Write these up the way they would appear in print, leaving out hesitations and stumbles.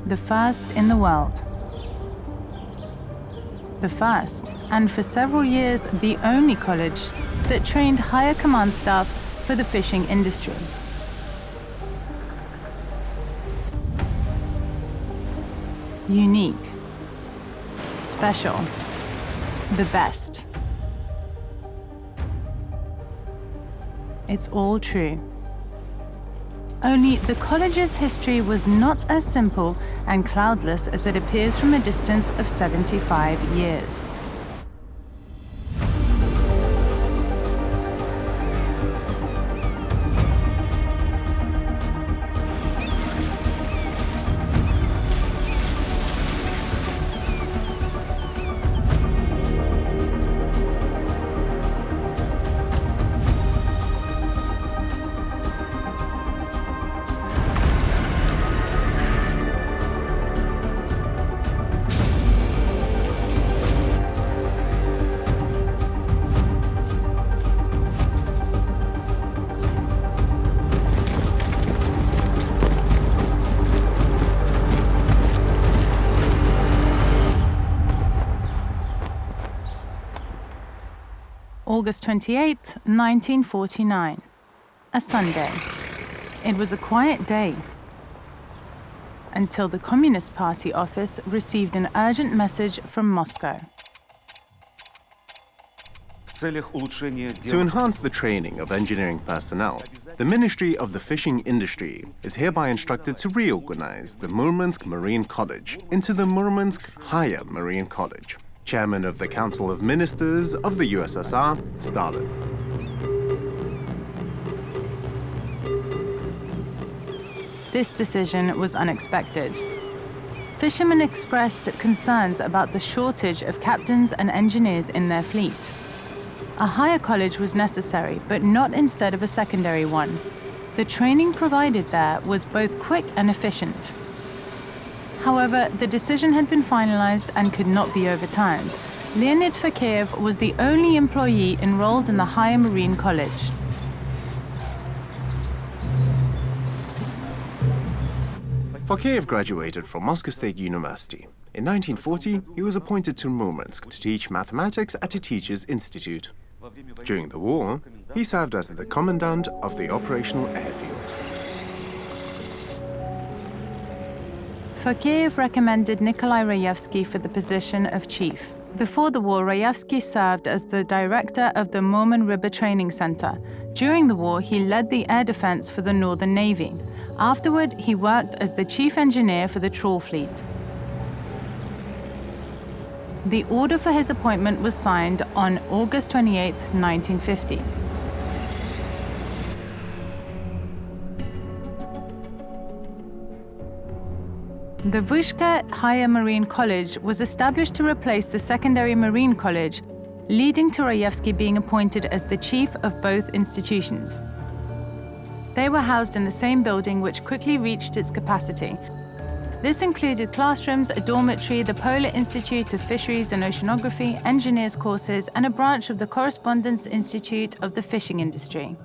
the first in the world. The first, and for several years the only college that trained higher command staff for the fishing industry. Unique, special, the best. It's all true. Only the college's history was not as simple and cloudless as it appears from a distance of 75 years. August 28, 1949, a Sunday. It was a quiet day until the Communist Party office received an urgent message from Moscow. To enhance the training of engineering personnel, the Ministry of the Fishing Industry is hereby instructed to reorganize the Murmansk Marine College into the Murmansk Higher Marine College. Chairman of the Council of Ministers of the USSR, Stalin. This decision was unexpected. Fishermen expressed concerns about the shortage of captains and engineers in their fleet. A higher college was necessary, but not instead of a secondary one. The training provided there was both quick and efficient. However, the decision had been finalized and could not be overturned. Leonid Fokheyev was the only employee enrolled in the Higher Marine College. Fokheyev graduated from Moscow State University. In 1940, he was appointed to Murmansk to teach mathematics at a teacher's institute. During the war, he served as the commandant of the operational airfield. Fokheyev recommended Nikolai Rayevsky for the position of chief. Before the war, Rayevsky served as the director of the Murman River Training Center. During the war, he led the air defense for the Northern Navy. Afterward, he worked as the chief engineer for the trawl fleet. The order for his appointment was signed on August 28, 1950. The Vyshka Higher Marine College was established to replace the secondary Marine College, leading to Rayevsky being appointed as the chief of both institutions. They were housed in the same building, which quickly reached its capacity. This included classrooms, a dormitory, the Polar Institute of Fisheries and Oceanography, engineers courses, and a branch of the Correspondence Institute of the Fishing Industry.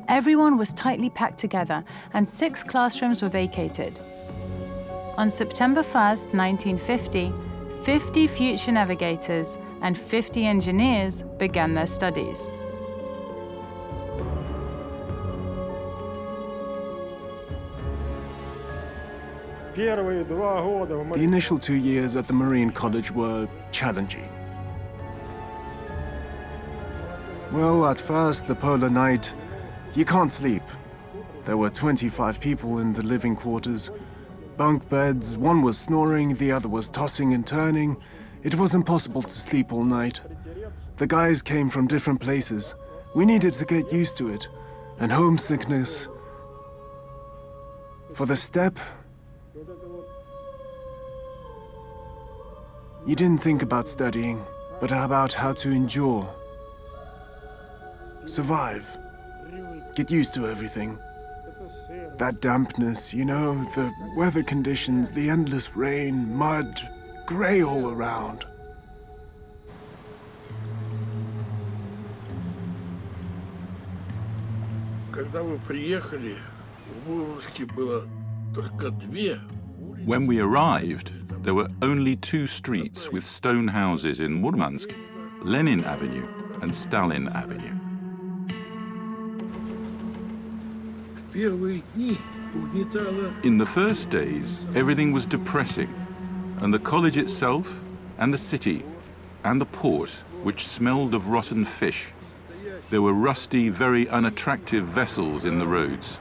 Everyone was tightly packed together, and 6 classrooms were vacated. On September 1, 1950, 50 future navigators and 50 engineers began their studies. The initial 2 years at the Marine College were challenging. Well, at first, the polar night, you can't sleep. There were 25 people in the living quarters. Bunk beds, one was snoring, the other was tossing and turning. It was impossible to sleep all night. The guys came from different places. We needed to get used to it. And homesickness. For the steppe, you didn't think about studying, but about how to endure. Survive. Get used to everything. That dampness, you know, the weather conditions, the endless rain, mud, gray all around. Когда мы приехали, в Мурманске было только 2 When we arrived, there were only two streets with stone houses in Murmansk, Lenin Avenue and Stalin Avenue. In the first days, everything was depressing, and the college itself, and the city, and the port, which smelled of rotten fish. There were rusty, very unattractive vessels in the roads.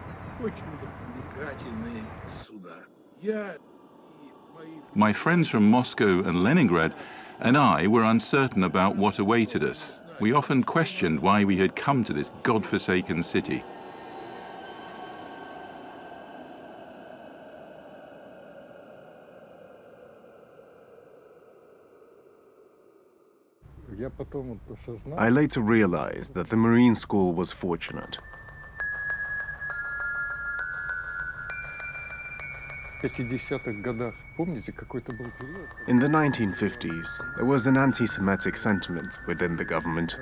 My friends from Moscow and Leningrad and I were uncertain about what awaited us. We often questioned why we had come to this godforsaken city. I later realized that the Marine School was fortunate. In the 1950s, there was an anti-Semitic sentiment within the government.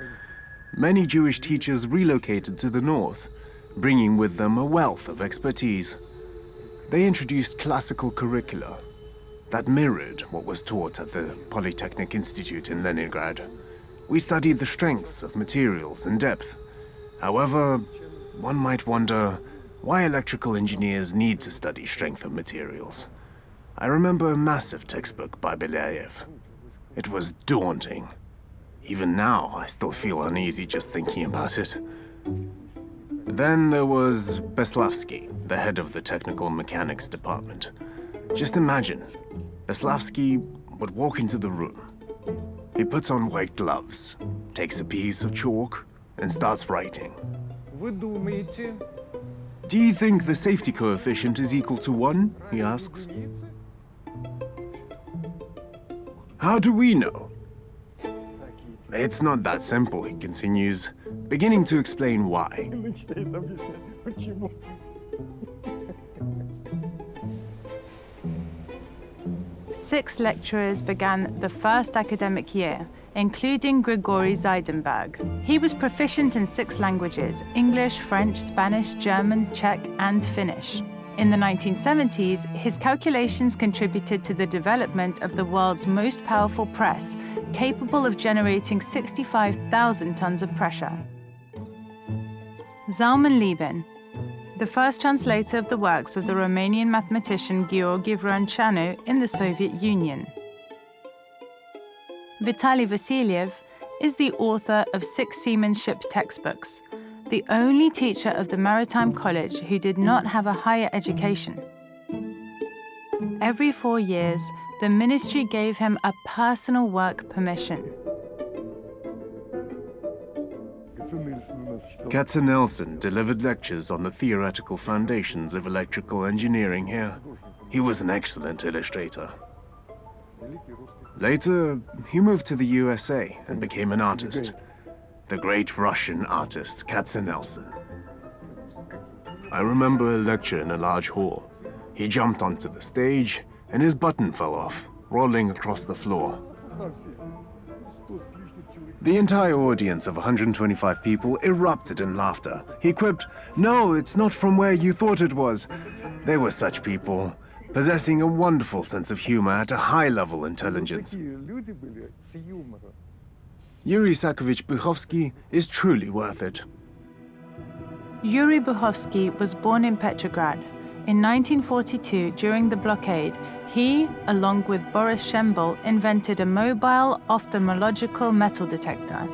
Many Jewish teachers relocated to the north, bringing with them a wealth of expertise. They introduced classical curricula that mirrored what was taught at the Polytechnic Institute in Leningrad. We studied the strengths of materials in depth. However, one might wonder why electrical engineers need to study strength of materials. I remember a massive textbook by Belyaev. It was daunting. Even now, I still feel uneasy just thinking about it. Then there was Beslavsky, the head of the technical mechanics department. Just imagine, Beslavsky would walk into the room. He puts on white gloves, takes a piece of chalk, and starts writing. Do you think the safety coefficient is equal to 1? He asks. How do we know? It's not that simple, he continues, beginning to explain why. 6 lecturers began the first academic year, including Grigory Zeidenberg. He was proficient in 6 languages: English, French, Spanish, German, Czech, and Finnish. In the 1970s, his calculations contributed to the development of the world's most powerful press, capable of generating 65,000 tons of pressure. Zalman Lieben, the first translator of the works of the Romanian mathematician Gheorghe Vrânceanu in the Soviet Union. Vitaly Vasiliev is the author of 6 seamanship textbooks, the only teacher of the Maritime College who did not have a higher education. Every 4 years, the ministry gave him a personal work permission. Katzenelson delivered lectures on the theoretical foundations of electrical engineering here. He was an excellent illustrator. Later, he moved to the USA and became an artist. The great Russian artist Katzenelson. I remember a lecture in a large hall. He jumped onto the stage and his button fell off, rolling across the floor. The entire audience of 125 people erupted in laughter. He quipped, "No, it's not from where you thought it was." They were such people, possessing a wonderful sense of humor at a high-level intelligence. Yuri Sakovich Buchovsky is truly worth it. Yuri Buchovsky was born in Petrograd. In 1942, during the blockade, he, along with Boris Shembel, invented a mobile ophthalmological metal detector.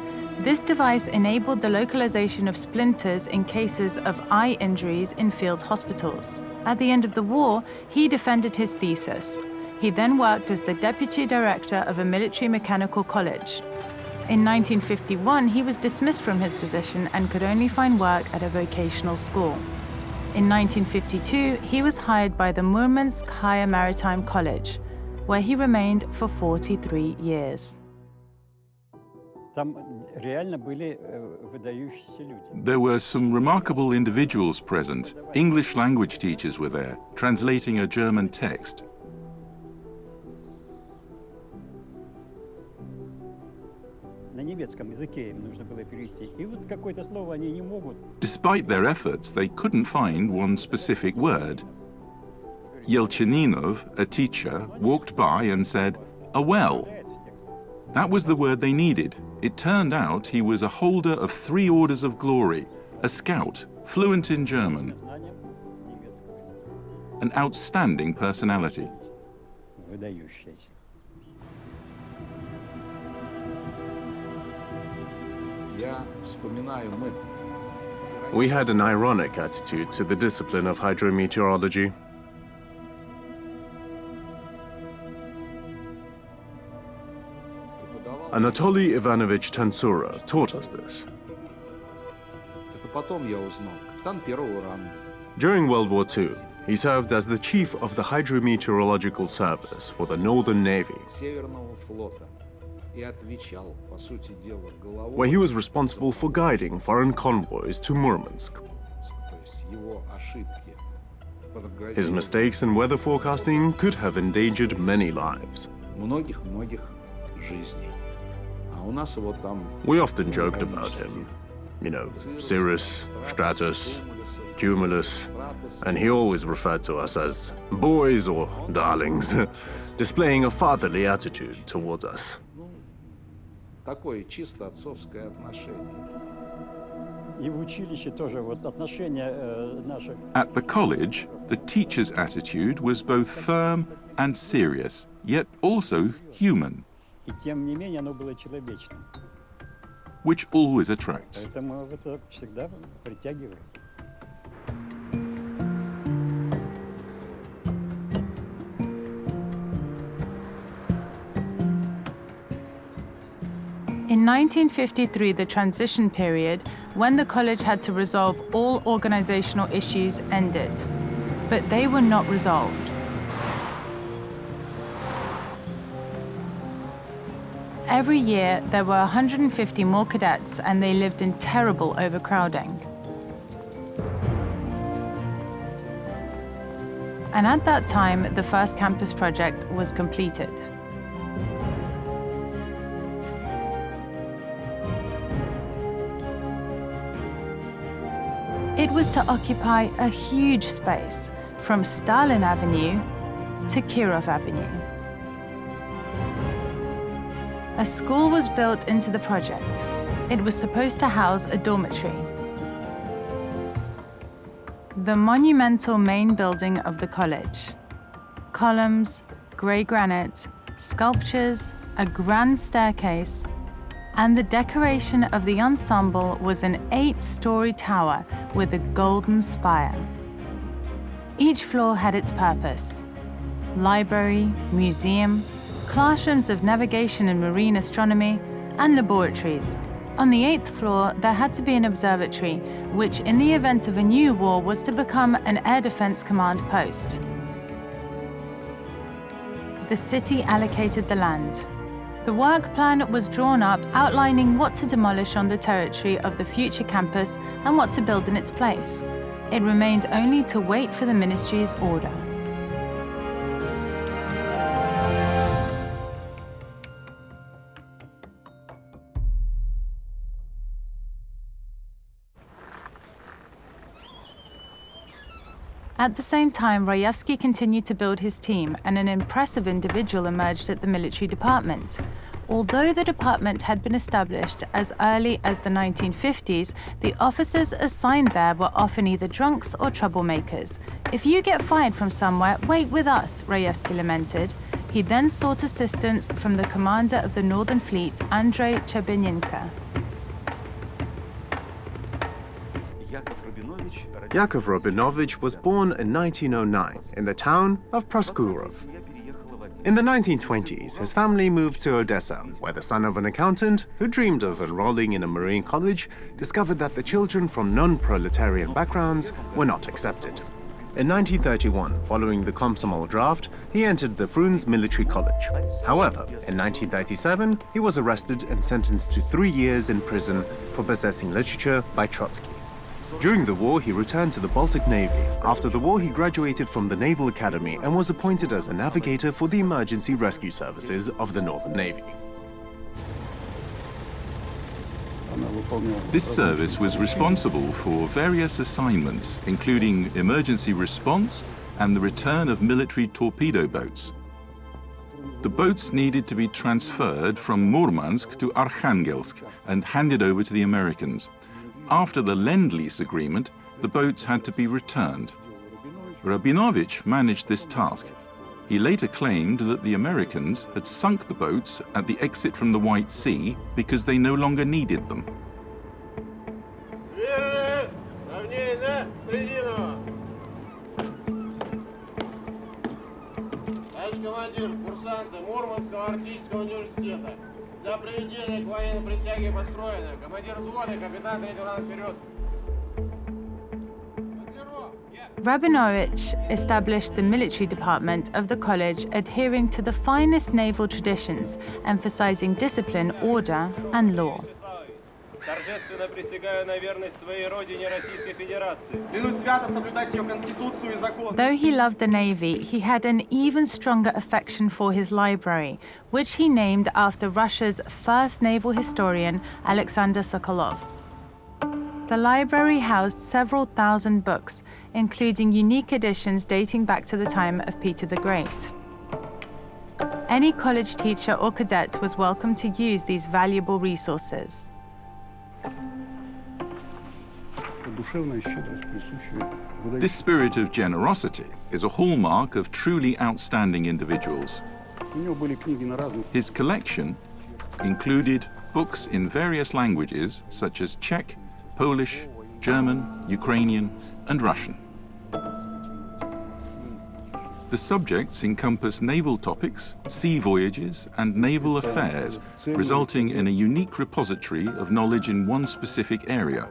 This device enabled the localization of splinters in cases of eye injuries in field hospitals. At the end of the war, he defended his thesis. He then worked as the deputy director of a military mechanical college. In 1951, he was dismissed from his position and could only find work at a vocational school. In 1952, he was hired by the Murmansk Higher Maritime College, where he remained for 43 years. There were some remarkable individuals present. English language teachers were there, translating a German text. Despite their efforts, they couldn't find one specific word. Yelcheninov, a teacher, walked by and said, "A well." That was the word they needed. It turned out he was a holder of 3 orders of glory, a scout, fluent in German, an outstanding personality. We had an ironic attitude to the discipline of hydrometeorology. Anatoly Ivanovich Tansura taught us this. During World War II, he served as the chief of the hydrometeorological service for the Northern Navy, where he was responsible for guiding foreign convoys to Murmansk. His mistakes in weather forecasting could have endangered many lives. We often joked about him. You know, Cirrus, Stratus, Cumulus, and he always referred to us as boys or darlings, displaying a fatherly attitude towards us. At the college, the teacher's attitude was both firm and serious, yet also human, which always attracts. In 1953, the transition period, when the college had to resolve all organizational issues, ended. But they were not resolved. Every year, there were 150 more cadets, and they lived in terrible overcrowding. And at that time, the first campus project was completed. It was to occupy a huge space from Stalin Avenue to Kirov Avenue. A school was built into the project. It was supposed to house a dormitory. The monumental main building of the college. Columns, grey granite, sculptures, a grand staircase, and the decoration of the ensemble was an 8-story tower with a golden spire. Each floor had its purpose: library, museum, classrooms of navigation and marine astronomy, and laboratories. On the 8th floor, there had to be an observatory, which in the event of a new war was to become an air defense command post. The city allocated the land. The work plan was drawn up outlining what to demolish on the territory of the future campus and what to build in its place. It remained only to wait for the ministry's order. At the same time, Rayevsky continued to build his team, and an impressive individual emerged at the military department. Although the department had been established as early as the 1950s, the officers assigned there were often either drunks or troublemakers. "If you get fired from somewhere, wait with us," Rayevsky lamented. He then sought assistance from the commander of the Northern Fleet, Andrei Chebenenko. Yakov Rabinovich was born in 1909 in the town of Proskurov. In the 1920s, his family moved to Odessa, where the son of an accountant who dreamed of enrolling in a marine college discovered that the children from non-proletarian backgrounds were not accepted. In 1931, following the Komsomol draft, he entered the Frunze Military College. However, in 1937, he was arrested and sentenced to 3 years in prison for possessing literature by Trotsky. During the war, he returned to the Baltic Navy. After the war, he graduated from the Naval Academy and was appointed as a navigator for the emergency rescue services of the Northern Navy. This service was responsible for various assignments, including emergency response and the return of military torpedo boats. The boats needed to be transferred from Murmansk to Arkhangelsk and handed over to the Americans. After the Lend-Lease agreement, the boats had to be returned. Rabinovich managed this task. He later claimed that the Americans had sunk the boats at the exit from the White Sea because they no longer needed them. Командир, курсанты Мурманского арктического университета. Для приведения к военной присяге построены. Командир взвода, капитан третьего ранга вперед. Rabinovich established the military department of the college, adhering to the finest naval traditions, emphasizing discipline, order, and law. Торжественно присягаю на верность своей родине Российской Федерации. Клянусь свято соблюдать ее конституцию и закон. Though he loved the Navy, he had an even stronger affection for his library, which he named after Russia's first naval historian, Alexander Sokolov. The library housed several thousand books, including unique editions dating back to the time of Peter the Great. Any college teacher or cadet was welcome to use these valuable resources. This spirit of generosity is a hallmark of truly outstanding individuals. His collection included books in various languages such as Czech, Polish, German, Ukrainian, and Russian. The subjects encompass naval topics, sea voyages, and naval affairs, resulting in a unique repository of knowledge in one specific area.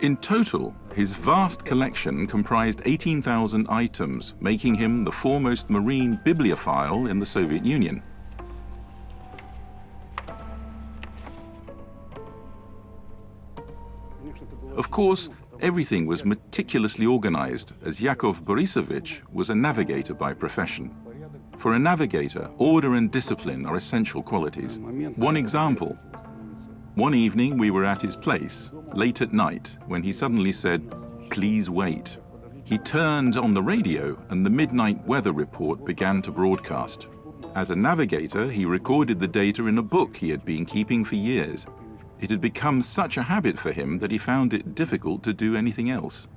In total, his vast collection comprised 18,000 items, making him the foremost marine bibliophile in the Soviet Union. Of course, everything was meticulously organized, as Yakov Borisovich was a navigator by profession. For a navigator, order and discipline are essential qualities. One example. One evening we were at his place, late at night, when he suddenly said, "Please wait." He turned on the radio and the midnight weather report began to broadcast. As a navigator, he recorded the data in a book he had been keeping for years. It had become such a habit for him that he found it difficult to do anything else.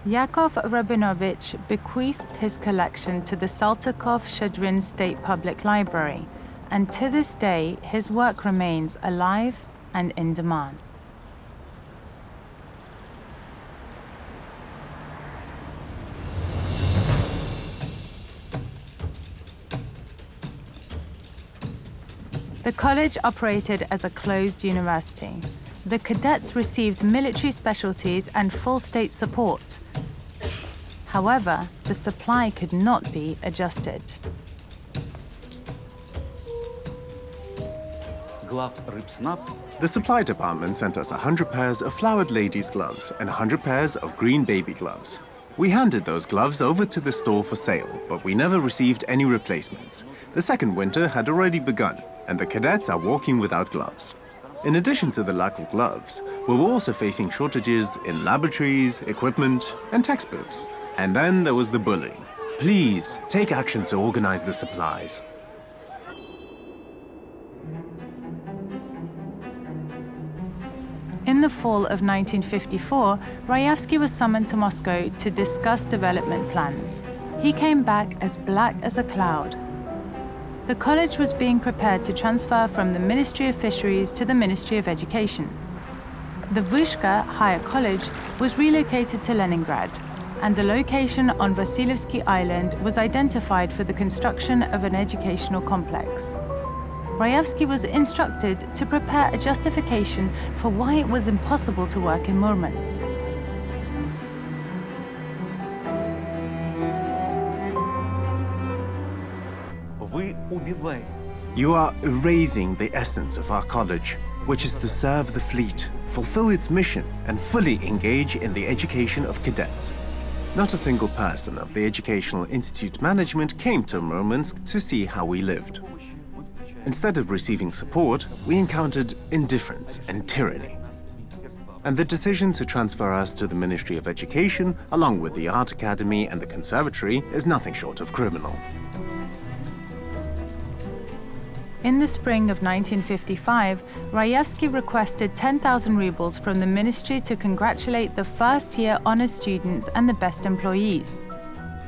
Yakov Rabinovich bequeathed his collection to the Saltykov-Shchedrin State Public Library, and to this day his work remains alive and in demand. The college operated as a closed university. The cadets received military specialties and full state support. However, the supply could not be adjusted. The supply department sent us 100 pairs of flowered ladies' gloves and 100 pairs of green baby gloves. We handed those gloves over to the store for sale, but we never received any replacements. The second winter had already begun, and the cadets are walking without gloves. In addition to the lack of gloves, we were also facing shortages in laboratories, equipment, and textbooks. And then there was the bullying. Please, take action to organize the supplies. In the fall of 1954, Rayevsky was summoned to Moscow to discuss development plans. He came back as black as a cloud. The college was being prepared to transfer from the Ministry of Fisheries to the Ministry of Education. The Vyshka Higher College was relocated to Leningrad, and a location on Vasilievsky Island was identified for the construction of an educational complex. Rayevsky was instructed to prepare a justification for why it was impossible to work in Murmansk. You are erasing the essence of our college, which is to serve the fleet, fulfill its mission, and fully engage in the education of cadets. Not a single person of the Educational Institute management came to Murmansk to see how we lived. Instead of receiving support, we encountered indifference and tyranny. And the decision to transfer us to the Ministry of Education, along with the Art Academy and the Conservatory, is nothing short of criminal. In the spring of 1955, Rayevsky requested 10,000 rubles from the ministry to congratulate the first-year honors students and the best employees.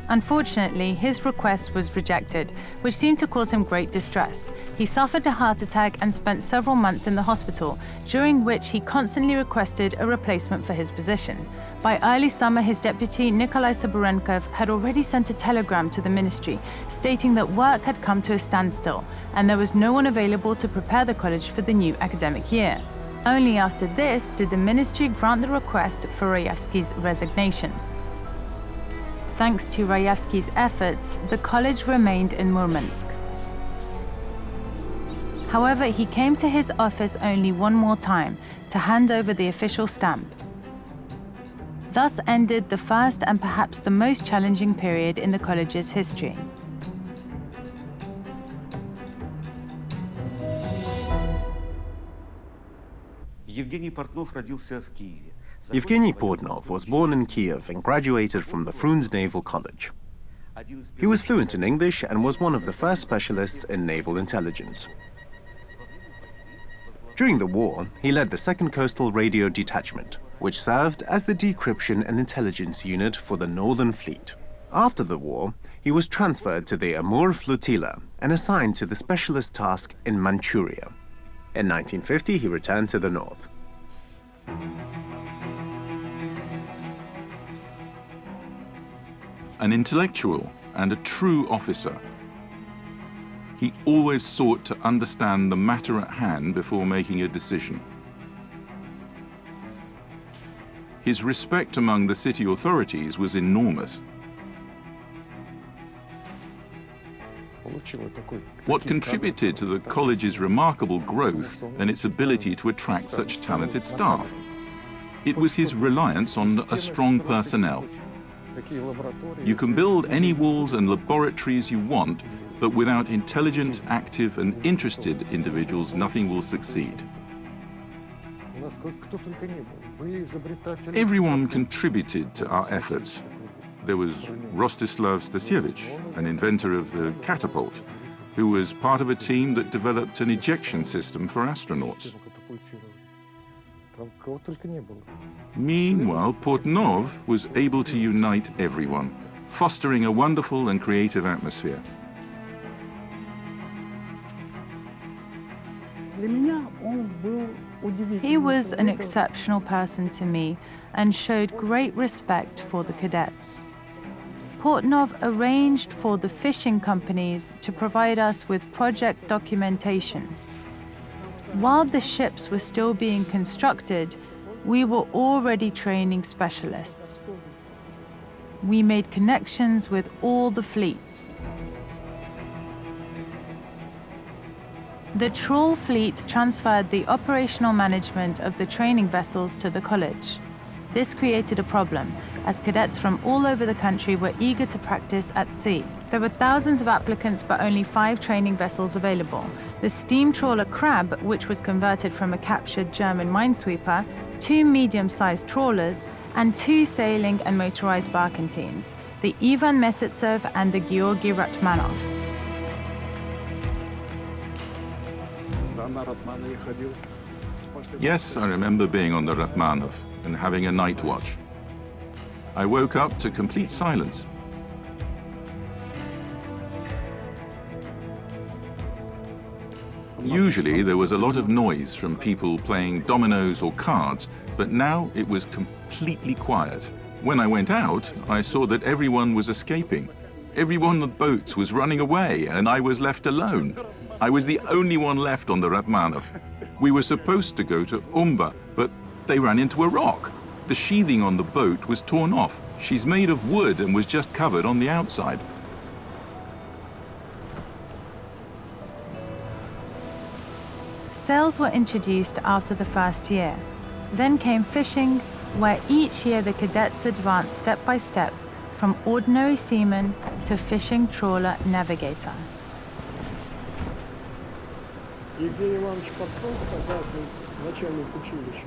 Unfortunately, his request was rejected, which seemed to cause him great distress. He suffered a heart attack and spent several months in the hospital, during which he constantly requested a replacement for his position. By early summer, his deputy, Nikolai Saburenkov, had already sent a telegram to the ministry, stating that work had come to a standstill, and there was no one available to prepare the college for the new academic year. Only after this did the ministry grant the request for Rayevsky's resignation. Thanks to Rayevsky's efforts, the college remained in Murmansk. However, he came to his office only one more time to hand over the official stamp. Thus ended the first and perhaps the most challenging period in the college's history. Евгений Портнов родился в Киеве. Yevgeny Portnov was born in Kiev and graduated from the Frunze Naval College. He was fluent in English and was one of the first specialists in naval intelligence. During the war, he led the 2nd Coastal Radio Detachment, which served as the decryption and intelligence unit for the Northern Fleet. After the war, he was transferred to the Amur Flotilla and assigned to the specialist task in Manchuria. In 1950, he returned to the north. An intellectual and a true officer, he always sought to understand the matter at hand before making a decision. His respect among the city authorities was enormous. What contributed to the college's remarkable growth and its ability to attract such talented staff? It was his reliance on a strong personnel. You can build any walls and laboratories you want, but without intelligent, active, and interested individuals, nothing will succeed. Everyone contributed to our efforts. There was Rostislav Stasievich, an inventor of the catapult, who was part of a team that developed an ejection system for astronauts. Meanwhile, Portnov was able to unite everyone, fostering a wonderful and creative atmosphere. He was an exceptional person to me and showed great respect for the cadets. Portnov arranged for the fishing companies to provide us with project documentation. While the ships were still being constructed, we were already training specialists. We made connections with all the fleets. The trawl fleet transferred the operational management of the training vessels to the college. This created a problem, as cadets from all over the country were eager to practice at sea. There were thousands of applicants, but only 5 training vessels available. The steam trawler Crab, which was converted from a captured German minesweeper, 2 medium-sized trawlers, and 2 sailing and motorized barkentines, the Ivan Mesitsev and the Georgy Ratmanov. Yes, I remember being on the Ratmanov and having a night watch. I woke up to complete silence. Usually there was a lot of noise from people playing dominoes or cards, but now it was completely quiet. When I went out, I saw that everyone was escaping. Everyone on the boats was running away, and I was left alone. I was the only one left on the Ratmanov. We were supposed to go to Umba, but they ran into a rock. The sheathing on the boat was torn off. She's made of wood and was just covered on the outside. Sails were introduced after the first year. Then came fishing, where each year the cadets advanced step by step from ordinary seaman to fishing trawler navigator. Евгений Иванович Попков, тогдашний начальник училища,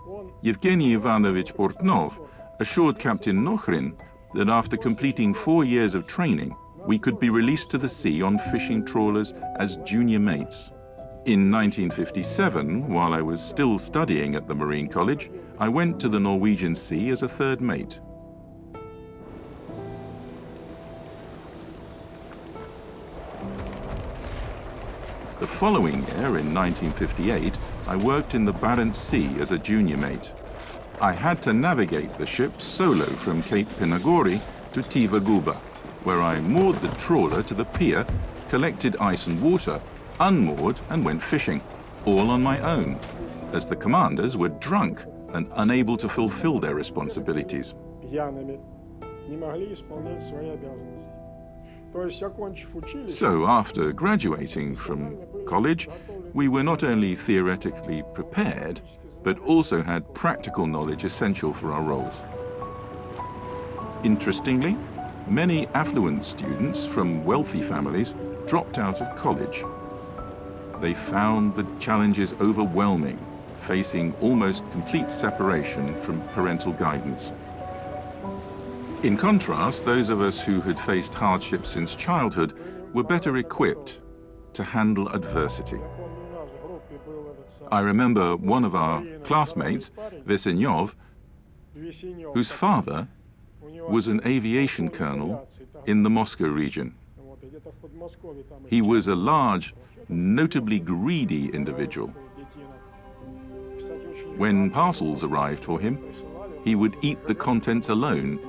он Yevgeny Ivanovich Portnov assured Captain Nokhrin that after completing 4 years of training, we could be released to the sea on fishing trawlers as junior mates. In 1957, while I was still studying at the Marine College, I went to the Norwegian Sea as a third mate. The following year, in 1958, I worked in the Barents Sea as a junior mate. I had to navigate the ship solo from Cape Pinagori to Tiva Guba, where I moored the trawler to the pier, collected ice and water, unmoored and went fishing, all on my own, as the commanders were drunk and unable to fulfill their responsibilities. пьяными не могли исполнять свои обязанности. То есть, окончив училище, So after graduating from college, we were not only theoretically prepared, but also had practical knowledge essential for our roles. Interestingly, many affluent students from wealthy families dropped out of college. They found the challenges overwhelming, facing almost complete separation from parental guidance. In contrast, those of us who had faced hardship since childhood were better equipped to handle adversity. I remember one of our classmates, Vesenyov, whose father was an aviation colonel in the Moscow region. He was a large, notably greedy individual. When parcels arrived for him, he would eat the contents alone,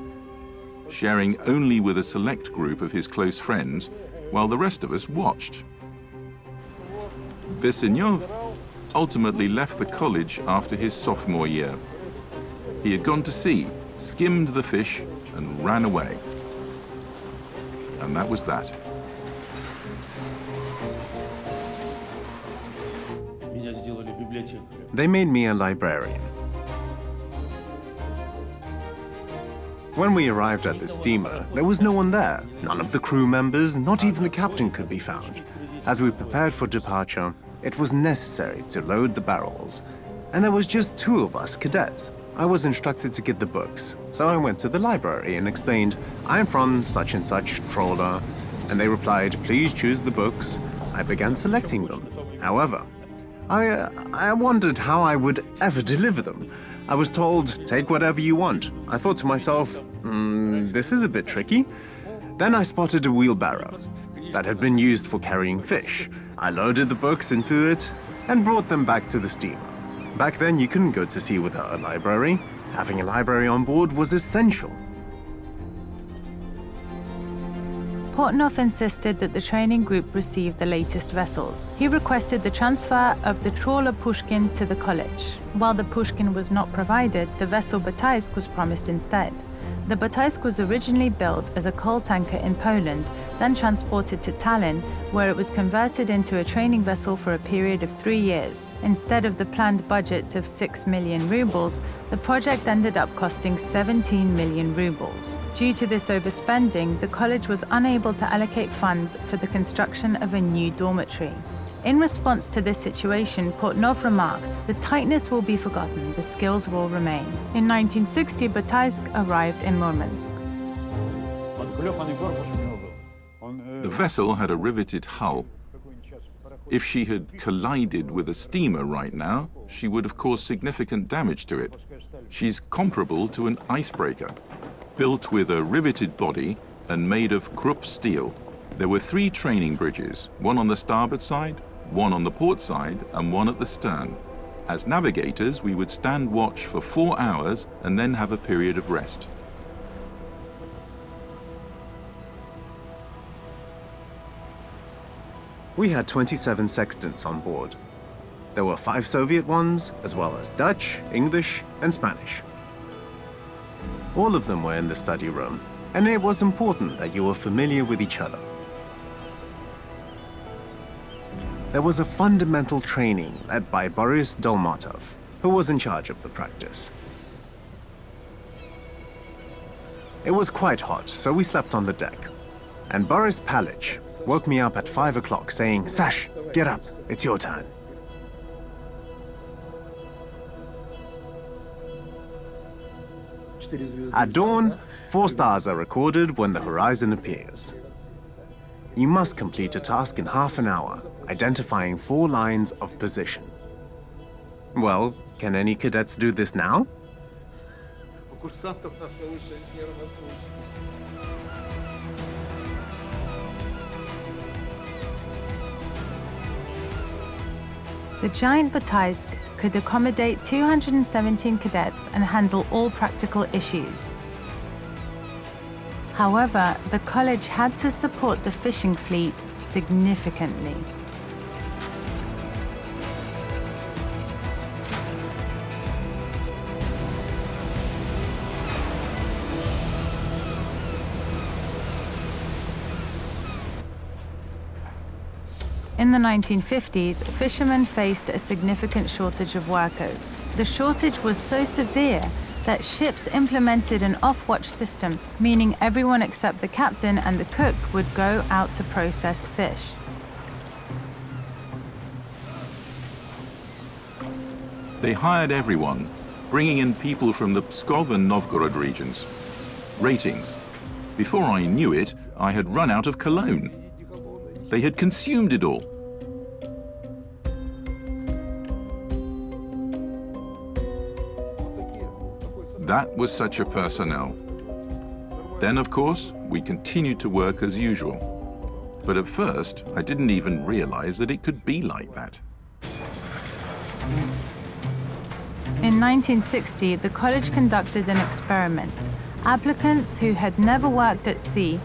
sharing only with a select group of his close friends, while the rest of us watched. Vesenyov ultimately left the college after his sophomore year. He had gone to sea, skimmed the fish, and ran away. And that was that. Меня сделали библиотекарем. They made me a librarian. When we arrived at the steamer, there was no one there. None of the crew members, not even the captain could be found. As we prepared for departure, it was necessary to load the barrels. And there was just 2 of us cadets. I was instructed to get the books, so I went to the library and explained, I'm from such and such trawler. And they replied, please choose the books. I began selecting them. However, I wondered how I would ever deliver them. I was told, take whatever you want. I thought to myself, this is a bit tricky. Then I spotted a wheelbarrow that had been used for carrying fish. I loaded the books into it and brought them back to the steamer. Back then, you couldn't go to sea without a library. Having a library on board was essential. Portnov insisted that the training group receive the latest vessels. He requested the transfer of the trawler Pushkin to the college. While the Pushkin was not provided, the vessel Bataisk was promised instead. The Bataisk was originally built as a coal tanker in Poland, then transported to Tallinn, where it was converted into a training vessel for a period of 3 years. Instead of the planned budget of 6 million rubles, the project ended up costing 17 million rubles. Due to this overspending, the college was unable to allocate funds for the construction of a new dormitory. In response to this situation, Portnov remarked, the tightness will be forgotten, the skills will remain. In 1960, Bataisk arrived in Murmansk. The vessel had a riveted hull. If she had collided with a steamer right now, she would have caused significant damage to it. She's comparable to an icebreaker, built with a riveted body and made of Krupp steel. There were 3 training bridges, one on the starboard side, one on the port side, and one at the stern. As navigators, we would stand watch for 4 hours and then have a period of rest. We had 27 sextants on board. There were 5 Soviet ones, as well as Dutch, English, and Spanish. All of them were in the study room, and it was important that you were familiar with each other. There was a fundamental training led by Boris Dolmatov, who was in charge of the practice. It was quite hot, so we slept on the deck. And Boris Palich woke me up at 5 o'clock saying, Sash, Get up, it's your turn. At dawn, 4 stars are recorded when the horizon appears. You must complete a task in half an hour, identifying 4 lines of position. Well, can any cadets do this now? The giant Bataisk could accommodate 217 cadets and handle all practical issues. However, the college had to support the fishing fleet significantly. In the 1950s, fishermen faced a significant shortage of workers. The shortage was so severe that ships implemented an off-watch system, meaning everyone except the captain and the cook would go out to process fish. They hired everyone, bringing in people from the Pskov and Novgorod regions. Ratings. Before I knew it, I had run out of cologne. They had consumed it all. That was such a personnel. Then, of course, we continued to work as usual. But at first, I didn't even realize that it could be like that. In 1960, the college conducted an experiment. Applicants who had never worked at sea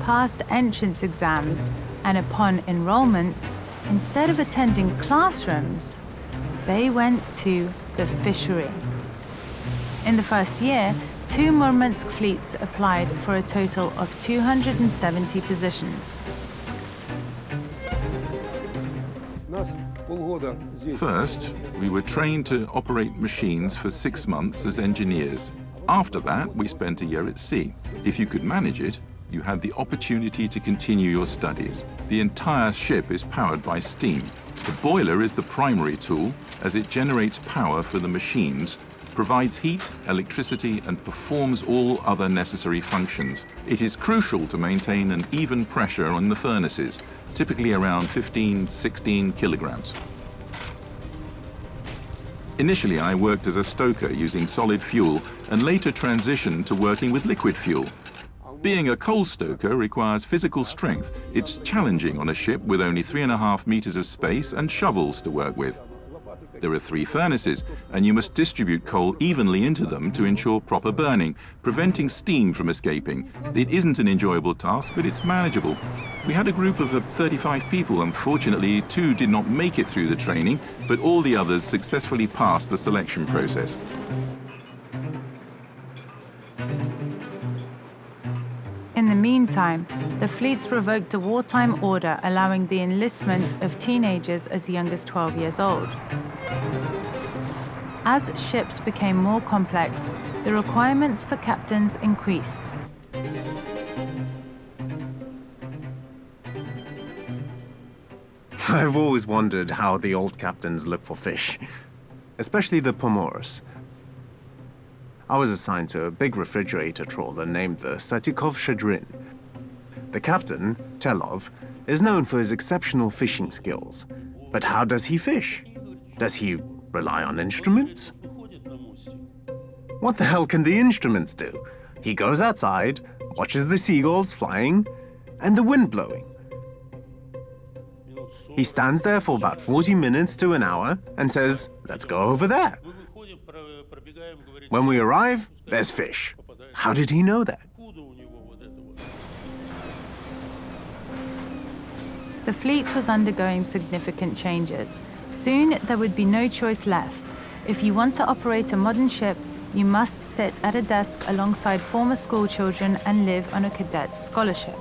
passed entrance exams, and upon enrollment, instead of attending classrooms, they went to the fishery. In the first year, 2 Murmansk fleets applied for a total of 270 positions. First, we were trained to operate machines for 6 months as engineers. After that, we spent a year at sea. If you could manage it, you had the opportunity to continue your studies. The entire ship is powered by steam. The boiler is the primary tool, as it generates power for the machines, provides heat, electricity, and performs all other necessary functions. It is crucial to maintain an even pressure on the furnaces, typically around 15-16 kilograms. Initially, I worked as a stoker using solid fuel and later transitioned to working with liquid fuel. Being a coal stoker requires physical strength. It's challenging on a ship with only 3.5 meters of space and shovels to work with. There are 3 furnaces, and you must distribute coal evenly into them to ensure proper burning, preventing steam from escaping. It isn't an enjoyable task, but it's manageable. We had a group of 35 people. Unfortunately, 2 did not make it through the training, but all the others successfully passed the selection process. In the meantime, the fleets revoked a wartime order allowing the enlistment of teenagers as young as 12 years old. As ships became more complex, the requirements for captains increased. I've always wondered how the old captains look for fish, especially the pomoros. I was assigned to a big refrigerator trawler named the Satikov Shadrin. The captain, Telov, is known for his exceptional fishing skills. But how does he fish? Does he rely on instruments? What the hell can the instruments do? He goes outside, watches the seagulls flying, and the wind blowing. He stands there for about 40 minutes to an hour and says, "Let's go over there." When we arrive, there's fish. How did he know that? The fleet was undergoing significant changes. Soon, there would be no choice left. If you want to operate a modern ship, you must sit at a desk alongside former school children and live on a cadet scholarship.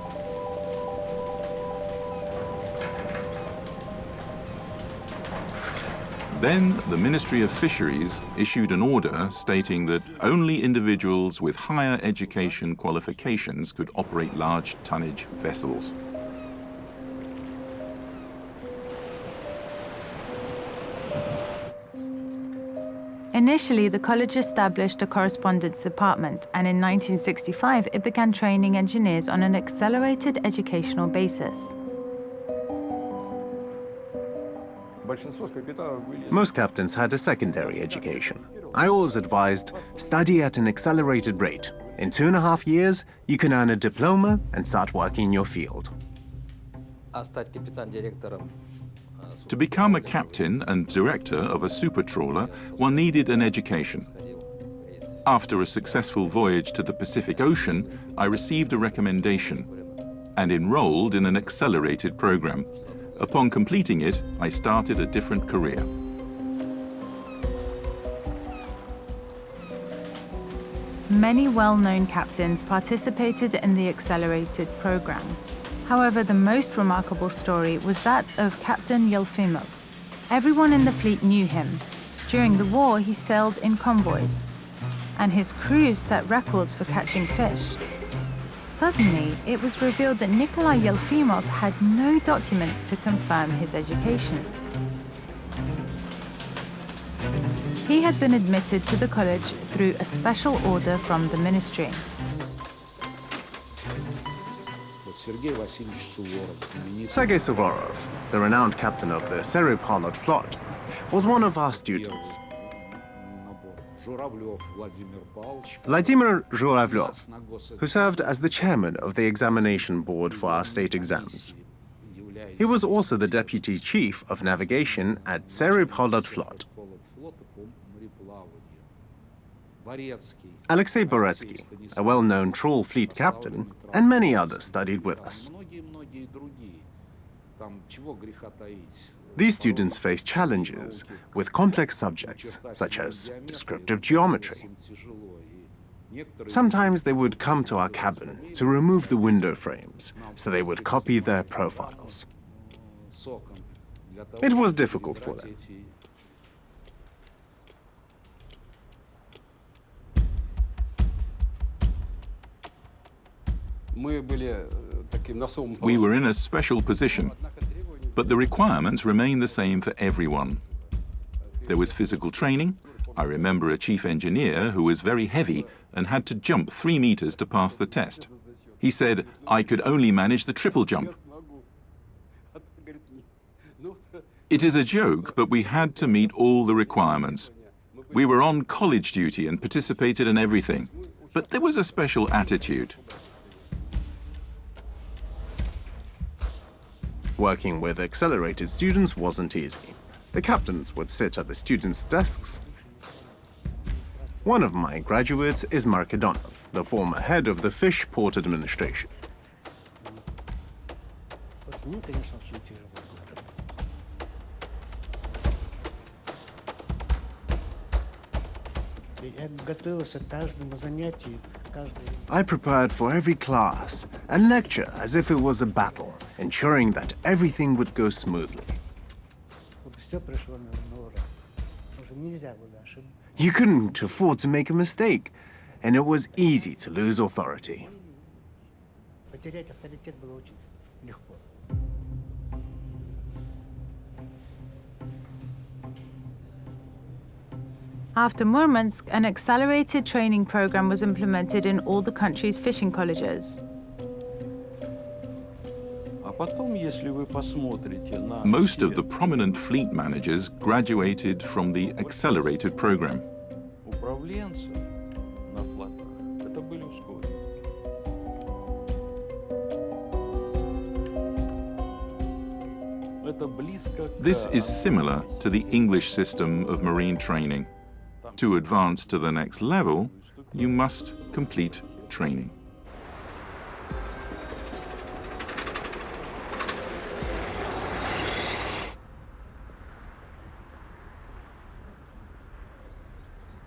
Then the Ministry of Fisheries issued an order stating that only individuals with higher education qualifications could operate large tonnage vessels. Initially, the college established a correspondence department, and in 1965 it began training engineers on an accelerated educational basis. Most captains had a secondary education. I always advised, study at an accelerated rate. In 2.5 years, you can earn a diploma and start working in your field. To become a captain and director of a super trawler, one needed an education. After a successful voyage to the Pacific Ocean, I received a recommendation and enrolled in an accelerated program. Upon completing it, I started a different career. Many well-known captains participated in the accelerated program. However, the most remarkable story was that of Captain Yelfimov. Everyone in the fleet knew him. During the war, he sailed in convoys, and his crews set records for catching fish. Suddenly, it was revealed that Nikolai Yelfimov had no documents to confirm his education. He had been admitted to the college through a special order from the ministry. Sergei Suvorov, the renowned captain of the Serepolod fleet, was one of our students. Vladimir Zhuravlev, who served as the chairman of the examination board for our state exams. He was also the deputy chief of navigation at Serepolod fleet. Alexei Boretsky, a well-known trawl fleet captain, and many others studied with us. These students faced challenges with complex subjects, such as descriptive geometry. Sometimes they would come to our cabin to remove the window frames, so they would copy their profiles. It was difficult for them. We were in a special position, but the requirements remained the same for everyone. There was physical training. I remember a chief engineer who was very heavy and had to jump 3 meters to pass the test. He said I could only manage the triple jump. It is a joke, but we had to meet all the requirements. We were on college duty and participated in everything, but there was a special attitude. Working with accelerated students wasn't easy. The captains would sit at the students' desks. One of my graduates is Markedonov, the former head of the Fish Port Administration. I prepared for every class and lecture as if it was a battle, ensuring that everything would go smoothly. You couldn't afford to make a mistake, and it was easy to lose authority. After Murmansk, an accelerated training program was implemented in all the country's fishing colleges. Most of the prominent fleet managers graduated from the accelerated program. This is similar to the English system of marine training. To advance to the next level, you must complete training.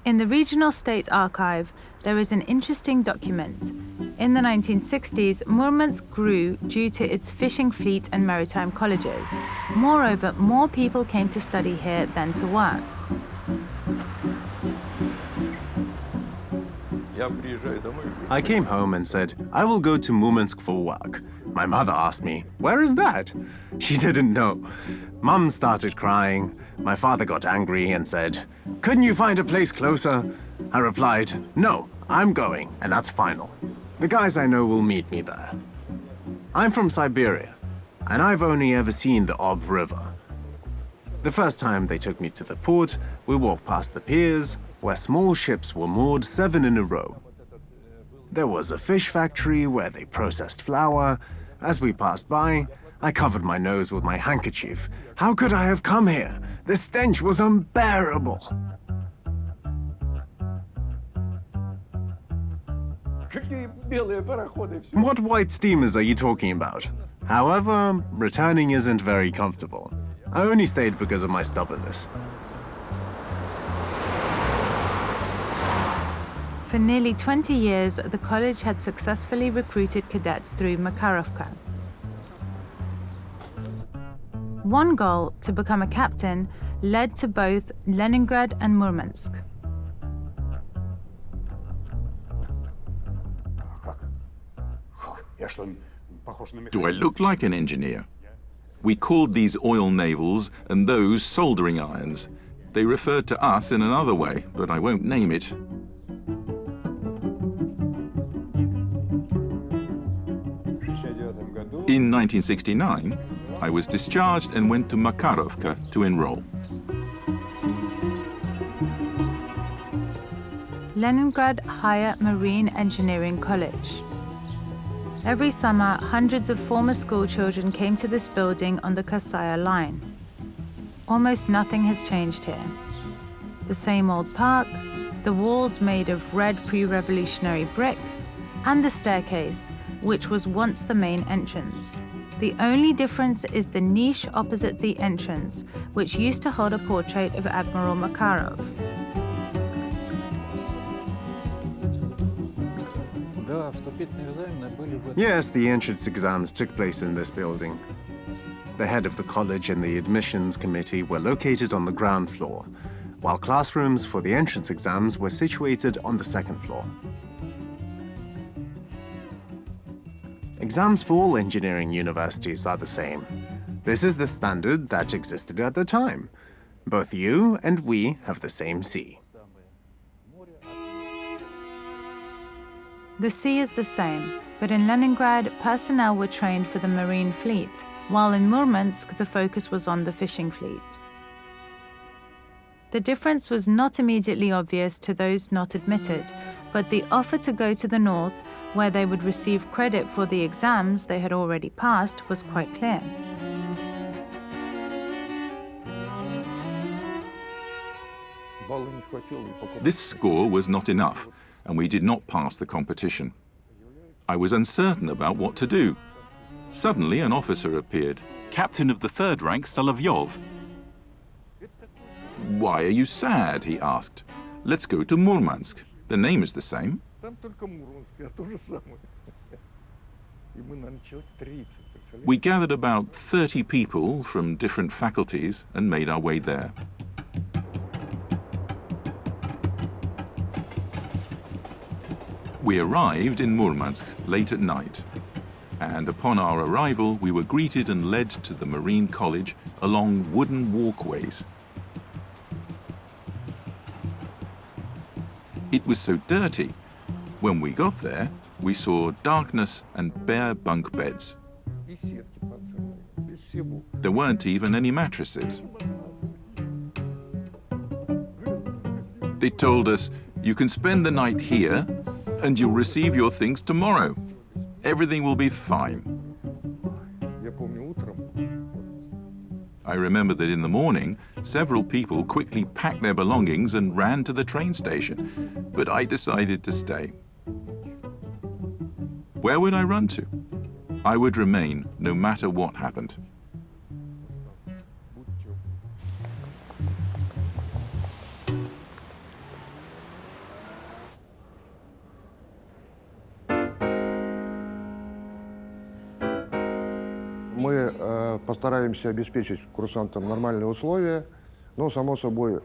In the Regional State Archive, there is an interesting document. In the 1960s, Murmansk grew due to its fishing fleet and maritime colleges. Moreover, more people came to study here than to work. I came home and said, I will go to Murmansk for work. My mother asked me, where is that? She didn't know. Mum started crying. My father got angry and said, couldn't you find a place closer? I replied, no, I'm going, and that's final. The guys I know will meet me there. I'm from Siberia, and I've only ever seen the Ob River. The first time they took me to the port, we walked past the piers, where small ships were moored 7 in a row. There was a fish factory where they processed flour. As we passed by, I covered my nose with my handkerchief. How could I have come here? The stench was unbearable. What white steamers are you talking about? However, returning isn't very comfortable. I only stayed because of my stubbornness. For nearly 20 years, the college had successfully recruited cadets through Makarovka. One goal, to become a captain, led to both Leningrad and Murmansk. Do I look like an engineer? We called these oil navels and those soldering irons. They referred to us in another way, but I won't name it. In 1969, I was discharged and went to Makarovka to enroll. Leningrad Higher Marine Engineering College. Every summer, hundreds of former school children came to this building on the Kasaya line. Almost nothing has changed here. The same old park, the walls made of red pre-revolutionary brick, and the staircase, which was once the main entrance. The only difference is the niche opposite the entrance, which used to hold a portrait of Admiral Makarov. Yes, the entrance exams took place in this building. The head of the college and the admissions committee were located on the ground floor, while classrooms for the entrance exams were situated on the second floor. Exams for all engineering universities are the same. This is the standard that existed at the time. Both you and we have the same sea. The sea is the same, but in Leningrad, personnel were trained for the marine fleet, while in Murmansk, the focus was on the fishing fleet. The difference was not immediately obvious to those not admitted, but the offer to go to the north, where they would receive credit for the exams they had already passed, was quite clear. This score was not enough, and we did not pass the competition. I was uncertain about what to do. Suddenly, an officer appeared, captain of the 3rd rank, Solovyov. Why are you sad? He asked. Let's go to Murmansk. The name is the same. We gathered about 30 people from different faculties and made our way there. We arrived in Murmansk late at night, and upon our arrival, we were greeted and led to the Marine College along wooden walkways. It was so dirty. When we got there, we saw darkness and bare bunk beds. There weren't even any mattresses. They told us, you can spend the night here, and you'll receive your things tomorrow. Everything will be fine. I remember that in the morning, several people quickly packed their belongings and ran to the train station, but I decided to stay. Where would I run to? I would remain no matter what happened. Мы постараемся обеспечить курсантам нормальные условия, но, само собой,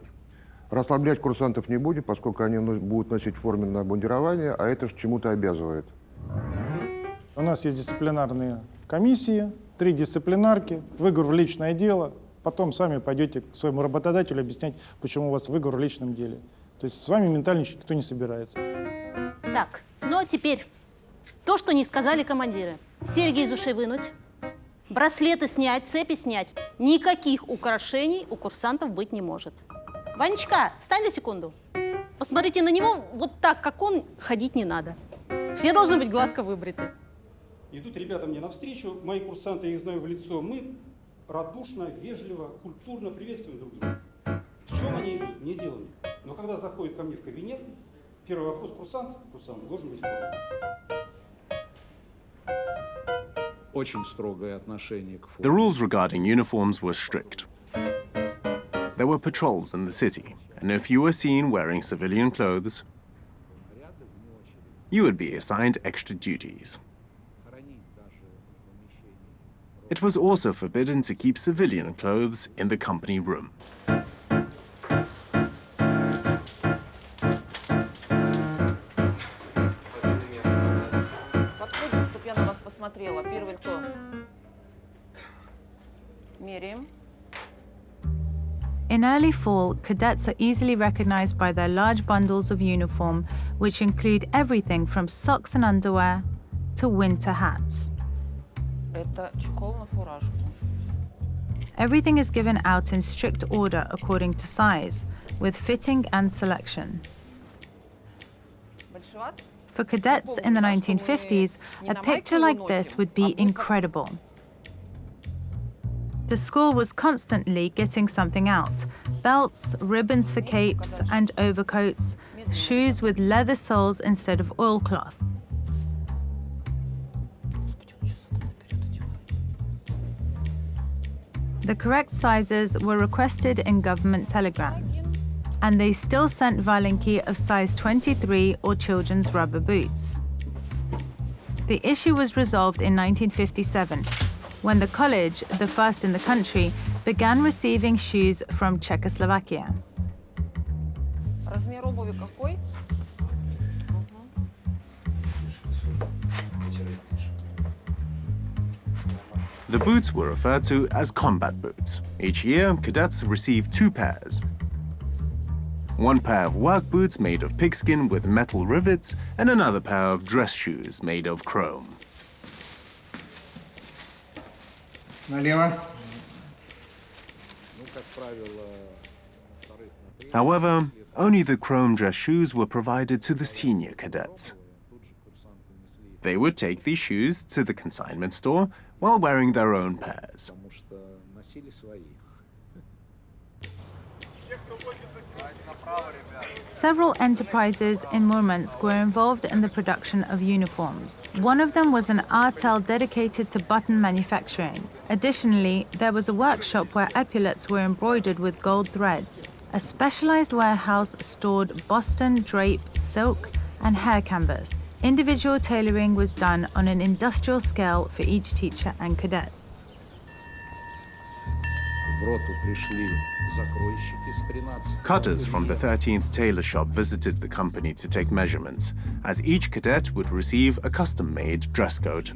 Расслаблять курсантов не будем, поскольку они будут носить форменное обмундирование, а это ж чему-то обязывает. У нас есть дисциплинарные комиссии, 3 дисциплинарки, выговор в личное дело. Потом сами пойдете к своему работодателю объяснять, почему у вас выговор в личном деле. То есть с вами ментально никто не собирается. Так, ну а теперь то, что не сказали командиры. Серьги из ушей вынуть, браслеты снять, цепи снять. Никаких украшений у курсантов быть не может. Ванечка, встань на секунду. Посмотрите на него, вот так, как он, ходить не надо. Все должны быть гладко выбриты. Идут ребята мне навстречу, мои курсанты, я их знаю в лицо. Мы радушно, вежливо, культурно приветствуем друг друга. В чем они идут, мне дело нет. Но когда заходят ко мне в кабинет, первый вопрос: курсант должен быть в форме. Очень строгое отношение к форме. The rules regarding uniforms were strict. There were patrols in the city, and if you were seen wearing civilian clothes, you would be assigned extra duties. It was also forbidden to keep civilian clothes in the company room. Подходим, чтобы я на вас посмотрела. Первый кто? Меряем. In early fall, cadets are easily recognized by their large bundles of uniform, which include everything from socks and underwear to winter hats. Это чехол на фуражку. Everything is given out in strict order according to size, with fitting and selection. Большеват? For cadets in the 1950s, a picture like this would be incredible. The school was constantly getting something out: belts, ribbons for capes and overcoats, shoes with leather soles instead of oilcloth. The correct sizes were requested in government telegrams, and they still sent valinki of size 23 or children's rubber boots. The issue was resolved in 1957, when the college, the first in the country, began receiving shoes from Czechoslovakia. Размер обуви какой? The boots were referred to as combat boots. Each year, cadets received 2 pairs. One pair of work boots made of pigskin with metal rivets, and another pair of dress shoes made of chrome. Налево. However, only the chrome dress shoes were provided to the senior cadets. They would take these shoes to the consignment store while wearing their own pairs. Several enterprises in Murmansk were involved in the production of uniforms. One of them was an artel dedicated to button manufacturing. Additionally, there was a workshop where epaulets were embroidered with gold threads. A specialized warehouse stored Boston, drape, silk, and hair canvas. Individual tailoring was done on an industrial scale for each teacher and cadet. Cutters from the 13th tailor shop visited the company to take measurements, as each cadet would receive a custom-made dress coat.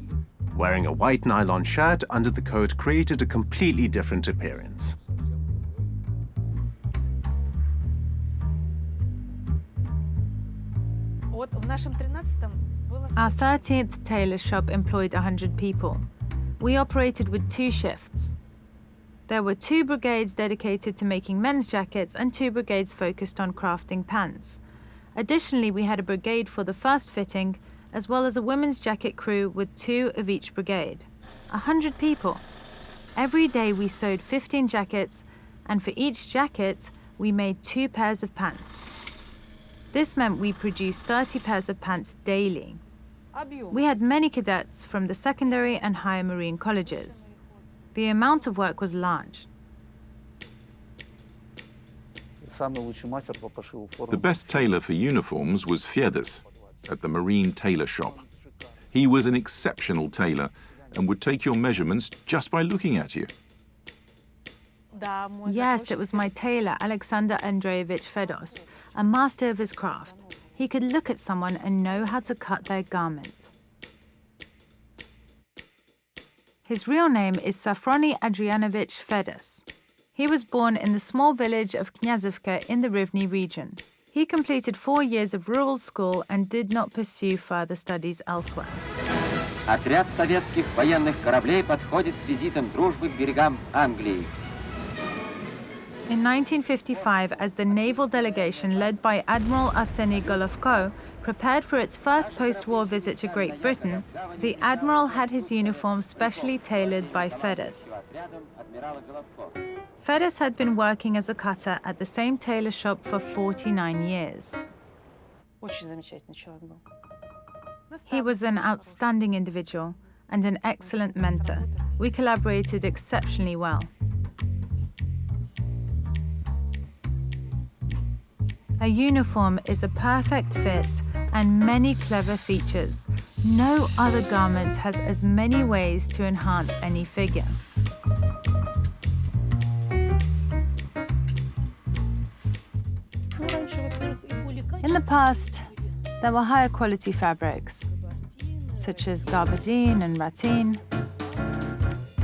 Wearing a white nylon shirt under the coat created a completely different appearance. Our 13th tailor shop employed 100 people. We operated with 2 shifts. There were 2 brigades dedicated to making men's jackets and 2 brigades focused on crafting pants. Additionally, we had a brigade for the first fitting, as well as a women's jacket crew with 2 of each brigade. 100 people. Every day we sewed 15 jackets, and for each jacket, we made 2 pairs of pants. This meant we produced 30 pairs of pants daily. We had many cadets from the secondary and higher marine colleges. The amount of work was large. The best tailor for uniforms was Fiedes at the Marine Tailor Shop. He was an exceptional tailor and would take your measurements just by looking at you. Yes, it was my tailor, Alexander Andreevich Fedos, a master of his craft. He could look at someone and know how to cut their garment. His real name is Safrony Adrianovich Fedos. He was born in the small village of Knyazivka in the Rivne region. He completed 4 years of rural school and did not pursue further studies elsewhere. Отряд советских военных кораблей подходит с визитом дружбы к берегам Англии. In 1955, as the naval delegation led by Admiral Arseny Golovko prepared for its first post-war visit to Great Britain, the admiral had his uniform specially tailored by Fedos. Fedos had been working as a cutter at the same tailor shop for 49 years. He was an outstanding individual and an excellent mentor. We collaborated exceptionally well. A uniform is a perfect fit and many clever features. No other garment has as many ways to enhance any figure. In the past, there were higher quality fabrics, such as gabardine and ratteen.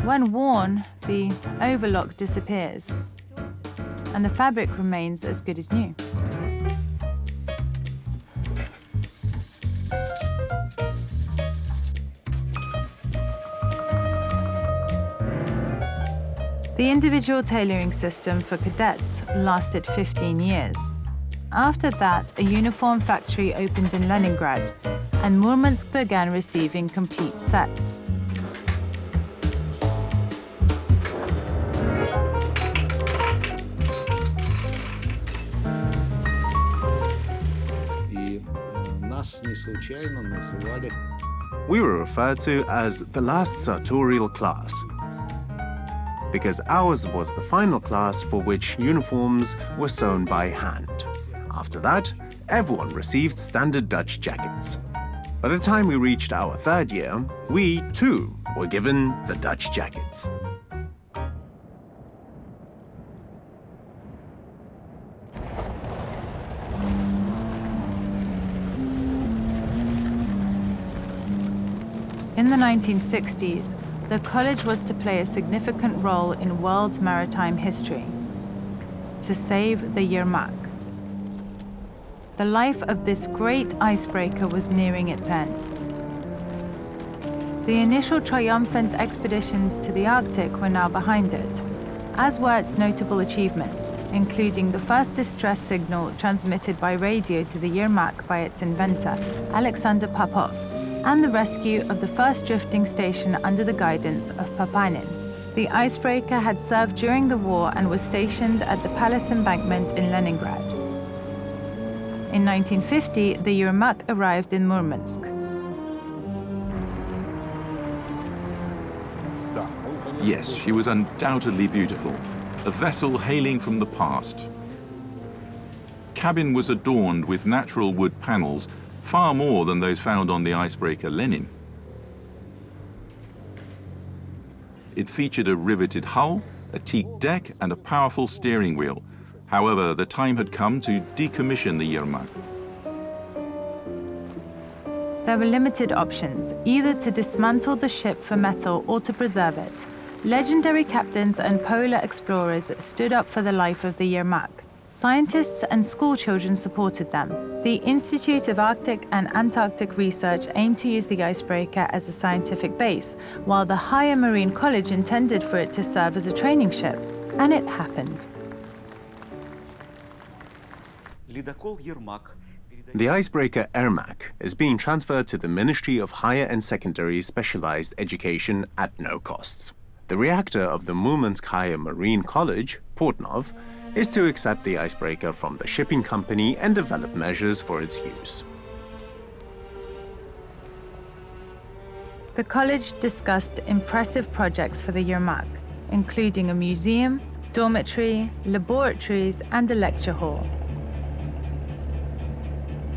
When worn, the overlock disappears, and the fabric remains as good as new. The individual tailoring system for cadets lasted 15 years. After that, a uniform factory opened in Leningrad, and Murmansk began receiving complete sets. We were referred to as the last sartorial class, because ours was the final class for which uniforms were sewn by hand. After that, everyone received standard Dutch jackets. By the time we reached our 3rd year, we, too, were given the Dutch jackets. In the 1960s, the college was to play a significant role in world maritime history, to save the Yermak. The life of this great icebreaker was nearing its end. The initial triumphant expeditions to the Arctic were now behind it, as were its notable achievements, including the first distress signal transmitted by radio to the Yermak by its inventor, Alexander Popov, and the rescue of the first drifting station under the guidance of Papanin. The icebreaker had served during the war and was stationed at the Palace Embankment in Leningrad. In 1950, the Yermak arrived in Murmansk. Yes, she was undoubtedly beautiful, a vessel hailing from the past. Cabin was adorned with natural wood panels, far more than those found on the icebreaker Lenin. It featured a riveted hull, a teak deck, and a powerful steering wheel. However, the time had come to decommission the Yermak. There were limited options, either to dismantle the ship for metal or to preserve it. Legendary captains and polar explorers stood up for the life of the Yermak. Scientists and schoolchildren supported them. The Institute of Arctic and Antarctic Research aimed to use the icebreaker as a scientific base, while the Higher Marine College intended for it to serve as a training ship. And it happened. The icebreaker Yermak is being transferred to the Ministry of Higher and Secondary Specialized Education at no costs. The reactor of the Murmansk Higher Marine College, Portnov, is to accept the icebreaker from the shipping company and develop measures for its use. The college discussed impressive projects for the Yermak, including a museum, dormitory, laboratories, and a lecture hall.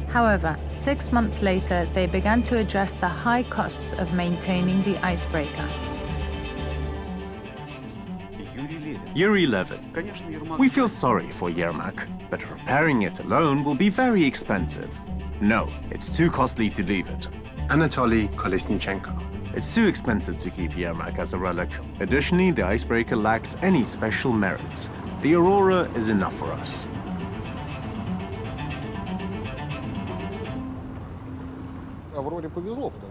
However, 6 months later, they began to address the high costs of maintaining the icebreaker. Yuri Levin. We feel sorry for Yermak, but repairing it alone will be very expensive. No, it's too costly to leave it. Anatoly Kolesnichenko. It's too expensive to keep Yermak as a relic. Additionally, the icebreaker lacks any special merits. The Aurora is enough for us.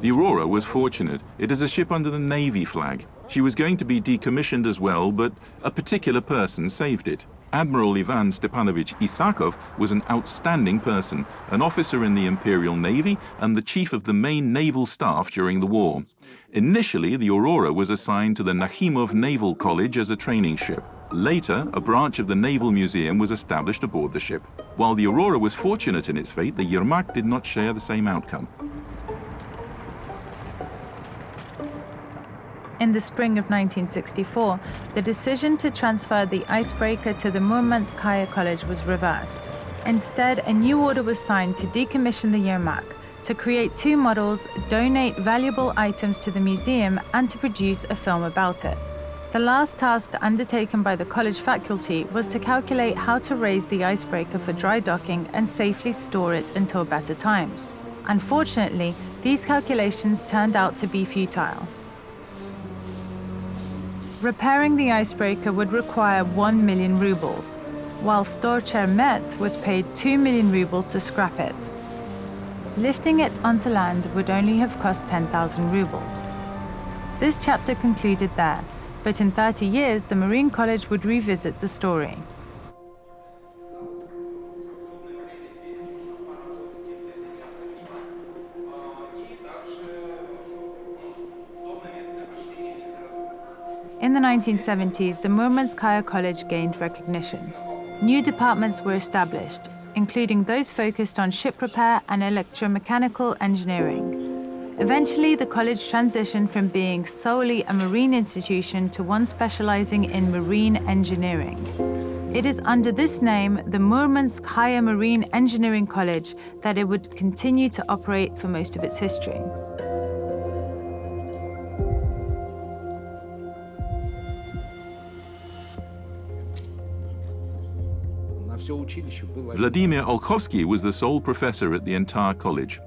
The Aurora was fortunate. It is a ship under the Navy flag. She was going to be decommissioned as well, but a particular person saved it. Admiral Ivan Stepanovich Isakov was an outstanding person, an officer in the Imperial Navy and the chief of the main naval staff during the war. Initially, the Aurora was assigned to the Nakhimov Naval College as a training ship. Later, a branch of the Naval Museum was established aboard the ship. While the Aurora was fortunate in its fate, the Yermak did not share the same outcome. In the spring of 1964, the decision to transfer the icebreaker to the Murmanskaya College was reversed. Instead, a new order was signed to decommission the Yermak, to create 2 models, donate valuable items to the museum, and to produce a film about it. The last task undertaken by the college faculty was to calculate how to raise the icebreaker for dry docking and safely store it until better times. Unfortunately, these calculations turned out to be futile. Repairing the icebreaker would require 1 million rubles, while Vtorcher Met was paid 2 million rubles to scrap it. Lifting it onto land would only have cost 10,000 rubles. This chapter concluded there, but in 30 years, the Marine College would revisit the story. In the 1970s, the Murmanskaya College gained recognition. New departments were established, including those focused on ship repair and electromechanical engineering. Eventually, the college transitioned from being solely a marine institution to one specializing in marine engineering. It is under this name, the Murmanskaya Marine Engineering College, that it would continue to operate for most of its history. Vladimir Olkhovsky was the sole professor at the entire college.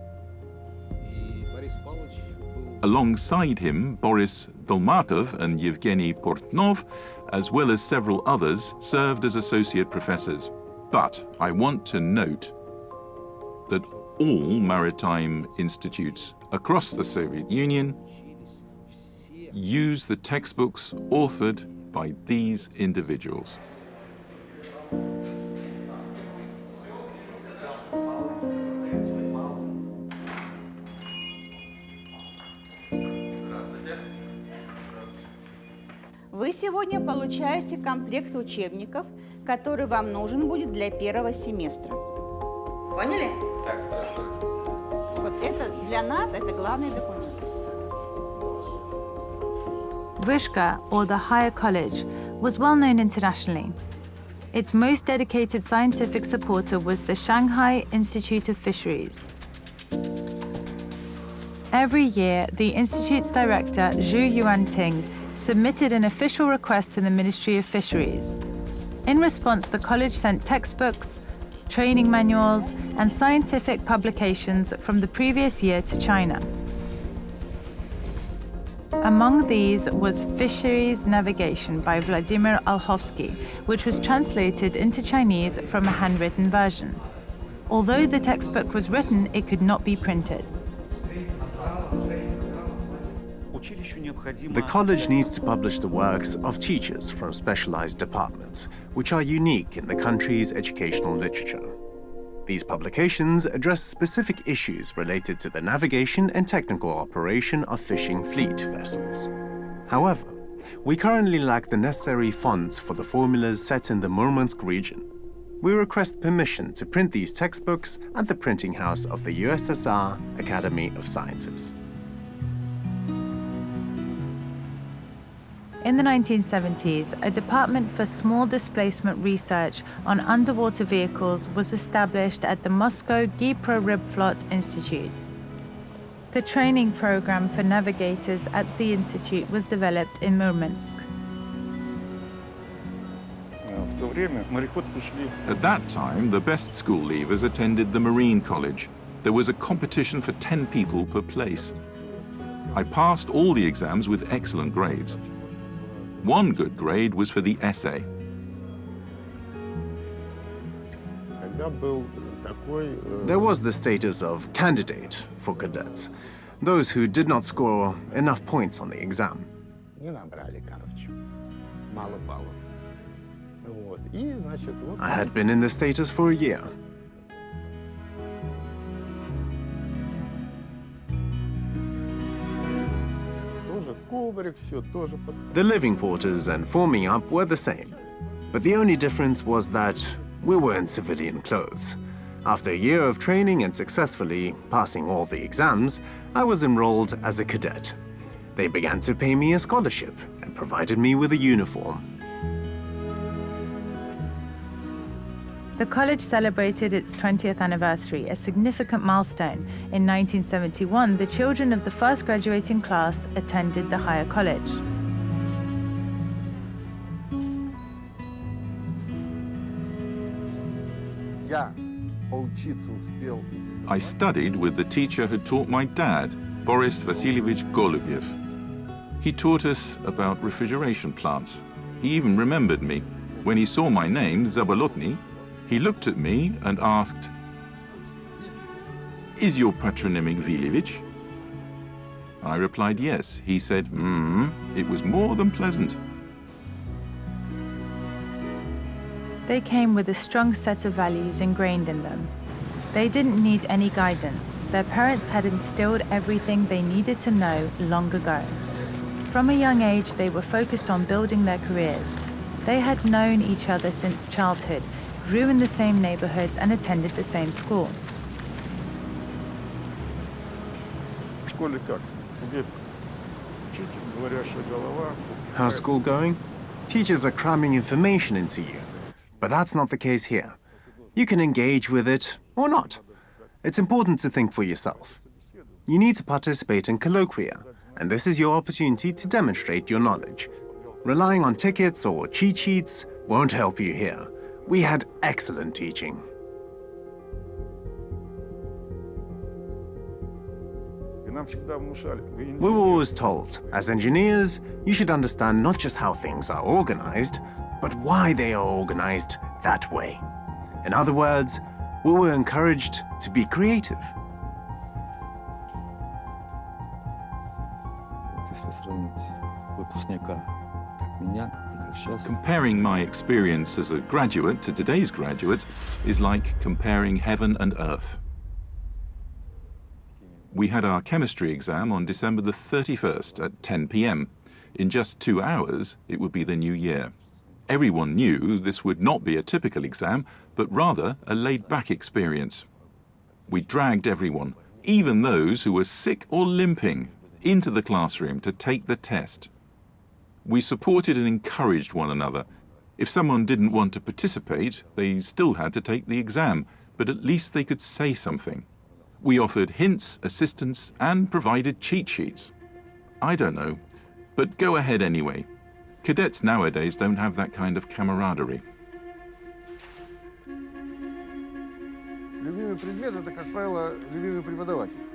Alongside him, Boris Dolmatov and Yevgeny Portnov, as well as several others, served as associate professors. But I want to note that all maritime institutes across the Soviet Union use the textbooks authored by these individuals. Вы сегодня получаете комплект учебников, который вам нужен будет для первого семестра. Поняли? Так, хорошо. Вот это для нас, это главный документ. Rek.A, or the Higher College, was well known internationally. Its most dedicated scientific supporter was the Shanghai Institute of Fisheries. Every year, the institute's director, Zhu Yuanting, submitted an official request to the Ministry of Fisheries. In response, the college sent textbooks, training manuals, and scientific publications from the previous year to China. Among these was Fisheries Navigation by Vladimir Olkhovsky, which was translated into Chinese from a handwritten version. Although the textbook was written, it could not be printed. The college needs to publish the works of teachers from specialized departments, which are unique in the country's educational literature. These publications address specific issues related to the navigation and technical operation of fishing fleet vessels. However, we currently lack the necessary funds for the formulas set in the Murmansk region. We request permission to print these textbooks at the printing house of the USSR Academy of Sciences. In the 1970s, a department for small displacement research on underwater vehicles was established at the Moscow Dnipro-Ribflot Institute. The training program for navigators at the institute was developed in Murmansk. At that time, the best school leavers attended the Marine College. There was a competition for 10 people per place. I passed all the exams with excellent grades. One good grade was for the essay. There was the status of candidate for cadets, those who did not score enough points on the exam. I had been in this status for a year. The living quarters and forming up were the same, but the only difference was that we were in civilian clothes. After a year of training and successfully passing all the exams, I was enrolled as a cadet. They began to pay me a scholarship and provided me with a uniform. The college celebrated its 20th anniversary, a significant milestone. In 1971, the children of the first graduating class attended the higher college. I studied with the teacher who taught my dad, Boris Vasilievich Golubyev. He taught us about refrigeration plants. He even remembered me. When he saw my name, Zabolotny, he looked at me and asked, "Is your patronymic Vilevich?" I replied yes. He said, it was more than pleasant. They came with a strong set of values ingrained in them. They didn't need any guidance. Their parents had instilled everything they needed to know long ago. From a young age, they were focused on building their careers. They had known each other since childhood, grew in the same neighborhoods, and attended the same school. How's school going? Teachers are cramming information into you. But that's not the case here. You can engage with it or not. It's important to think for yourself. You need to participate in colloquia, and this is your opportunity to demonstrate your knowledge. Relying on tickets or cheat sheets won't help you here. We had excellent teaching. We were always told, as engineers, you should understand not just how things are organized, but why they are organized that way. In other words, we were encouraged to be creative. Comparing my experience as a graduate to today's graduate is like comparing heaven and earth. We had our chemistry exam on December the 31st at 10 p.m. In just 2 hours, it would be the new year. Everyone knew this would not be a typical exam, but rather a laid-back experience. We dragged everyone, even those who were sick or limping, into the classroom to take the test. We supported and encouraged one another. If someone didn't want to participate, they still had to take the exam, but at least they could say something. We offered hints, assistance, and provided cheat sheets. I don't know, but go ahead anyway. Cadets nowadays don't have that kind of camaraderie.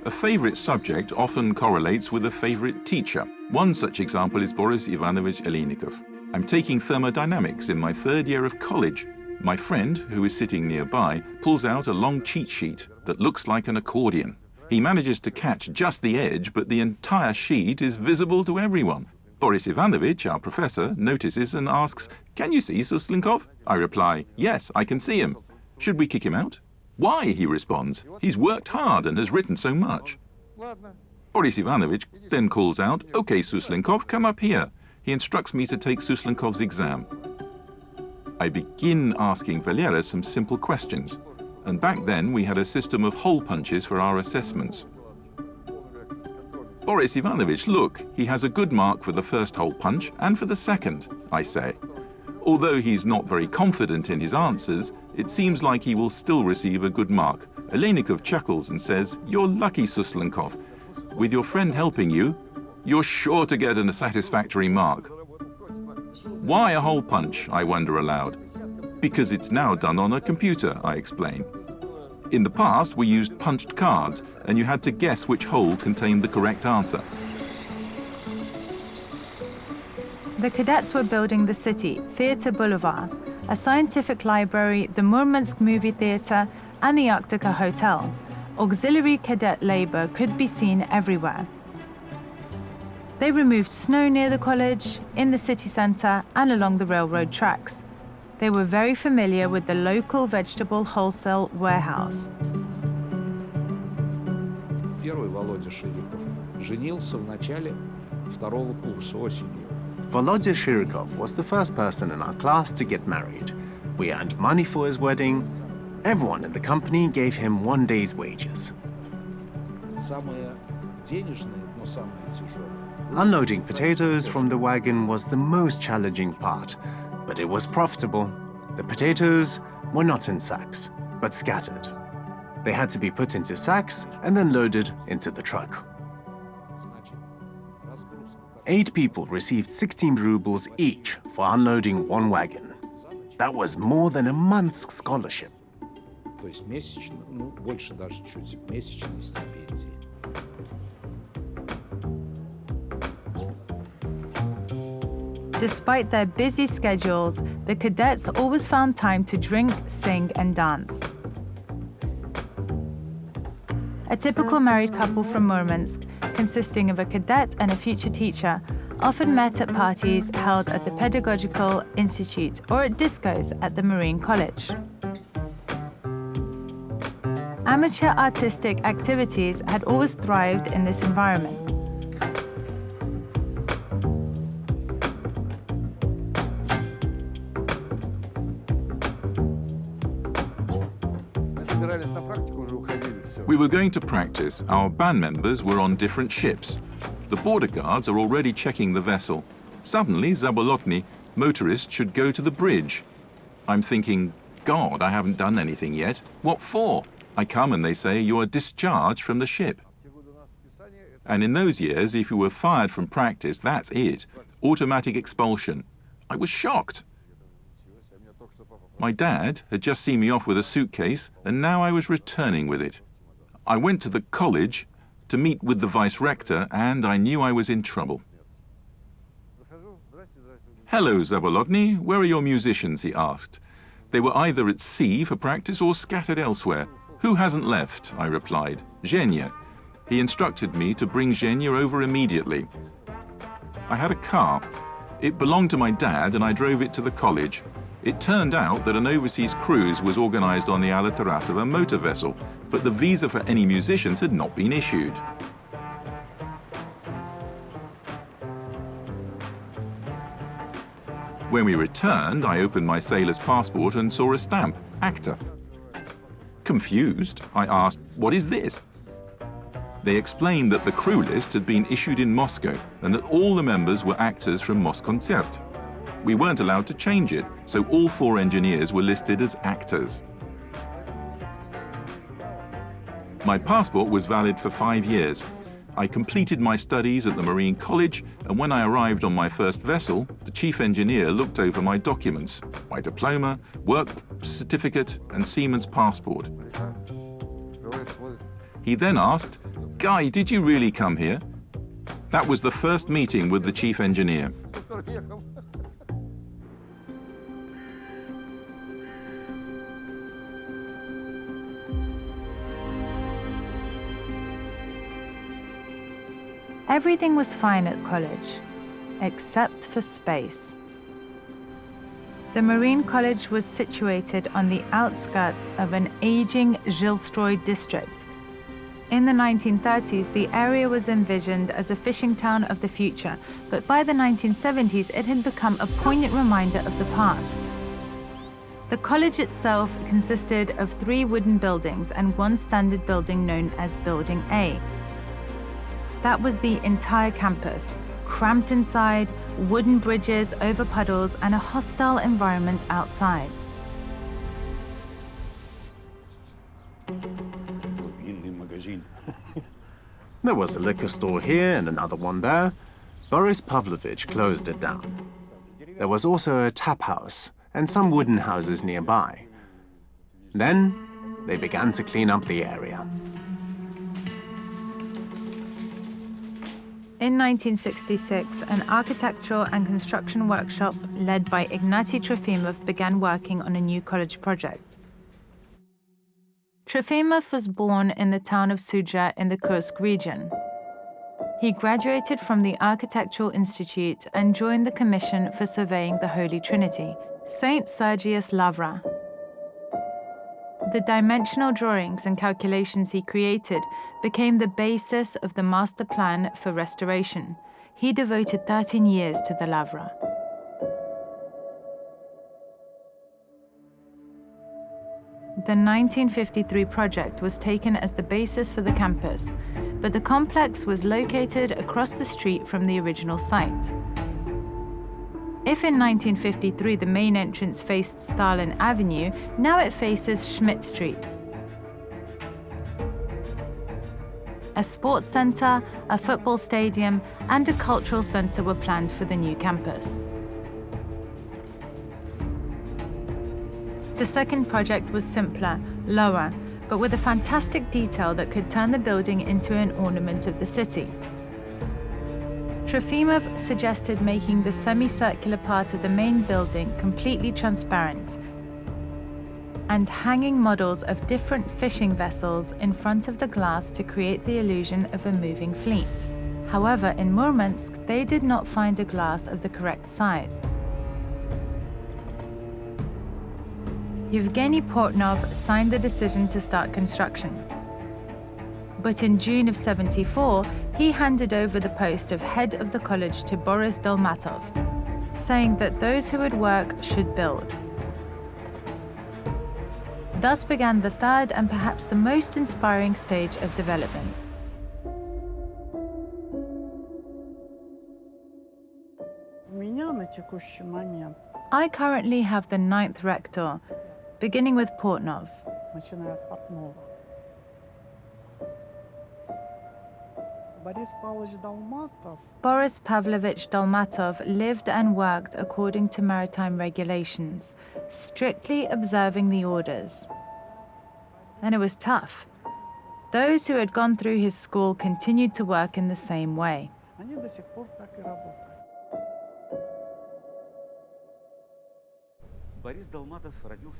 A favorite subject often correlates with a favorite teacher. One such example is Boris Ivanovich Eleynikov. I'm taking thermodynamics in my 3rd year of college. My friend, who is sitting nearby, pulls out a long cheat sheet that looks like an accordion. He manages to catch just the edge, but the entire sheet is visible to everyone. Boris Ivanovich, our professor, notices and asks, "Can you see Suslinkov?" I reply, "Yes, I can see him." "Should we kick him out?" "Why?" he responds. "He's worked hard and has written so much." Boris Ivanovich then calls out, "Okay, Suslinkov, come up here." He instructs me to take Suslinkov's exam. I begin asking Valera some simple questions, and back then we had a system of hole punches for our assessments. "Boris Ivanovich, look, he has a good mark for the first hole punch and for the second," I say. Although he's not very confident in his answers, it seems like he will still receive a good mark. Eleynikov chuckles and says, "You're lucky, Suslinkov. With your friend helping you, you're sure to get a satisfactory mark." Why a hole punch, I wonder aloud. Because it's now done on a computer, I explain. In the past, we used punched cards, and you had to guess which hole contained the correct answer. The cadets were building the city, Theatre Boulevard, a scientific library, the Murmansk Movie Theatre, and the Arctica Hotel. Auxiliary cadet labor could be seen everywhere. They removed snow near the college, in the city center, and along the railroad tracks. They were very familiar with the local vegetable wholesale warehouse. Первый Володя Шириков женился в начале второго курса осенью. Volodya Shirikov was the first person in our class to get married. We earned money for his wedding. Everyone in the company gave him one day's wages. Самое денежное, но самое тяжелое. Unloading potatoes from the wagon was the most challenging part, but it was profitable. The potatoes were not in sacks, but scattered. They had to be put into sacks and then loaded into the truck. 8 people received 16 rubles each for unloading one wagon. That was more than a month's scholarship. То есть месячно, ну, больше даже чуть, месячной стипендии. Despite their busy schedules, the cadets always found time to drink, sing, and dance. A typical married couple from Murmansk, consisting of a cadet and a future teacher, often met at parties held at the Pedagogical Institute or at discos at the Marine College. Amateur artistic activities had always thrived in this environment. We were going to practice. Our band members were on different ships. The border guards are already checking the vessel. Suddenly, Zabolotny, motorist, should go to the bridge. I'm thinking, God, I haven't done anything yet. What for? I come and they say you are discharged from the ship. And in those years, if you were fired from practice, that's it. Automatic expulsion. I was shocked. My dad had just seen me off with a suitcase, and now I was returning with it. I went to the college to meet with the vice-rector, and I knew I was in trouble. Hello, Zabolotny, where are your musicians, he asked. They were either at sea for practice or scattered elsewhere. Who hasn't left? I replied. Zhenya. He instructed me to bring Zhenya over immediately. I had a car. It belonged to my dad, and I drove it to the college. It turned out that an overseas cruise was organized on the Ala Tarasova motor vessel, but the visa for any musicians had not been issued. When we returned, I opened my sailor's passport and saw a stamp, actor. Confused, I asked, what is this? They explained that the crew list had been issued in Moscow and that all the members were actors from Moskoncert. We weren't allowed to change it, so all 4 engineers were listed as actors. My passport was valid for 5 years. I completed my studies at the Marine College, and when I arrived on my first vessel, the chief engineer looked over my documents, my diploma, work certificate, and seaman's passport. He then asked, "Guy, did you really come here?" That was the first meeting with the chief engineer. Everything was fine at college, except for space. The Marine College was situated on the outskirts of an aging Zhilstroy district. In the 1930s, the area was envisioned as a fishing town of the future, but by the 1970s, it had become a poignant reminder of the past. The college itself consisted of 3 wooden buildings and 1 standard building known as Building A. That was the entire campus, cramped inside, wooden bridges over puddles, and a hostile environment outside. There was a liquor store here and another one there. Boris Pavlovich closed it down. There was also a tap house, and some wooden houses nearby. Then, they began to clean up the area. In 1966, an architectural and construction workshop led by Ignaty Trofimov began working on a new college project. Trofimov was born in the town of Sudzha in the Kursk region. He graduated from the Architectural Institute and joined the Commission for Surveying the Holy Trinity, St. Sergius Lavra. The dimensional drawings and calculations he created became the basis of the master plan for restoration. He devoted 13 years to the Lavra. The 1953 project was taken as the basis for the campus, but the complex was located across the street from the original site. If in 1953 the main entrance faced Stalin Avenue, now it faces Schmidt Street. A sports center, a football stadium, and a cultural center were planned for the new campus. The second project was simpler, lower, but with a fantastic detail that could turn the building into an ornament of the city. Trofimov suggested making the semicircular part of the main building completely transparent and hanging models of different fishing vessels in front of the glass to create the illusion of a moving fleet. However, in Murmansk, they did not find a glass of the correct size. Yevgeny Portnov signed the decision to start construction. But in June of '74, he handed over the post of head of the college to Boris Dolmatov, saying that those who would work should build. Thus began the third and perhaps the most inspiring stage of development. I currently have the 9th rector, beginning with Portnov. Boris Pavlovich Dolmatov lived and worked according to maritime regulations, strictly observing the orders. And it was tough. Those who had gone through his school continued to work in the same way.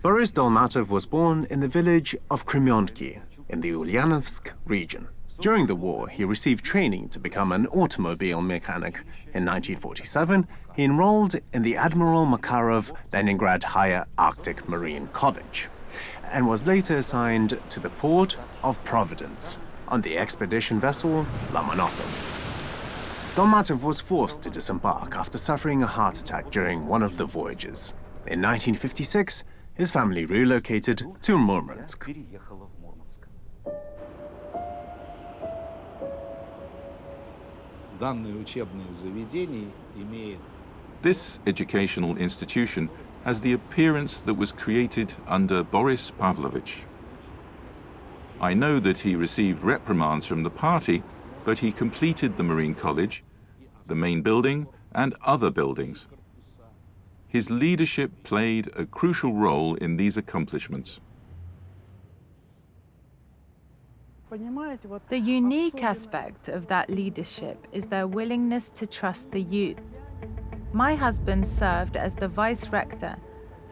Boris Dolmatov was born in the village of Kremenki in the Ulyanovsk region. During the war, he received training to become an automobile mechanic. In 1947, he enrolled in the Admiral Makarov Leningrad Higher Arctic Marine College and was later assigned to the port of Providence on the expedition vessel Lomonosov. Dolmatov was forced to disembark after suffering a heart attack during one of the voyages. In 1956, his family relocated to Murmansk. This educational institution has the appearance that was created under Boris Pavlovich. I know that he received reprimands from the party, but he completed the Marine College, the main building, and other buildings. His leadership played a crucial role in these accomplishments. The unique aspect of that leadership is their willingness to trust the youth. My husband served as the vice rector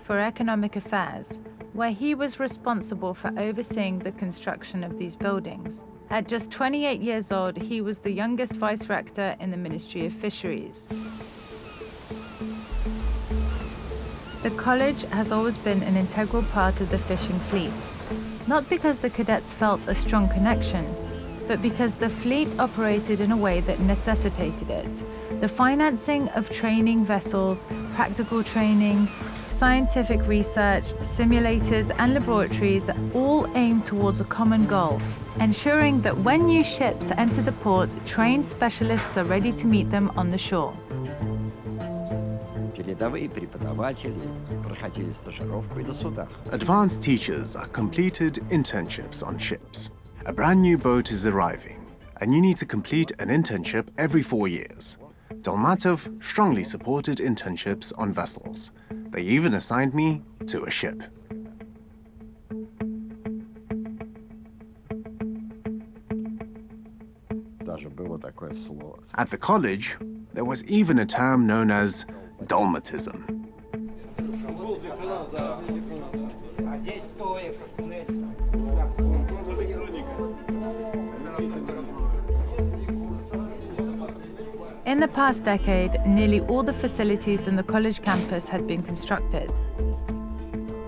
for economic affairs, where he was responsible for overseeing the construction of these buildings. At just 28 years old, he was the youngest vice rector in the Ministry of Fisheries. The college has always been an integral part of the fishing fleet, not because the cadets felt a strong connection, but because the fleet operated in a way that necessitated it. The financing of training vessels, practical training, scientific research, simulators, and laboratories all aim towards a common goal, ensuring that when new ships enter the port, trained specialists are ready to meet them on the shore. Advanced teachers are completed internships on ships. A brand new boat is arriving, and you need to complete an internship every 4 years. Dolmatov strongly supported internships on vessels. They even assigned me to a ship. At the college, there was even a term known as Dalmatism. In the past decade, nearly all the facilities in the college campus had been constructed.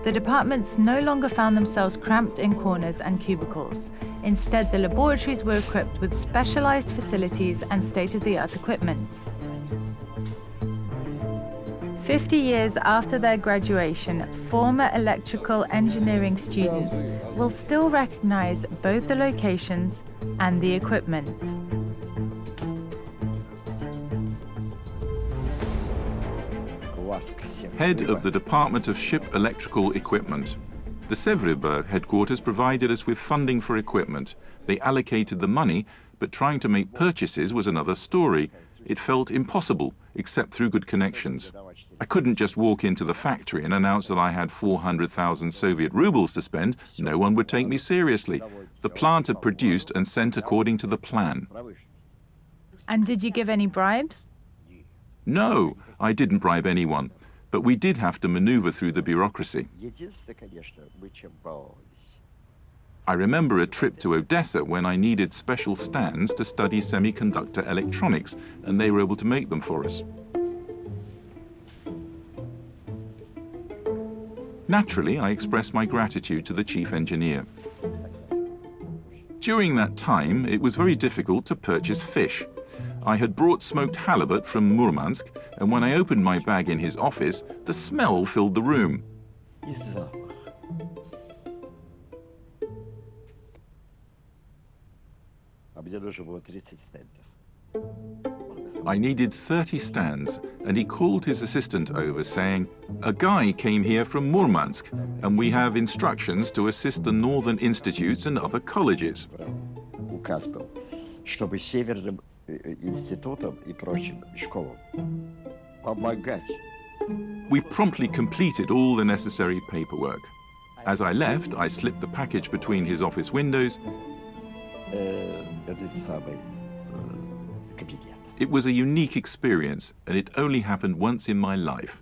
The departments no longer found themselves cramped in corners and cubicles. Instead, the laboratories were equipped with specialized facilities and state-of-the-art equipment. 50 years after their graduation, former electrical engineering students will still recognize both the locations and the equipment. Head of the Department of Ship Electrical Equipment. The Sèvres headquarters provided us with funding for equipment. They allocated the money, but trying to make purchases was another story. It felt impossible, except through good connections. I couldn't just walk into the factory and announce that I had 400,000 Soviet rubles to spend. No one would take me seriously. The plant had produced and sent according to the plan. And did you give any bribes? No, I didn't bribe anyone. But we did have to maneuver through the bureaucracy. I remember a trip to Odessa when I needed special stands to study semiconductor electronics, and they were able to make them for us. Naturally, I expressed my gratitude to the chief engineer. During that time, it was very difficult to purchase fish. I had brought smoked halibut from Murmansk, and when I opened my bag in his office, the smell filled the room. I needed 30 stands, and he called his assistant over saying, "A guy came here from Murmansk, and we have instructions to assist the northern institutes and other colleges." We promptly completed all the necessary paperwork. As I left, I slipped the package between his office windows. It was a unique experience, and it only happened once in my life.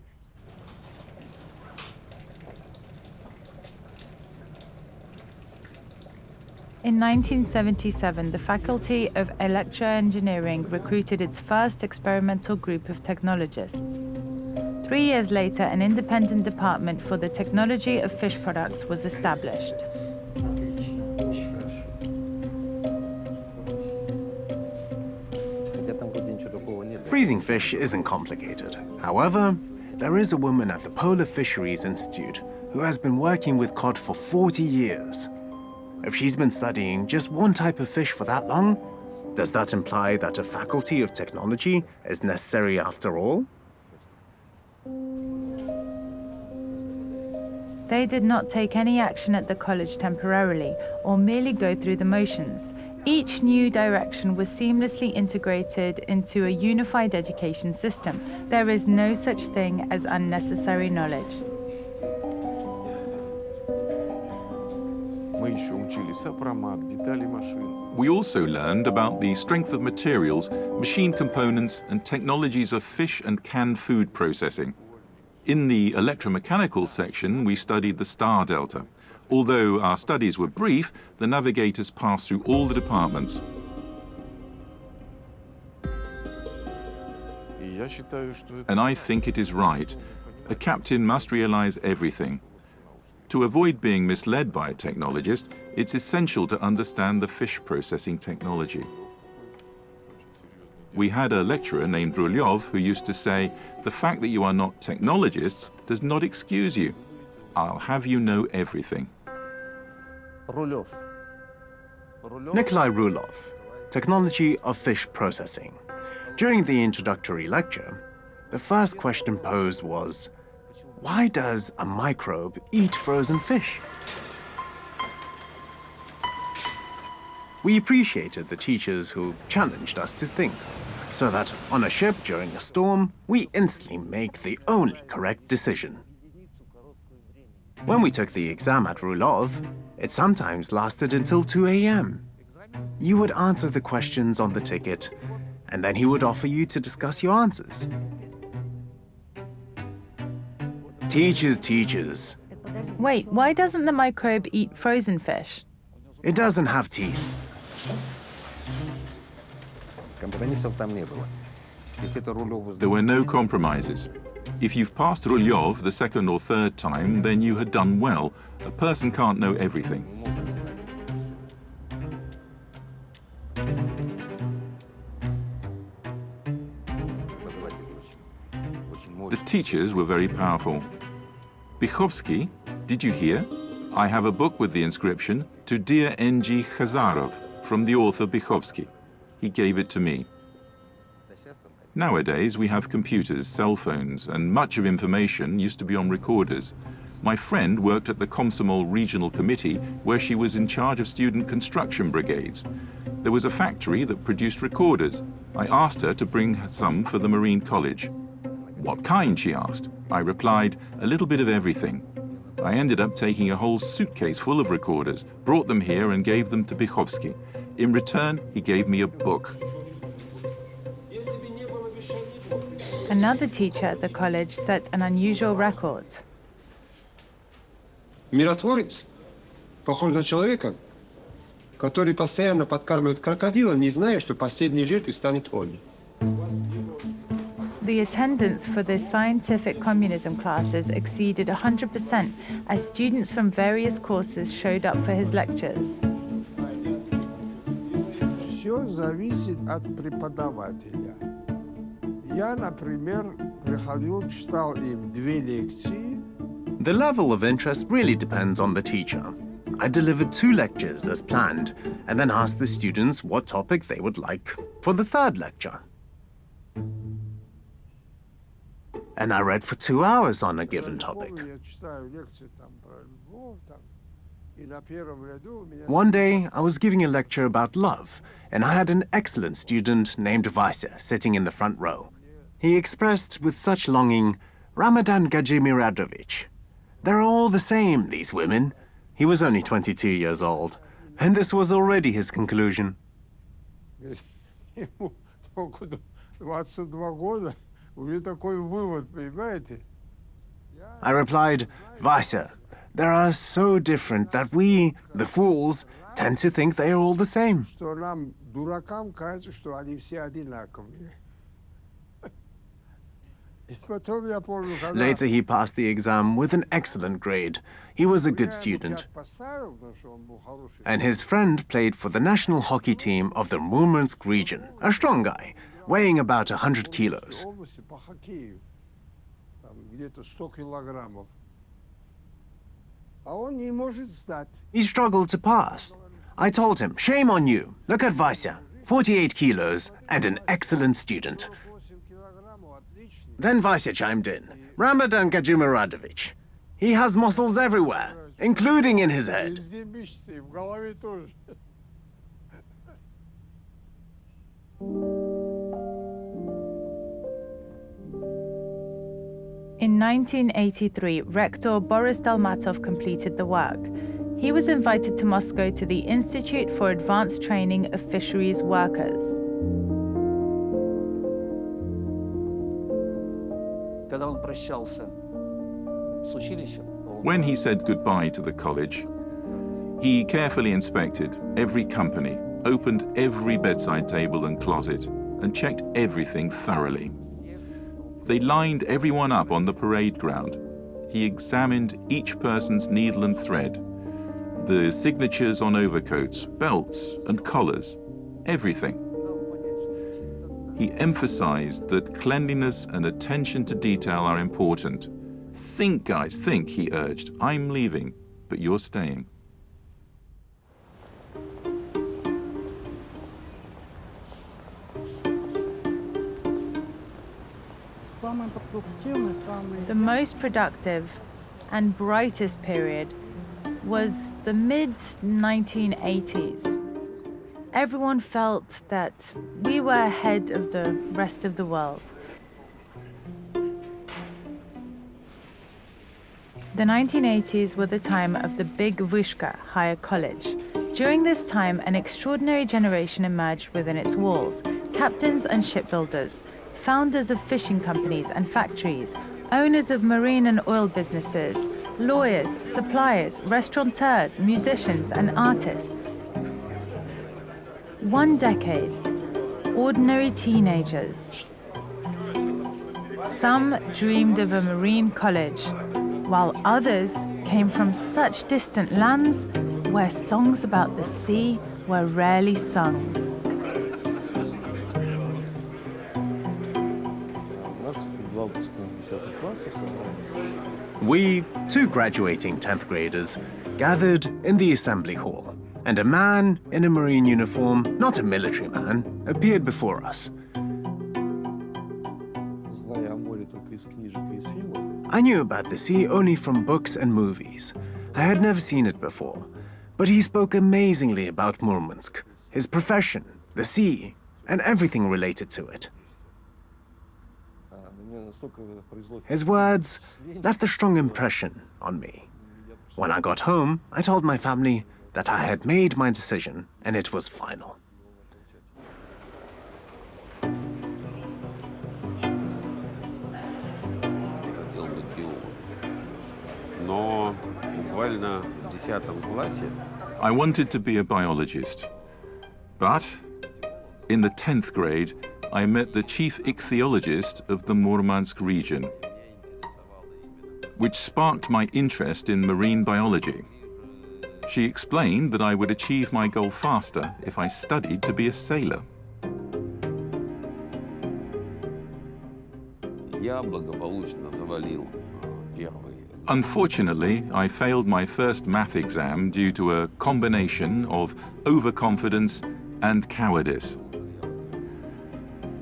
In 1977, the Faculty of Electroengineering recruited its first experimental group of technologists. 3 years later, an independent department for the technology of fish products was established. Freezing fish isn't complicated. However, there is a woman at the Polar Fisheries Institute who has been working with cod for 40 years. If she's been studying just one type of fish for that long, does that imply that a faculty of technology is necessary after all? They did not take any action at the college temporarily or merely go through the motions. Each new direction was seamlessly integrated into a unified education system. There is no such thing as unnecessary knowledge. We also learned about the strength of materials, machine components, and technologies of fish and canned food processing. In the electromechanical section, we studied the star delta. Although our studies were brief, the navigators passed through all the departments. And I think it is right. A captain must realize everything. To avoid being misled by a technologist, it's essential to understand the fish processing technology. We had a lecturer named Rulyov who used to say, "The fact that you are not technologists does not excuse you. I'll have you know everything." Nikolai Rulov, Technology of Fish Processing. During the introductory lecture, the first question posed was, why does a microbe eat frozen fish? We appreciated the teachers who challenged us to think, so that on a ship during a storm, we instantly make the only correct decision. When we took the exam at Rulov, it sometimes lasted until 2 a.m. You would answer the questions on the ticket, and then he would offer you to discuss your answers. Teachers. Wait, why doesn't the microbe eat frozen fish? It doesn't have teeth. There were no compromises. If you've passed Rulyov the second or third time, then you had done well. A person can't know everything. The teachers were very powerful. Bykhovsky, did you hear? I have a book with the inscription, "To dear N.G. Khazarov," from the author Bykhovsky. He gave it to me. Nowadays, we have computers, cell phones, and much of information used to be on recorders. My friend worked at the Komsomol Regional Committee, where she was in charge of student construction brigades. There was a factory that produced recorders. I asked her to bring some for the Marine College. What kind, she asked. I replied, a little bit of everything. I ended up taking a whole suitcase full of recorders, brought them here and gave them to Bykhovsky. In return, he gave me a book. Another teacher at the college set an unusual record. Миротворец похож на человека, который постоянно подкармливает крокодила, не зная, что последней жертвой станет он. The attendance for the scientific communism classes exceeded 100% as students from various courses showed up for his lectures. Все зависит от преподавателя. Я, например, приходил, читал им 2 лекции. The level of interest really depends on the teacher. I delivered 2 lectures as planned, and then asked the students what topic they would like for the 3rd lecture. And I read for 2 hours on a given topic. One day, I was giving a lecture about love, and I had an excellent student named Vasya sitting in the front row. He expressed with such longing, "Ramadan Gajimiradovich. They're all the same, these women." He was only 22 years old, and this was already his conclusion. Ему только 22 года, уже такой вывод, понимаете? I replied, "Vasya, they are so different that we, the fools, tend to think they are all the same." Что нам, дуракам, кажется, что они все одинаковые. Later, he passed the exam with an excellent grade. He was a good student. And his friend played for the national hockey team of the Murmansk region, a strong guy, weighing about 100 kilos. He struggled to pass. I told him, "Shame on you. Look at Vasya, 48 kilos and an excellent student." Then Vasya chimed in, "Ramadan Gajimiradovich. He has muscles everywhere, including in his head." In 1983, Rector Boris Dalmatov completed the work. He was invited to Moscow to the Institute for Advanced Training of Fisheries Workers. When he said goodbye to the college, he carefully inspected every company, opened every bedside table and closet, and checked everything thoroughly. They lined everyone up on the parade ground. He examined each person's needle and thread, the signatures on overcoats, belts, and collars, everything. He emphasized that cleanliness and attention to detail are important. Think, guys, think, he urged. I'm leaving, but you're staying. The most productive and brightest period was the mid-1980s. Everyone felt that we were ahead of the rest of the world. The 1980s were the time of the big Vyshka higher college. During this time, an extraordinary generation emerged within its walls: captains and shipbuilders, founders of fishing companies and factories, owners of marine and oil businesses, lawyers, suppliers, restaurateurs, musicians, and artists. One decade, ordinary teenagers. Some dreamed of a marine college, while others came from such distant lands where songs about the sea were rarely sung. We, 2 graduating 10th graders, gathered in the assembly hall, and a man in a marine uniform, not a military man, appeared before us. I knew about the sea only from books and movies. I had never seen it before, but he spoke amazingly about Murmansk, his profession, the sea, and everything related to it. His words left a strong impression on me. When I got home, I told my family that I had made my decision and it was final. I wanted to be a biologist, but in the 10th grade, I met the chief ichthyologist of the Murmansk region, which sparked my interest in marine biology. She explained that I would achieve my goal faster if I studied to be a sailor. Unfortunately, I failed my first math exam due to a combination of overconfidence and cowardice.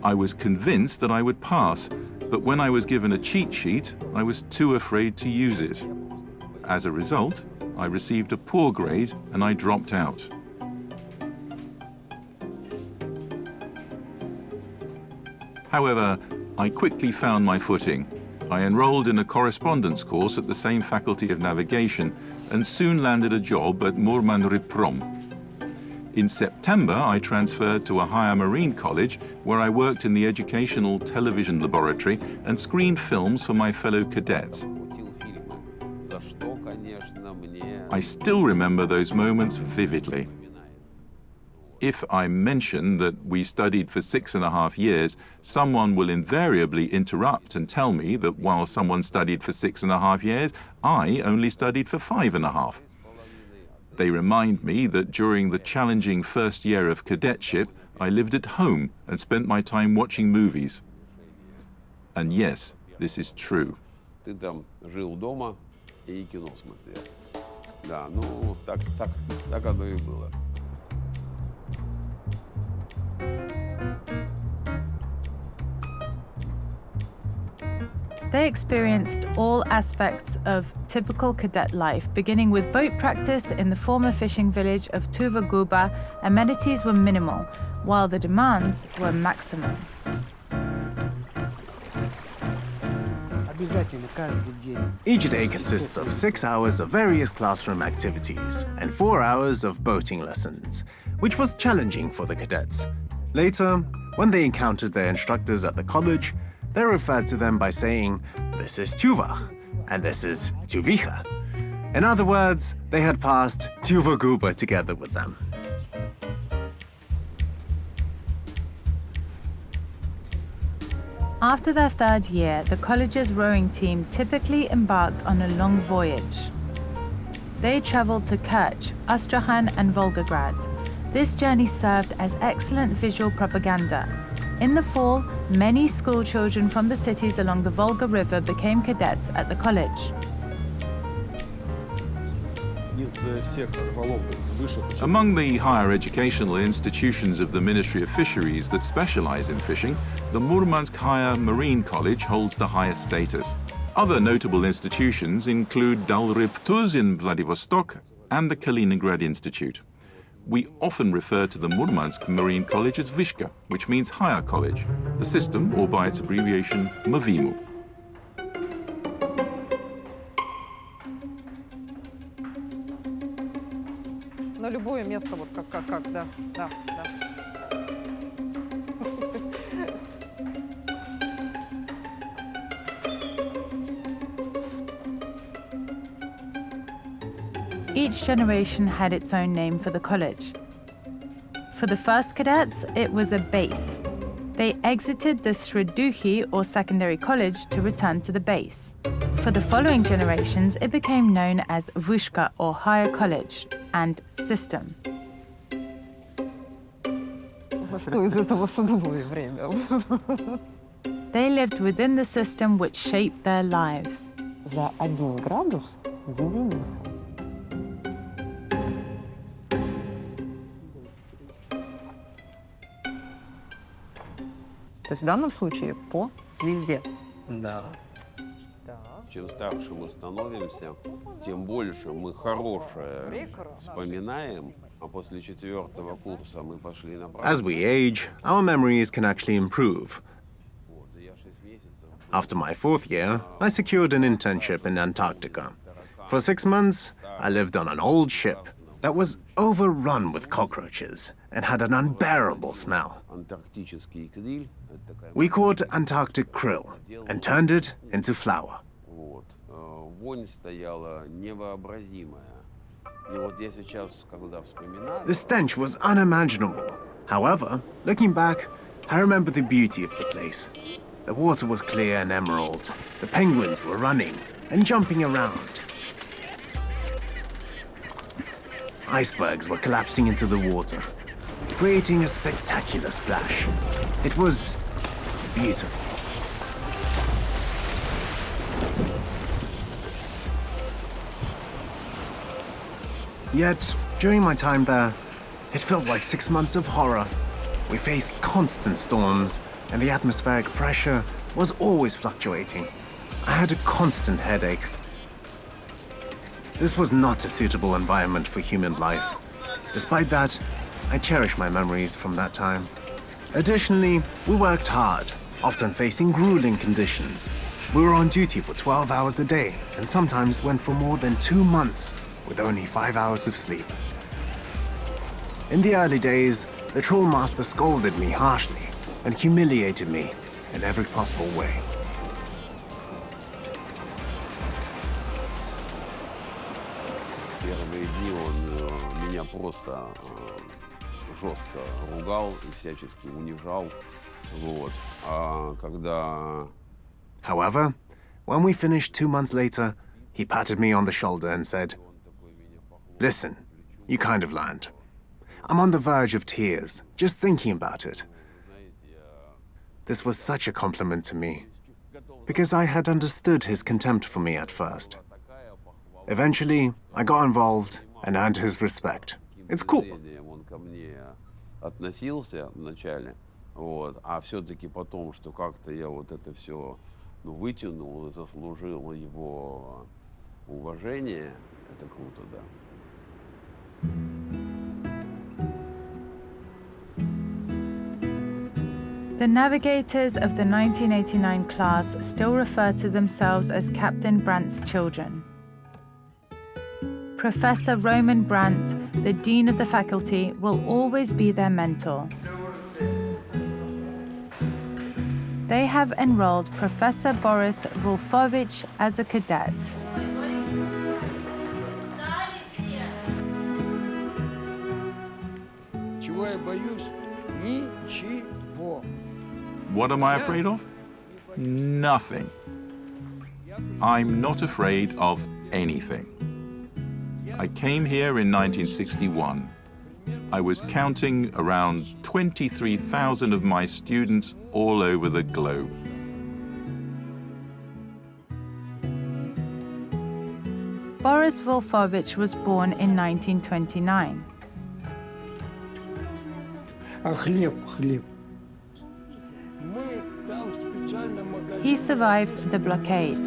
I was convinced that I would pass, but when I was given a cheat sheet, I was too afraid to use it. As a result, I received a poor grade and I dropped out. However, I quickly found my footing. I enrolled in a correspondence course at the same Faculty of Navigation and soon landed a job at Murmansk. In September, I transferred to a higher marine college where I worked in the educational television laboratory and screened films for my fellow cadets. I still remember those moments vividly. If I mention that we studied for 6.5 years, someone will invariably interrupt and tell me that while someone studied for 6.5 years, I only studied for 5.5. They remind me that during the challenging first year of cadetship, I lived at home and spent my time watching movies. And yes, this is true. They experienced all aspects of typical cadet life, beginning with boat practice in the former fishing village of Tuva Guba. Amenities were minimal, while the demands were maximum. Each day consists of 6 hours of various classroom activities and 4 hours of boating lessons, which was challenging for the cadets. Later, when they encountered their instructors at the college, they referred to them by saying, "This is Tuva," and "This is Tuvicha." In other words, they had passed Tuva Guba together with them. After their 3rd year, the college's rowing team typically embarked on a long voyage. They traveled to Kerch, Astrakhan, and Volgograd. This journey served as excellent visual propaganda. In the fall, many school children from the cities along the Volga River became cadets at the college. Among the higher educational institutions of the Ministry of Fisheries that specialize in fishing, the Murmansk Higher Marine College holds the highest status. Other notable institutions include Dalryptuz in Vladivostok and the Kaliningrad Institute. We often refer to the Murmansk Marine College as Vyshka, which means higher college, the system, or by its abbreviation, MVIMU. на любое место, вот как, да. Each generation had its own name for the college. For the first cadets, it was a base. They exited the Sreduhi, or secondary college, to return to the base. For the following generations, it became known as Vyshka, or higher college, and system. Что из этого судовое время? They lived within the system which shaped their lives. За 1 градус единица. То есть в данном случае по звезде. Да. Чем старше мы становимся, тем больше мы хорошее вспоминаем, а после 4-го курса мы пошли на практику. As we age, our memories can actually improve. After my 4th year, I secured an internship in Antarctica. For 6 months, I lived on an old ship that was overrun with cockroaches and had an unbearable smell. We caught Antarctic krill and turned it into flour. The stench was unimaginable. However, looking back, I remember the beauty of the place. The water was clear and emerald. The penguins were running and jumping around. Icebergs were collapsing into the water, creating a spectacular splash. It was beautiful. Yet, during my time there, it felt like 6 months of horror. We faced constant storms, and the atmospheric pressure was always fluctuating. I had a constant headache. This was not a suitable environment for human life. Despite that, I cherish my memories from that time. Additionally, we worked hard, often facing grueling conditions. We were on duty for 12 hours a day, and sometimes went for more than 2 months with only 5 hours of sleep. In the early days, the trawl master scolded me harshly and humiliated me in every possible way. Первые дни он меня просто жестко ругал и всячески унижал. Вот. А когда... However, when we finished 2 months later, he patted me on the shoulder and said, "Listen, you kind of learned. I'm on the verge of tears, just thinking about it." This was such a compliment to me, because I had understood his contempt for me at first. Eventually, I got involved and earned his respect. It's cool. Он ко мне относился вначале, вот, а все-таки потом, что как-то я вот это все вытянул и заслужил его уважение, это круто, да. The navigators of the 1989 class still refer to themselves as Captain Brandt's children. Professor Roman Brandt, the Dean of the faculty, will always be their mentor. They have enrolled Professor Boris Wolfovich as a cadet. Чего я боюсь? Ничего. What am I afraid of? Nothing. I'm not afraid of anything. I came here in 1961. I was counting around 23,000 of my students all over the globe. Boris Wolfovich was born in 1929. Хлеб. He survived the blockade.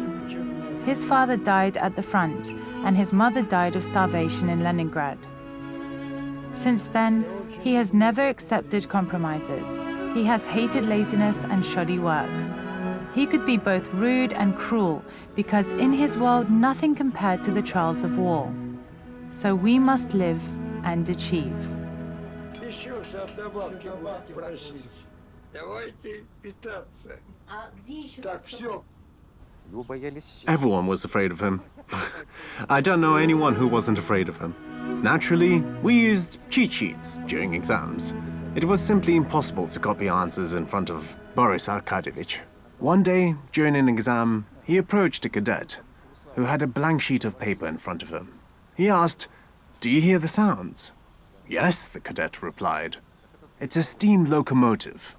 His father died at the front, and his mother died of starvation in Leningrad. Since then, he has never accepted compromises. He has hated laziness and shoddy work. He could be both rude and cruel because in his world nothing compared to the trials of war. So we must live and achieve. Еще же от добавки будете просить. Давайте питаться. Так, все. Everyone was afraid of him. I don't know anyone who wasn't afraid of him. Naturally, we used cheat sheets during exams. It was simply impossible to copy answers in front of Boris Arkadьevich. One day, during an exam, he approached a cadet who had a blank sheet of paper in front of him. He asked, "Do you hear the sounds?" "Yes," the cadet replied. "It's a steam locomotive.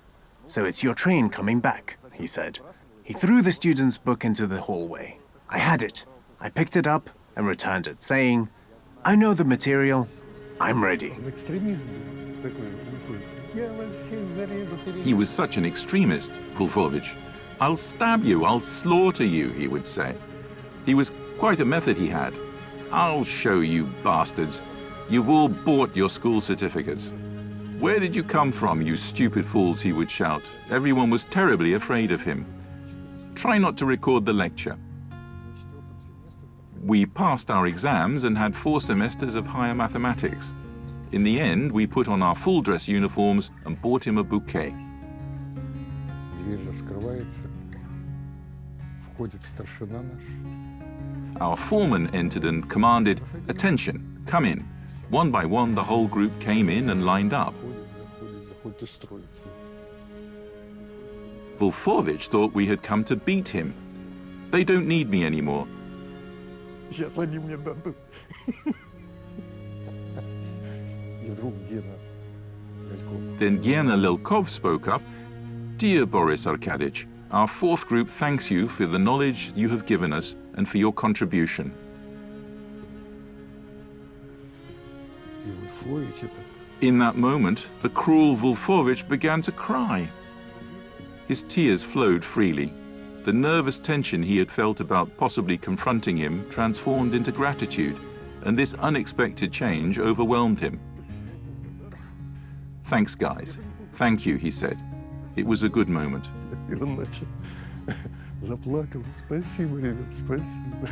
So it's your train coming back," he said. He threw the student's book into the hallway. I had it. I picked it up and returned it, saying, "I know the material. I'm ready." He was such an extremist, Vulfovich. "I'll stab you, I'll slaughter you," he would say. He was quite a method he had. "I'll show you bastards. You've all bought your school certificates. Where did you come from, you stupid fools," he would shout. Everyone was terribly afraid of him. Try not to record the lecture. We passed our exams and had 4 semesters of higher mathematics. In the end, we put on our full dress uniforms and bought him a bouquet. Our foreman entered and commanded, "Attention, come in." One by one, the whole group came in and lined up. Vulfovich thought we had come to beat him. "They don't need me anymore." Then Gena Lelkov spoke up. "Dear Boris Arkadьевич, our 4th group thanks you for the knowledge you have given us and for your contribution." In that moment, the cruel Vulfovich began to cry. His tears flowed freely. The nervous tension he had felt about possibly confronting him transformed into gratitude, and this unexpected change overwhelmed him. "Thanks, guys. Thank you," he said. It was a good moment. Заплакал. Спасибо, ребят, спасибо.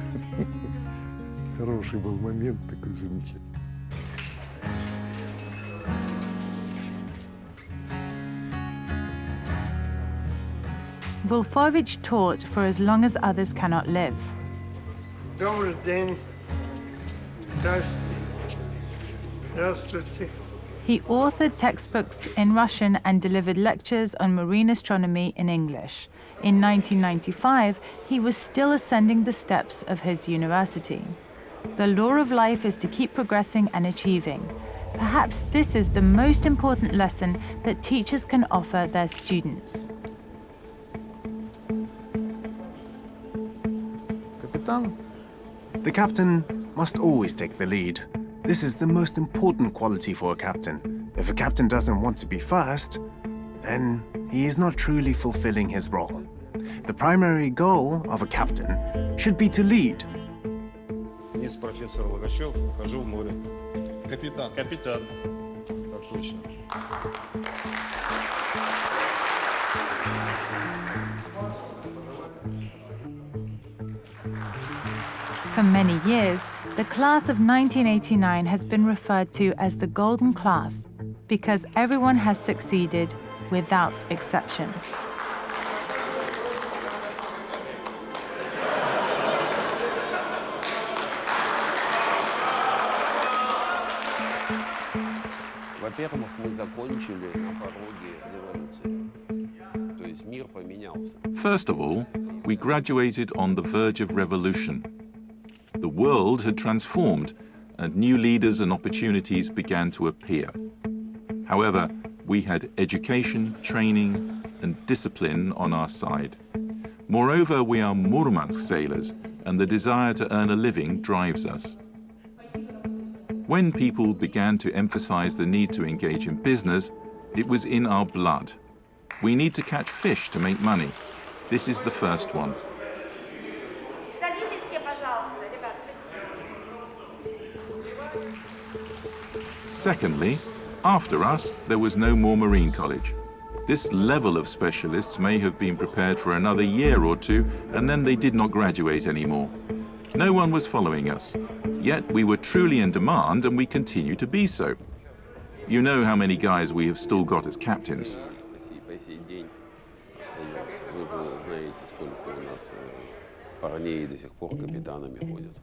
Хороший был момент, такой замечательный. Vulfovich taught for as long as others cannot live. Добрый день. Здравствуйте. He authored textbooks in Russian and delivered lectures on marine astronomy in English. In 1995, he was still ascending the steps of his university. The law of life is to keep progressing and achieving. Perhaps this is the most important lesson that teachers can offer their students. The captain must always take the lead. This is the most important quality for a captain. If a captain doesn't want to be first, then he is not truly fulfilling his role. The primary goal of a captain should be to lead. Есть профессор Логачев, хожу в море. Капитан. Капитан. Так точно. For many years, the class of 1989 has been referred to as the Golden Class because everyone has succeeded without exception. Во-первых, мы закончили на пороге революции. То есть мир поменялся. First of all, we graduated on the verge of revolution. The world had transformed, and new leaders and opportunities began to appear. However, we had education, training, and discipline on our side. Moreover, we are Murmansk sailors, and the desire to earn a living drives us. When people began to emphasize the need to engage in business, it was in our blood. We need to catch fish to make money. This is the first one. Secondly, after us, there was no more Marine College. This level of specialists may have been prepared for another year or two, and then they did not graduate anymore. No one was following us, yet we were truly in demand and we continue to be so. You know how many guys we have still got as captains. Вы же знаете, сколько у нас парней до сих пор капитанами ходят.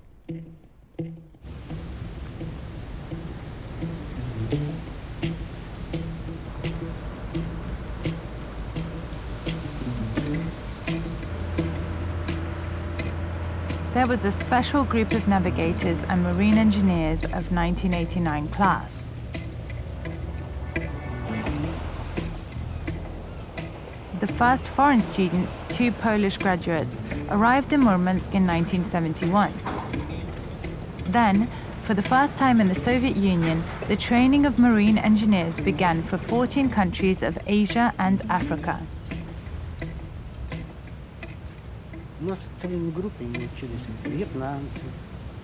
There was a special group of navigators and marine engineers of 1989 class. The first foreign students, 2 Polish graduates, arrived in Murmansk in 1971. Then, for the first time in the Soviet Union, the training of marine engineers began for 14 countries of Asia and Africa.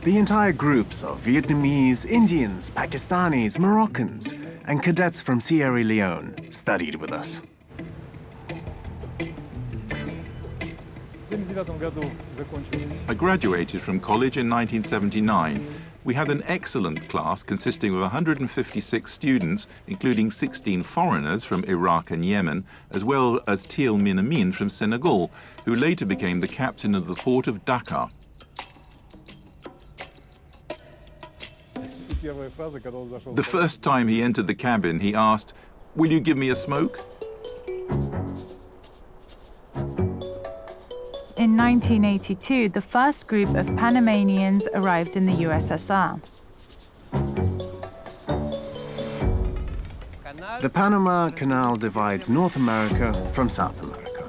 The entire groups of Vietnamese, Indians, Pakistanis, Moroccans, and cadets from Sierra Leone studied with us. I graduated from college in 1979. We had an excellent class consisting of 156 students, including 16 foreigners from Iraq and Yemen, as well as Thiel Min Amin from Senegal, who later became the captain of the port of Dakar. The first time he entered the cabin, he asked, "Will you give me a smoke?" In 1982, the first group of Panamanians arrived in the USSR. The Panama Canal divides North America from South America,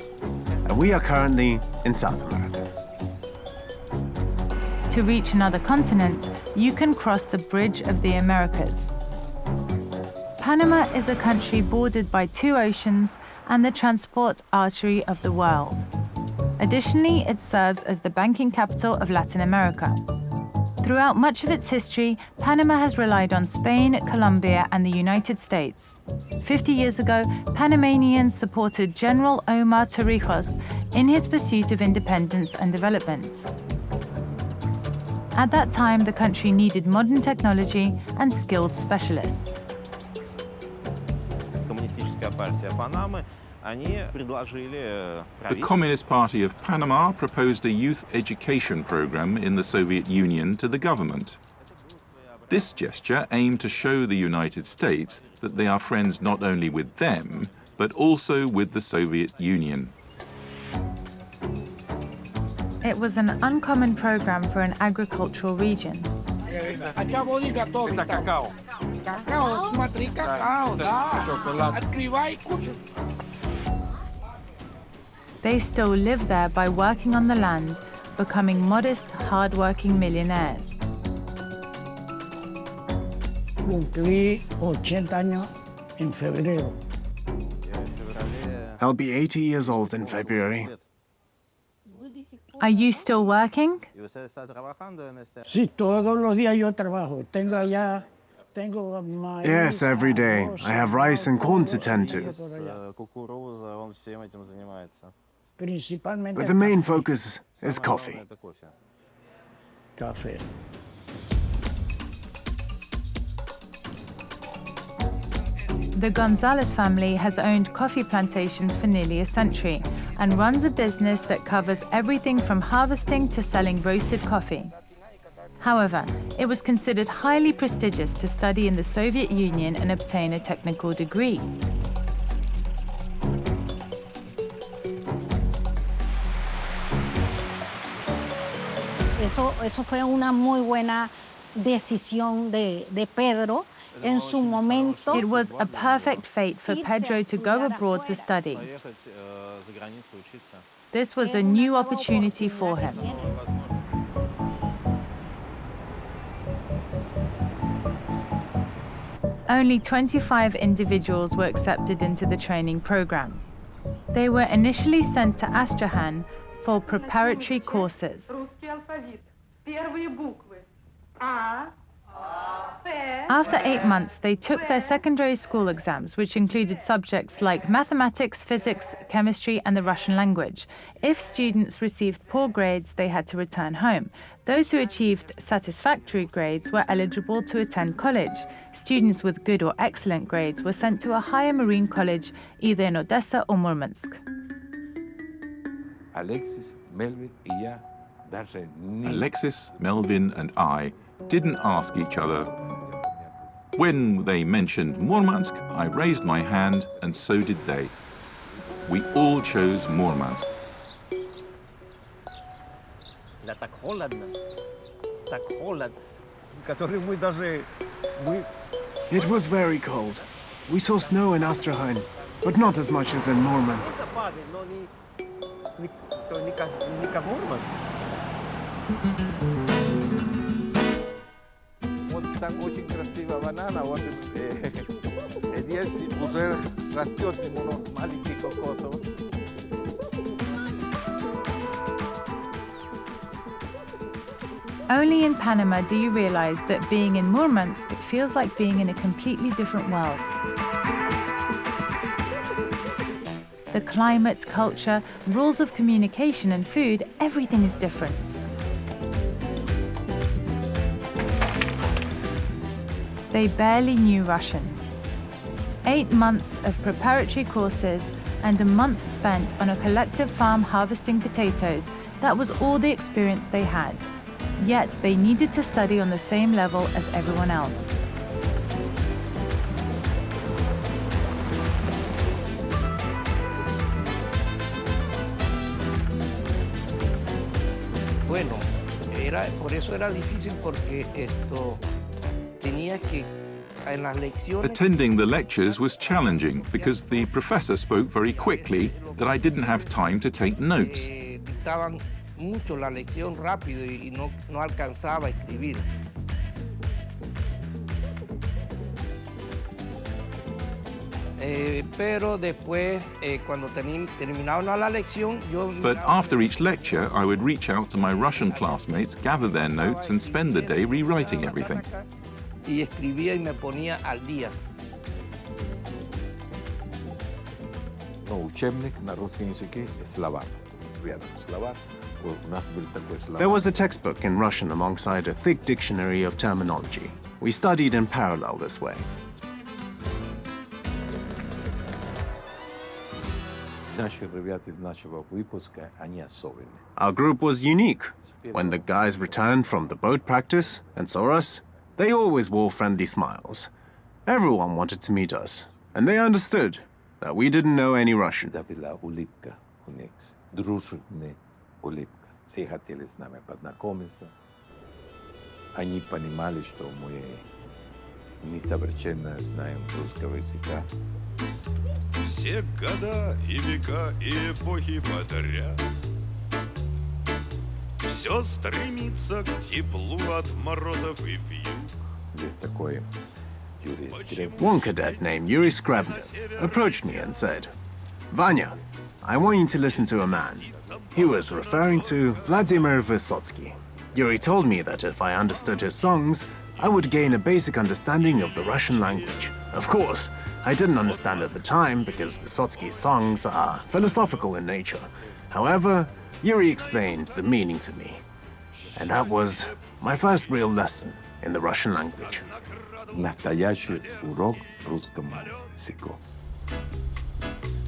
and we are currently in South America. To reach another continent, you can cross the Bridge of the Americas. Panama is a country bordered by 2 oceans and the transport artery of the world. Additionally, it serves as the banking capital of Latin America. Throughout much of its history, Panama has relied on Spain, Colombia, and the United States. 50 years ago, Panamanians supported General Omar Torrijos in his pursuit of independence and development. At that time, the country needed modern technology and skilled specialists. The Communist Party of Panama proposed a youth education program in the Soviet Union to the government. This gesture aimed to show the United States that they are friends not only with them, but also with the Soviet Union. It was an uncommon program for an agricultural region. They still live there by working on the land, becoming modest, hard-working millionaires. Cumplí 80 años en febrero. I'll be 80 years old in February. Are you still working? Sí, todos los días yo trabajo. Yes, every day. I have rice and corn to tend to. But the main focus is coffee. Café. The Gonzalez family has owned coffee plantations for nearly a century and runs a business that covers everything from harvesting to selling roasted coffee. However, it was considered highly prestigious to study in the Soviet Union and obtain a technical degree. Eso fue una muy buena decisión de Pedro. En su momento, it was a perfect fate for Pedro to go abroad to study. This was a new opportunity for him. Only 25 individuals were accepted into the training program. They were initially sent to Astrakhan for preparatory courses. After 8 months, they took their secondary school exams, which included subjects like mathematics, physics, chemistry, and the Russian language. If students received poor grades, they had to return home. Those who achieved satisfactory grades were eligible to attend college. Students with good or excellent grades were sent to a higher marine college, either in Odessa or Murmansk. Alexis, Melvin, and I didn't ask each other. When they mentioned Murmansk, I raised my hand, and so did they. We all chose Murmansk. Так холодно, который мы даже... It was very cold. We saw snow in Astrahan, but not as much as in Murmansk. Но не как Мурманск. Вот там очень красивая банана, вот здесь уже растет немного маленький кокосов. Only in Panama do you realize that being in Murmansk feels like being in a completely different world. The climate, culture, rules of communication and food, everything is different. They barely knew Russian. 8 months of preparatory courses and a month spent on a collective farm harvesting potatoes, that was all the experience they had. Yet they needed to study on the same level as everyone else. Bueno, por eso era difícil porque tenía que en las lecciones. Attending the lectures was challenging because the professor spoke very quickly that I didn't have time to take notes. Dictaban mucho la lección rápido y no alcanzaba a escribir. Pero después, cuando terminaban la lección, yo... But after each lecture, I would reach out to my Russian classmates, gather their notes, and spend the day rewriting everything. Y escribía y me ponía al día. Но учебник на русском языке словарь. Рядом словарь. There was a textbook in Russian alongside a thick dictionary of terminology. We studied in parallel this way. Our group was unique. When the guys returned from the boat practice and saw us, they always wore friendly smiles. Everyone wanted to meet us, and they understood that we didn't know any Russian. Улыбка. Все хотели с нами познакомиться. Они понимали, что мы несовершенно знаем русского языка. Все года и века и эпохи подряд все стремится к теплу от морозов и вьюг. Есть такой Юрий Скребнев. One cadet named Yuri Skrebnev approached me and said, "Vanya, I want you to listen to a man." He was referring to Vladimir Vysotsky. Yuri told me that if I understood his songs, I would gain a basic understanding of the Russian language. Of course, I didn't understand at the time because Vysotsky's songs are philosophical in nature. However, Yuri explained the meaning to me. And that was my first real lesson in the Russian language. Настоящий урок русскому языку.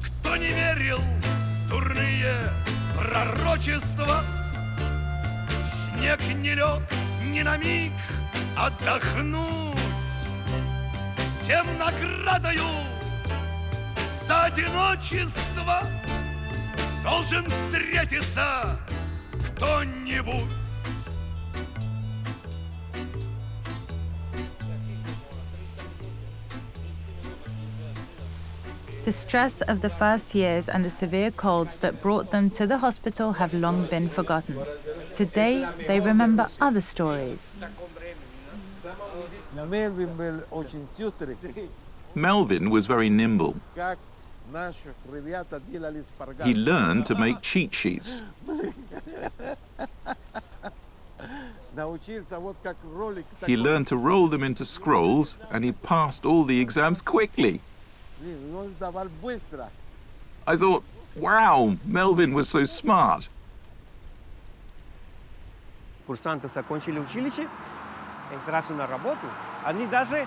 Кто не верил в дурные пророчества, снег не лег ни на миг отдохнуть, тем наградою за одиночество должен встретиться кто-нибудь. The stress of the first years and the severe colds that brought them to the hospital have long been forgotten. Today, they remember other stories. Melvin was very nimble. He learned to make cheat sheets. He learned to roll them into scrolls, and he passed all the exams quickly. I thought, wow, Melvin was so smart.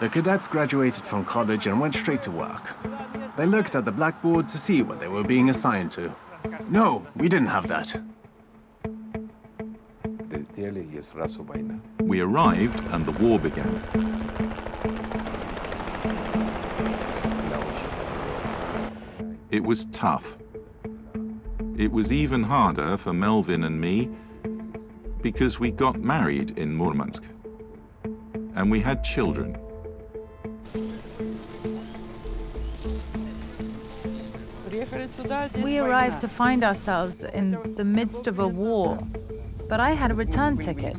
The cadets graduated from college and went straight to work. They looked at the blackboard to see what they were being assigned to. No, we didn't have that. We arrived and the war began. It was tough. It was even harder for Melvin and me because we got married in Murmansk and we had children. We arrived to find ourselves in the midst of a war, but I had a return ticket.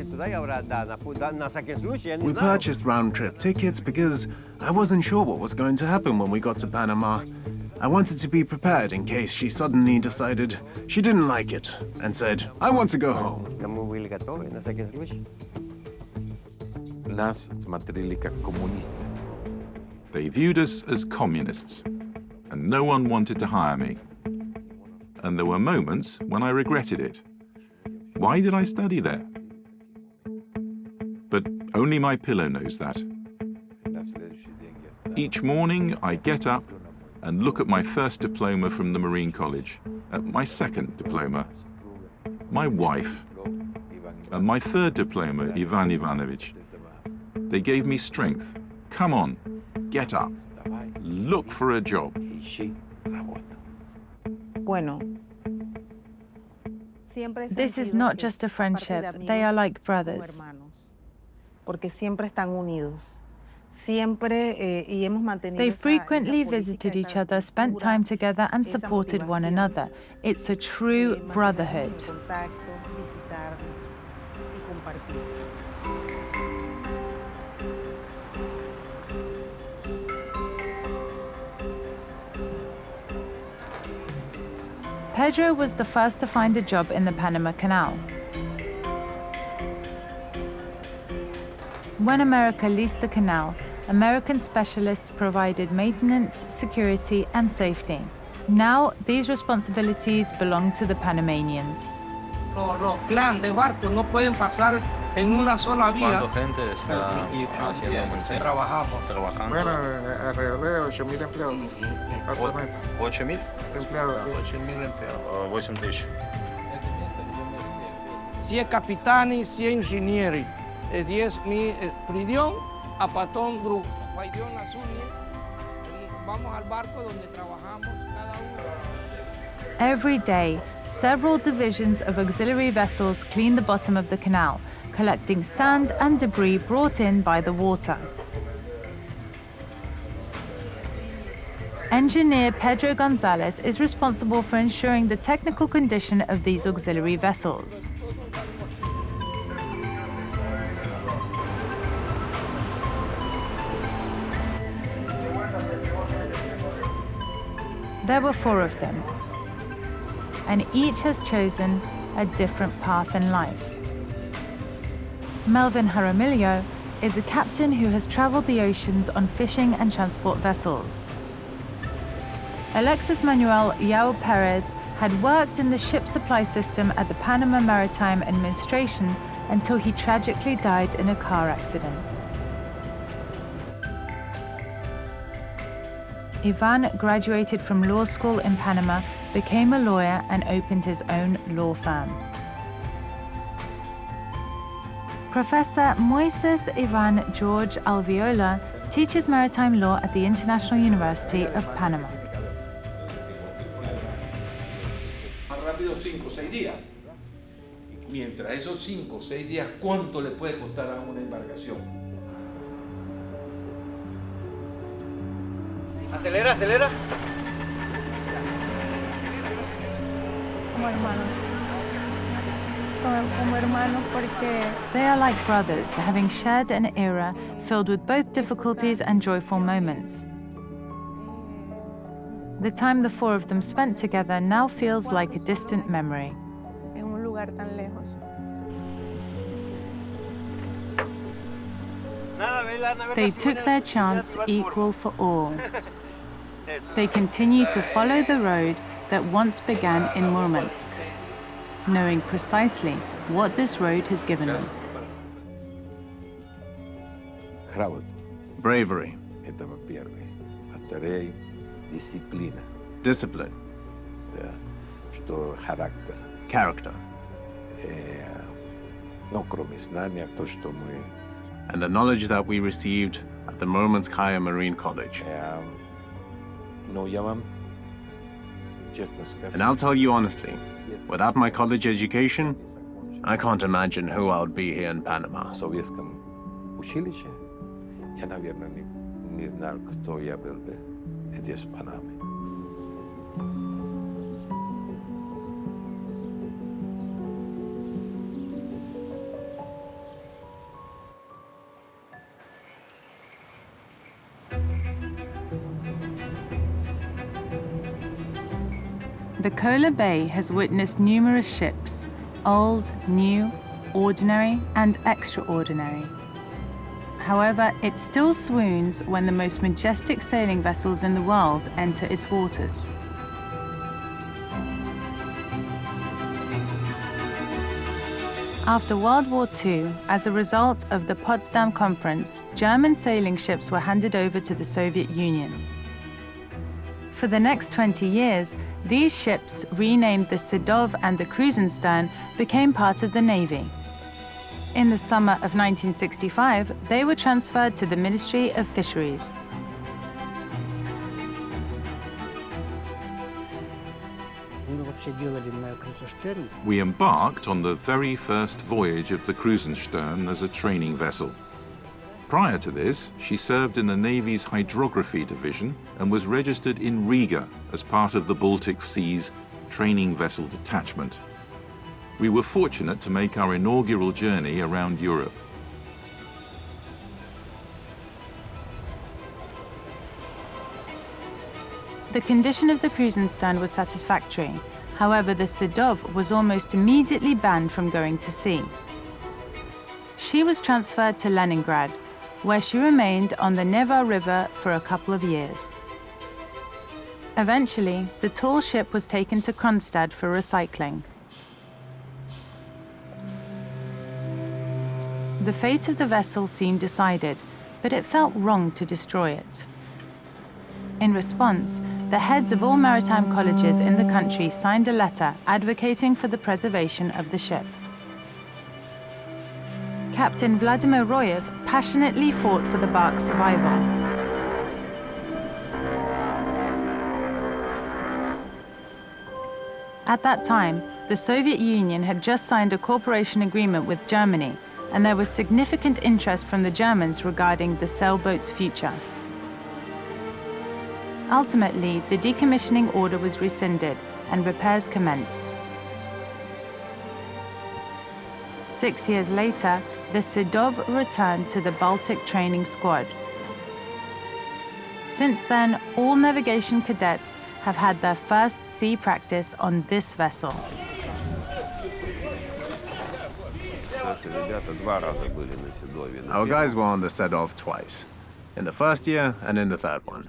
We purchased round-trip tickets because I wasn't sure what was going to happen when we got to Panama. I wanted to be prepared in case she suddenly decided she didn't like it and said, I want to go home. They viewed us as communists, and no one wanted to hire me. And there were moments when I regretted it. Why did I study there? But only my pillow knows that. Each morning I get up and look at my first diploma from the Marine College, at my second diploma, my wife, and my third diploma, Ivan Ivanovich. They gave me strength. Come on, get up, look for a job. This is not just a friendship, they are like brothers. They frequently visited each other, spent time together, and supported one another. It's a true brotherhood. Pedro was the first to find a job in the Panama Canal. When America leased the canal, American specialists provided maintenance, security, and safety. Now, these responsibilities belong to the Panamanians. Los clans de barcos no pueden pasar en una sola vía. ¿Cuánta gente está haciendo trabajando? Bueno, alrededor de 8.000 empleados. Actualmente. 8.000? Empleados, sí. 8.000 empleados. 8.000. Si es capitani, si es ingenieros. 10.000 pridión a patón grupo. Paidión azul. Vamos al barco donde trabajamos cada uno. Every day, several divisions of auxiliary vessels clean the bottom of the canal, collecting sand and debris brought in by the water. Engineer Pedro Gonzalez is responsible for ensuring the technical condition of these auxiliary vessels. There were 4 of them, and each has chosen a different path in life. Melvin Jaramillo is a captain who has traveled the oceans on fishing and transport vessels. Alexis Manuel Yao Perez had worked in the ship supply system at the Panama Maritime Administration until he tragically died in a car accident. Ivan graduated from law school in Panama, became a lawyer, and opened his own law firm. Professor Moises Ivan George Alviola teaches maritime law at the International University of Panama. Más rápido 5 o 6 días. Mientras esos 5 o 6 días, ¿cuánto le puede costar a una embarcación? Acelera, acelera. Como hermanos. Como hermanos porque They are like brothers, having shared an era filled with both difficulties and joyful moments. The time the 4 of them spent together now feels like a distant memory. en un lugar tan lejos. They took their chance equal for all. They continue to follow the road that once began in Murmansk, knowing precisely what this road has given them. Bravery. Это во-первых. Во-вторых, дисциплина. Discipline. Да. Что характер. Character. Но кроме знания, то, что мы... And the knowledge that we received at the Murmansk Marine College. Но я вам честно скажу. And I'll tell you honestly, without my college education, I can't imagine who I would be here in Panama. В советском училище я, наверное, не знал, кто я был бы здесь, в Панаме. The Kola Bay has witnessed numerous ships, old, new, ordinary, and extraordinary. However, it still swoons when the most majestic sailing vessels in the world enter its waters. After World War II, as a result of the Potsdam Conference, German sailing ships were handed over to the Soviet Union. For the next 20 years, these ships, renamed the Sedov and the Krusenstern, became part of the Navy. In the summer of 1965, they were transferred to the Ministry of Fisheries. We embarked on the very first voyage of the Krusenstern as a training vessel. Prior to this, she served in the Navy's Hydrography Division and was registered in Riga as part of the Baltic Sea's Training Vessel Detachment. We were fortunate to make our inaugural journey around Europe. The condition of the Krusenstern was satisfactory. However, the Sedov was almost immediately banned from going to sea. She was transferred to Leningrad, where she remained on the Neva River for a couple of years. Eventually, the tall ship was taken to Kronstadt for recycling. The fate of the vessel seemed decided, but it felt wrong to destroy it. In response, the heads of all maritime colleges in the country signed a letter advocating for the preservation of the ship. Captain Vladimir Royev passionately fought for the bark's survival. At that time, the Soviet Union had just signed a cooperation agreement with Germany, and there was significant interest from the Germans regarding the sailboat's future. Ultimately, the decommissioning order was rescinded and repairs commenced. 6 years later, the Sedov returned to the Baltic Training Squad. Since then, all navigation cadets have had their first sea practice on this vessel. Our guys were on the Sedov twice, in the first year and in the third one.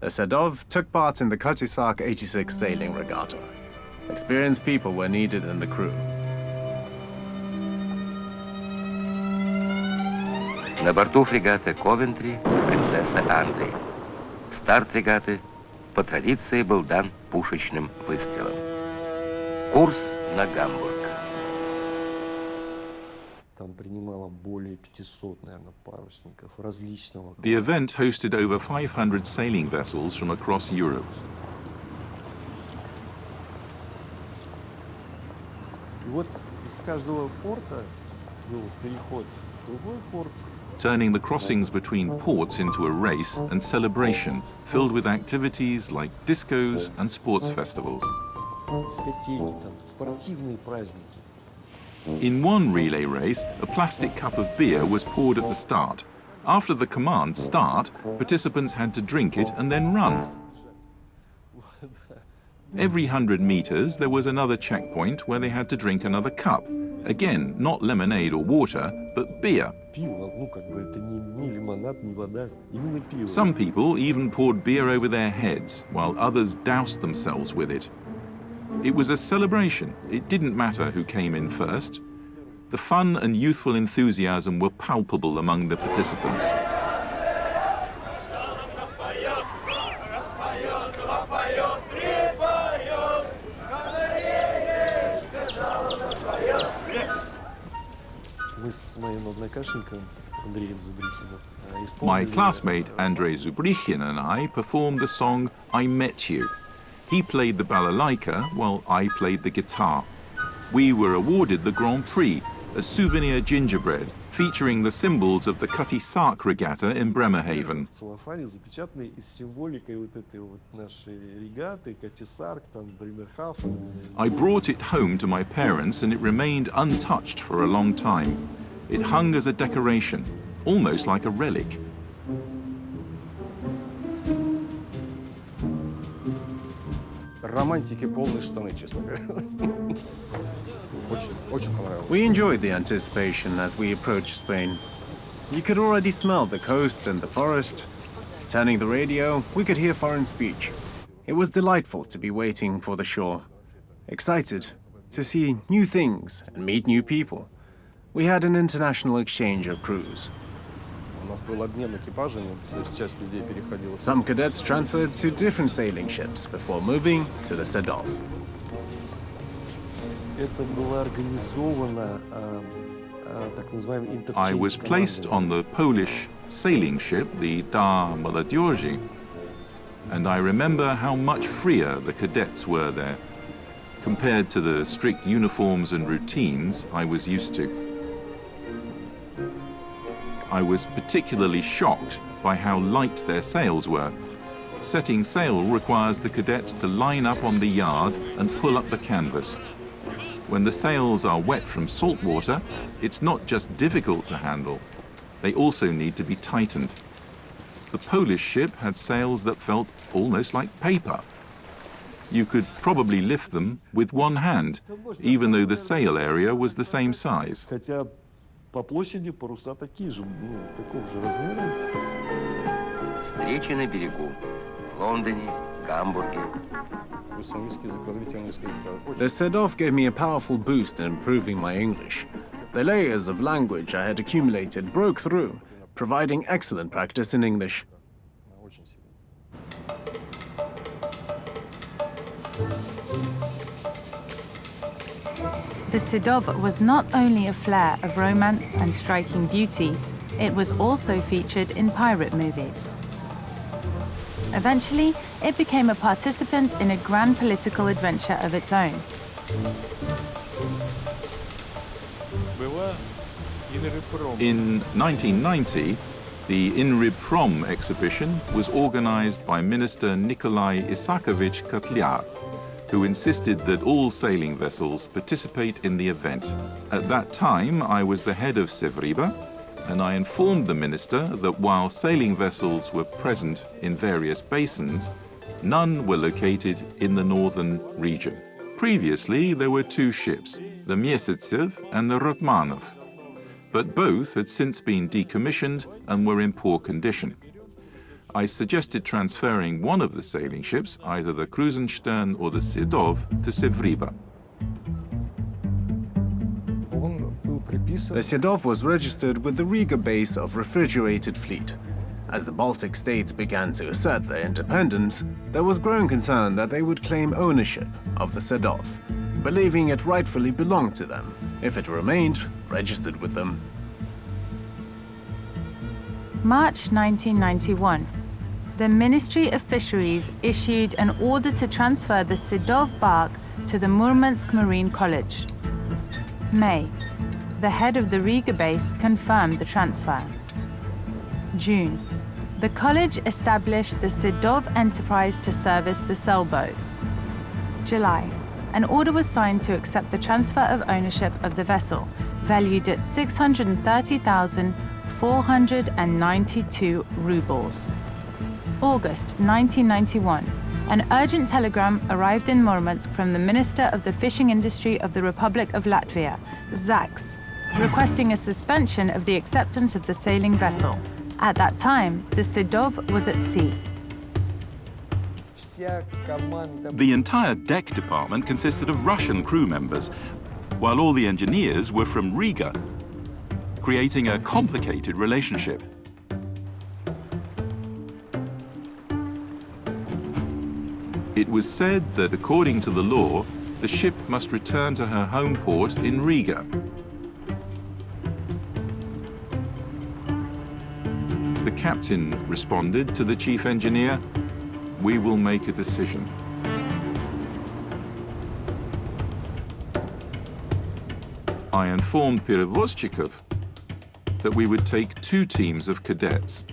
The Sedov took part in the Katisak 86 sailing regatta. Experienced people were needed in the crew. На борту фрегата «Ковентри» принцесса Андрей. Старт регаты по традиции был дан пушечным выстрелом. Курс на Гамбург. Там принимало более 500, наверное, парусников различного. The event hosted over 500 sailing vessels from across Europe. И вот из каждого порта был переход в другой порт. Turning the crossings between ports into a race and celebration filled with activities like discos and sports festivals. Дискотеки, там, спортивные праздники. In one relay race, a plastic cup of beer was poured at the start. After the command start, participants had to drink it and then run. Every 100 meters, there was another checkpoint where they had to drink another cup, Again, not lemonade or water, but beer. Some people even poured beer over their heads, while others doused themselves with it. It was a celebration. It didn't matter who came in first. The fun and youthful enthusiasm were palpable among the participants. My classmate Andrei Zubrichin and I performed the song I Met You. He played the balalaika while I played the guitar. We were awarded the Grand Prix, a souvenir gingerbread featuring the symbols of the Cutty Sark Regatta in Bremerhaven. I brought it home to my parents and it remained untouched for a long time. It hung as a decoration, almost like a relic. We enjoyed the anticipation as we approached Spain. You could already smell the coast and the forest. Turning the radio, we could hear foreign speech. It was delightful to be waiting for the shore. Excited to see new things and meet new people. We had an international exchange of crews. Some cadets transferred to different sailing ships before moving to the Sedov. I was placed on the Polish sailing ship, the Da Młodzieży, and I remember how much freer the cadets were there, compared to the strict uniforms and routines I was used to. I was particularly shocked by how light their sails were. Setting sail requires the cadets to line up on the yard and pull up the canvas. When the sails are wet from salt water, it's not just difficult to handle, they also need to be tightened. The Polish ship had sails that felt almost like paper. You could probably lift them with one hand, even though the sail area was the same size. Встречи на берегу. В Лондоне, Гамбурге. The Sedov gave me a powerful boost in improving my English. The layers of language I had accumulated broke through, providing excellent practice in English. The Sedov was not only a flair of romance and striking beauty, it was also featured in pirate movies. Eventually, it became a participant in a grand political adventure of its own. In 1990, the Inriprom exhibition was organized by Minister Nikolai Isakovich Kotlyar, who insisted that all sailing vessels participate in the event. At that time, I was the head of Sevriba, and I informed the minister that while sailing vessels were present in various basins, none were located in the northern region. Previously, there were two ships, the Miesetsev and the Rotmanov, but both had since been decommissioned and were in poor condition. I suggested transferring one of the sailing ships, either the Krusenstern or the Sedov, to Sevriba. The Sedov was registered with the Riga base of Refrigerated Fleet. As the Baltic states began to assert their independence, there was growing concern that they would claim ownership of the Sedov, believing it rightfully belonged to them if it remained registered with them. March 1991. The Ministry of Fisheries issued an order to transfer the Sedov bark to the Murmansk Marine College. May. The head of the Riga base confirmed the transfer. June. The college established the Sedov enterprise to service the sailboat. July. An order was signed to accept the transfer of ownership of the vessel, valued at 630,492 rubles. August 1991. An urgent telegram arrived in Murmansk from the Minister of the Fishing Industry of the Republic of Latvia, Zaks, requesting a suspension of the acceptance of the sailing vessel. At that time, the Sedov was at sea. The entire deck department consisted of Russian crew members, while all the engineers were from Riga, creating a complicated relationship. It was said that according to the law, the ship must return to her home port in Riga. The captain responded to the chief engineer, "We will make a decision." I informed Perevozchikov that we would take 2 teams of cadets.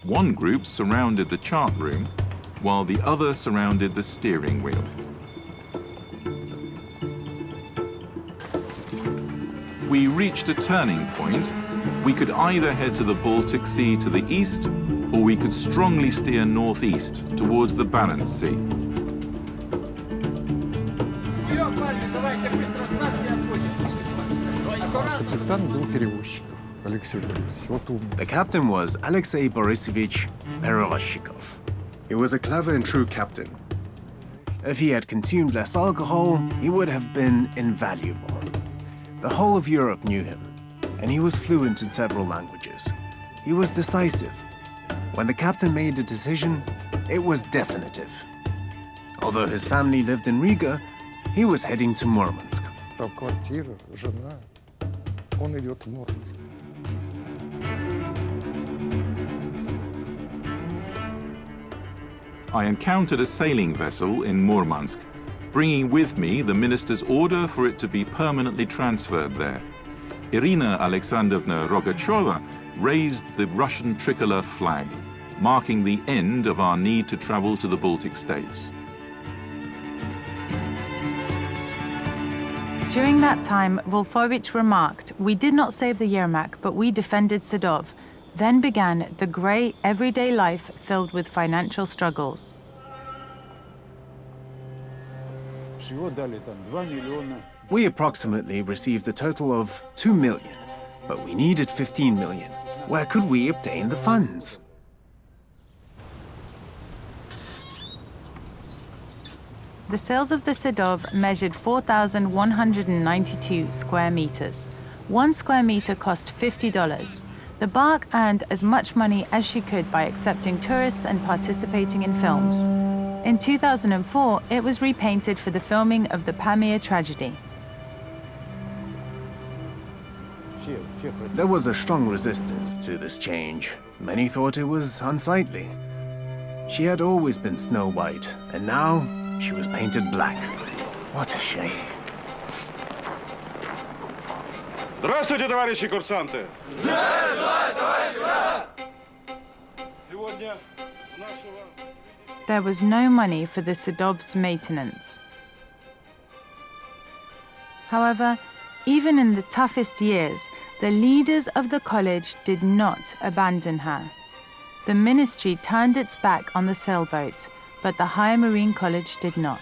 One group surrounded the chart room, while the other surrounded the steering wheel. We reached a turning point. We could either head to the Baltic Sea to the east, or we could strongly steer northeast towards the Barents Sea. The captain was Alexei Borisovich Perevozchikov. He was a clever and true captain. If he had consumed less alcohol, he would have been invaluable. The whole of Europe knew him, and he was fluent in several languages. He was decisive. When the captain made a decision, it was definitive. Although his family lived in Riga, he was heading to Murmansk. Там квартира, жена. Он идет в Мурманск. I encountered a sailing vessel in Murmansk, bringing with me the minister's order for it to be permanently transferred there. Irina Alexandrovna Rogachova raised the Russian tricolor flag, marking the end of our need to travel to the Baltic states. During that time, Wolfowitz remarked, "We did not save the Yermak, but we defended Sedov." Then began the grey, everyday life filled with financial struggles. We approximately received a total of 2 million, but we needed 15 million. Where could we obtain the funds? The sails of the Sedov measured 4,192 square meters. 1 square meter cost $50. The bark earned as much money as she could by accepting tourists and participating in films. In 2004, it was repainted for the filming of the Pamir tragedy. There was a strong resistance to this change. Many thought it was unsightly. She had always been Snow White, and now she was painted black. What a shame. Здравствуйте, товарищи курсанты! Здравия, товарищ курсант! Сегодня нашего... There was no money for the Sedov's maintenance. However, even in the toughest years, the leaders of the college did not abandon her. The ministry turned its back on the sailboat, but the Higher Marine College did not.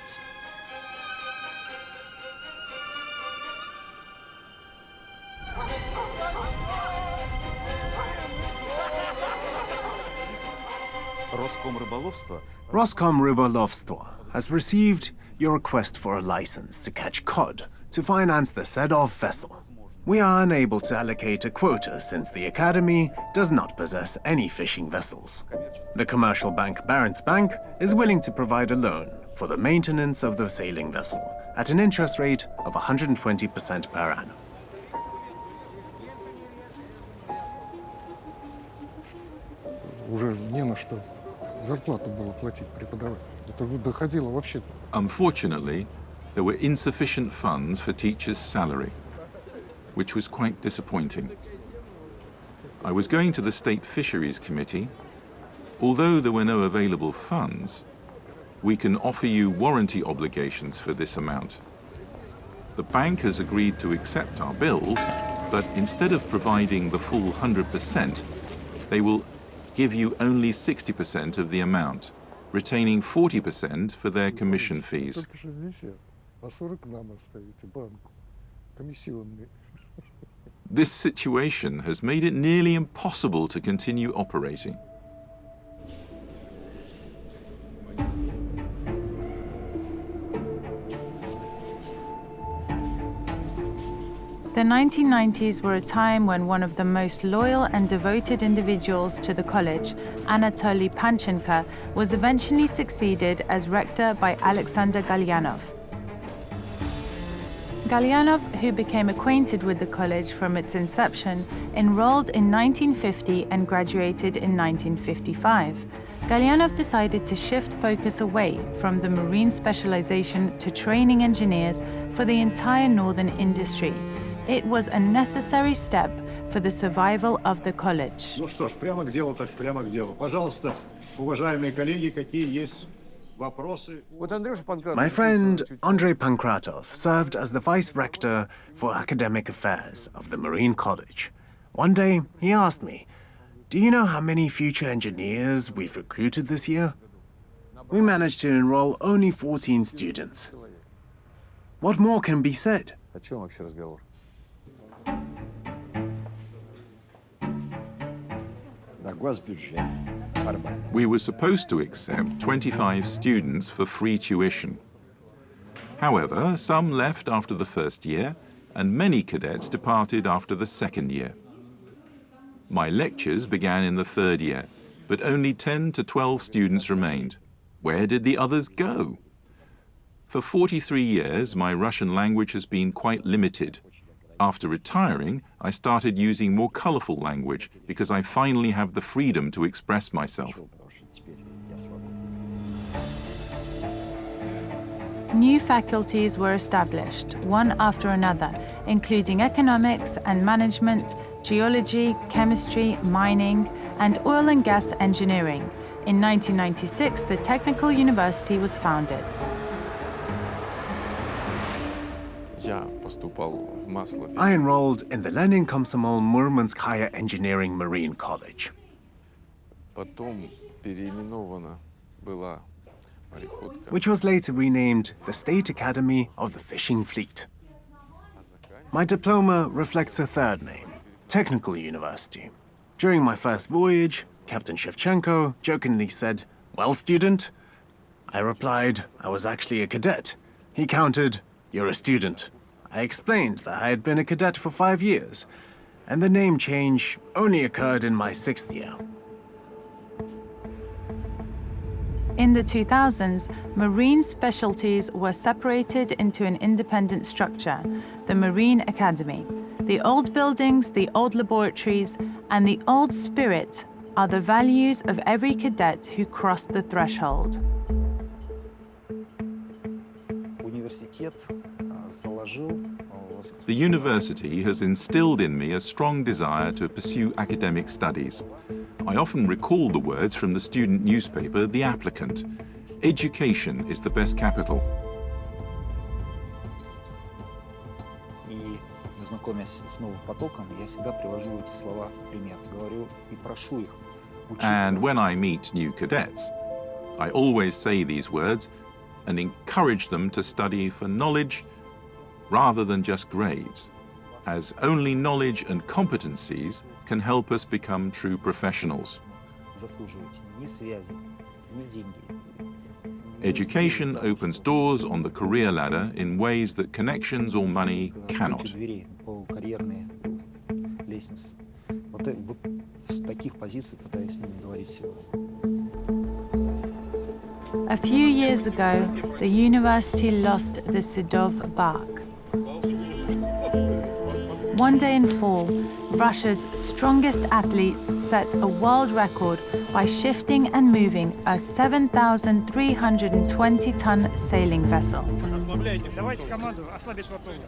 Roskomrybolovstvo has received your request for a license to catch cod to finance the Sedov vessel. We are unable to allocate a quota since the Academy does not possess any fishing vessels. The commercial bank Barents Bank is willing to provide a loan for the maintenance of the sailing vessel at an interest rate of 120% per annum. Уже не на что зарплату было платить преподавателям. Это доходило вообще. Unfortunately, there were insufficient funds for teachers' salary, which was quite disappointing. I was going to the State Fisheries Committee. Although there were no available funds, we can offer you warranty obligations for this amount. The bank has agreed to accept our bills, but instead of providing the full 100%, they will give you only 60% of the amount. retaining 40% for their commission fees. Только 60, а 40 нам оставите банку. Комиссионные. This situation has made it nearly impossible to continue operating. The 1990s were a time when one of the most loyal and devoted individuals to the college, Anatoly Panchenko, was eventually succeeded as rector by Alexander Galyanov. Galyanov, who became acquainted with the college from its inception, enrolled in 1950 and graduated in 1955. Galyanov decided to shift focus away from the marine specialization to training engineers for the entire northern industry. It was a necessary step for the survival of the college. Ну что ж, прямо к делу, так прямо к делу. Пожалуйста, уважаемые коллеги, какие есть вопросы? My friend Andrei Pankratov served as the vice rector for academic affairs of the Marine College. One day, he asked me, "Do you know how many future engineers we've recruited this year?" We managed to enroll only 14 students. What more can be said? О чем вообще разговор? We were supposed to accept 25 students for free tuition. However, some left after the first year, and many cadets departed after the second year. My lectures began in the third year, but only 10 to 12 students remained. Where did the others go? For 43 years, my Russian language has been quite limited. After retiring, I started using more colorful language because I finally have the freedom to express myself. New faculties were established, one after another, including economics and management, geology, chemistry, mining, and oil and gas engineering. In 1996, the Technical University was founded. I enrolled in the Lenin Komsomol Murmanskaya Engineering Marine College. Which was later renamed the State Academy of the Fishing Fleet. My diploma reflects a third name, Technical University. During my first voyage, Captain Shevchenko jokingly said, "Well, student?" I replied, I was actually a cadet. He countered, "You're a student." I explained that I had been a cadet for 5 years, and the name change only occurred in my 6th year. In the 2000s, marine specialties were separated into an independent structure, the Marine Academy. The old buildings, the old laboratories, and the old spirit are the values of every cadet who crossed the threshold. The university has instilled in me a strong desire to pursue academic studies. I often recall the words from the student newspaper, The Applicant. Education is the best capital. И знакомясь с новым потоком, я всегда привожу эти слова в пример. Говорю и прошу их учиться. And when I meet new cadets, I always say these words and encourage them to study for knowledge rather than just grades, as only knowledge and competencies can help us become true professionals. Education opens doors on the career ladder in ways that connections or money cannot. A few years ago, the university lost the Sidov bark. One day in fall, Russia's strongest athletes set a world record by shifting and moving a 7,320-ton sailing vessel. Давайте команду ослабить швартовы.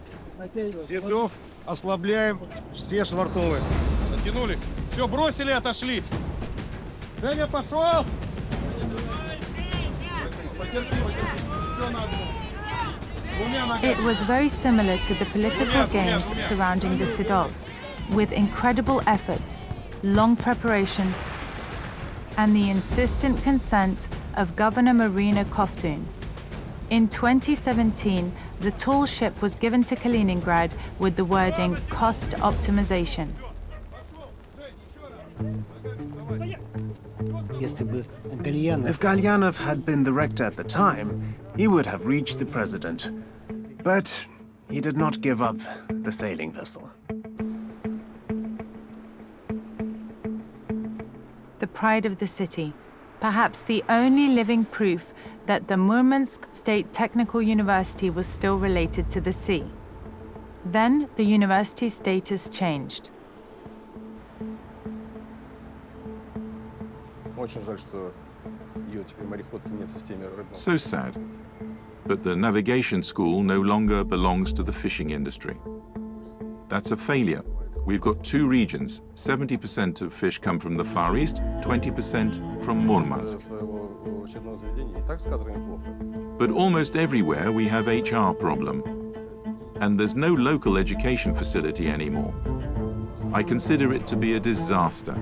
Седов, ослабляем все швартовые. Натянули. Все, бросили, отошли. Женя, пошел! It was very similar to the political games surrounding the Sidov, with incredible efforts, long preparation, and the insistent consent of Governor Marina Kovtun. In 2017, the tall ship was given to Kaliningrad with the wording cost optimization. If Galyanov had been the rector at the time, he would have reached the president. But he did not give up the sailing vessel. The pride of the city, perhaps the only living proof that the Murmansk State Technical University was still related to the sea. Then the university's status changed. So sad. But the navigation school no longer belongs to the fishing industry. That's a failure. We've got two regions. 70% of fish come from the Far East, 20% from Murmansk. But almost everywhere we have HR problem. And there's no local education facility anymore. I consider it to be a disaster.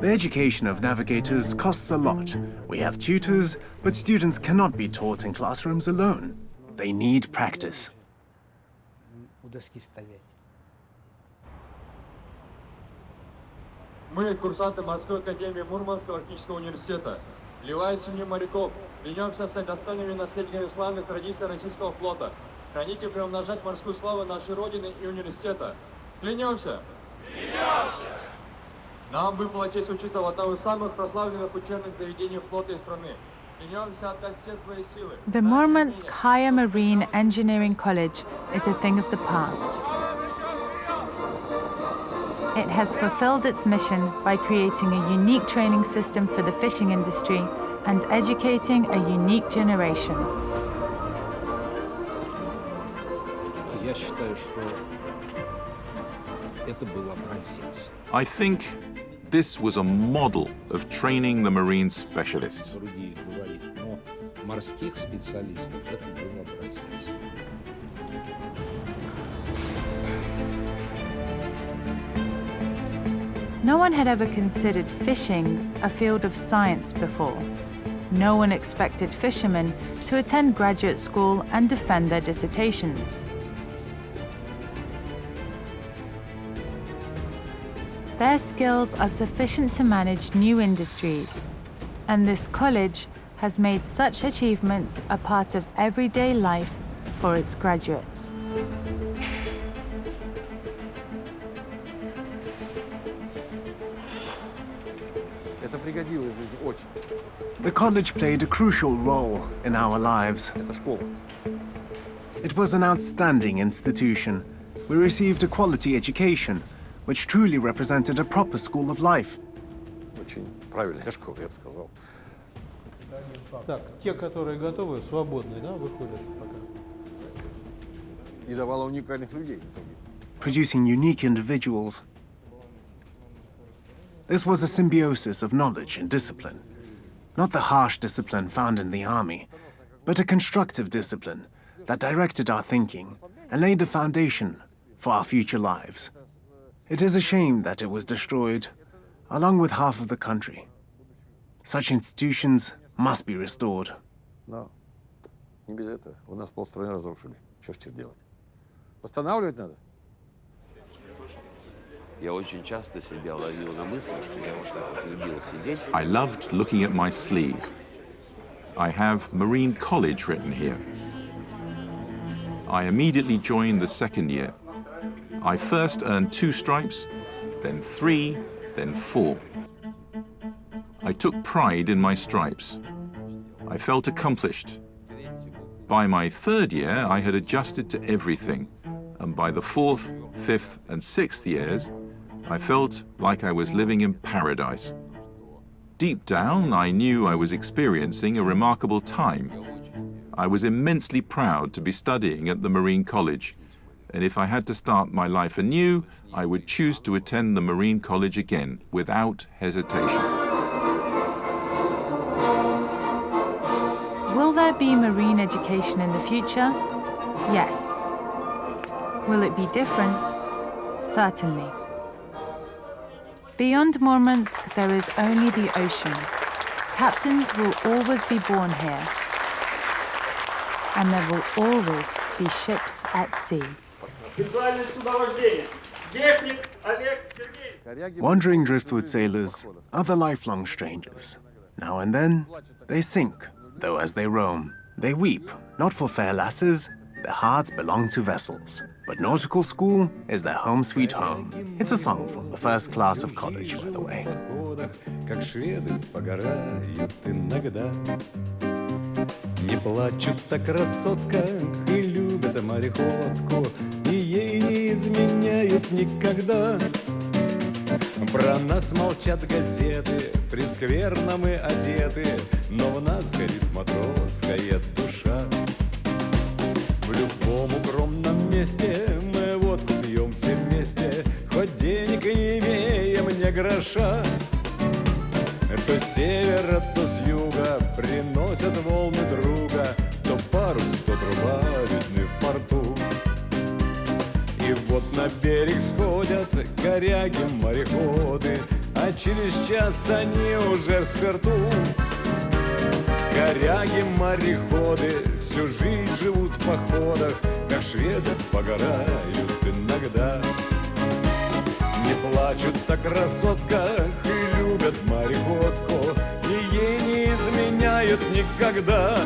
The education of navigators costs a lot. We have tutors, but students cannot be taught in classrooms alone. They need practice. Мы, курсанты Морской академии Мурманского арктического университета, вливая семью моряков, клянемся стать достойными наследниками славных традиций российского флота, хранить и приумножать морскую славу нашей Родины и университета. Клянемся! Клянемся! Нам выпала честь учиться в одном из самых прославленных учебных заведений флота и страны. Клянемся отдать все свои силы. The Murmansk Higher Marine Engineering College is a thing of the past. It has fulfilled its mission by creating a unique training system for the fishing industry and educating a unique generation. Я считаю, что это был образец. I think this was a model of training the marine specialists. Другие говорить, но морских специалистов это был образец. No one had ever considered fishing a field of science before. No one expected fishermen to attend graduate school and defend their dissertations. Their skills are sufficient to manage new industries, and this college has made such achievements a part of everyday life for its graduates. Это пригодилось здесь очень. The college played a crucial role in our lives. Это школа. It was an outstanding institution. We received a quality education, which truly represented a proper school of life. Очень правильная школа, я бы сказал. Так, те, которые готовы, свободные, да, выходят пока. И давала уникальных людей. Producing unique individuals. This was a symbiosis of knowledge and discipline. Not the harsh discipline found in the army, but a constructive discipline that directed our thinking and laid the foundation for our future lives. It is a shame that it was destroyed, along with half of the country. Such institutions must be restored. Но не без этого. У нас полстраны разрушили. Что ж теперь делать? Восстанавливать надо. Я очень часто себя ловил на мысли, что я вот так вот любил сидеть. I loved looking at my sleeve. I have Marine College written here. I immediately joined the second year. I first earned 2 stripes, then 3, then 4. I took pride in my stripes. I felt accomplished. By my 3rd year, I had adjusted to everything. And by the 4th, 5th, and 6th years, I felt like I was living in paradise. Deep down, I knew I was experiencing a remarkable time. I was immensely proud to be studying at the Marine College, and if I had to start my life anew, I would choose to attend the Marine College again, without hesitation. Will there be marine education in the future? Yes. Will it be different? Certainly. Beyond Murmansk, there is only the ocean. Captains will always be born here. And there will always be ships at sea. Wandering driftwood sailors are the lifelong strangers. Now and then, they sink, though as they roam, they weep, not for fair lasses, their hearts belong to vessels. But nautical school is their home sweet home. It's a song from the first class of college, by the way. Как шведы погорают иногда. Не плачут о красотках и любят мореходку, и ей не изменяют никогда. Про нас молчат газеты, прескверно мы одеты, но в нас горит матросская душа. В любом укромном месте мы водку пьем все вместе, хоть денег не имеем ни гроша. То с севера, то с юга приносят волны друга, то парус, то труба видны в порту. И вот на берег сходят коряги-мореходы, а через час они уже в спирту. Коряги-мореходы всю жизнь живут в походах, как шведы погорают иногда. Не плачут о красотках и любят мореходку, и ей не изменяют никогда.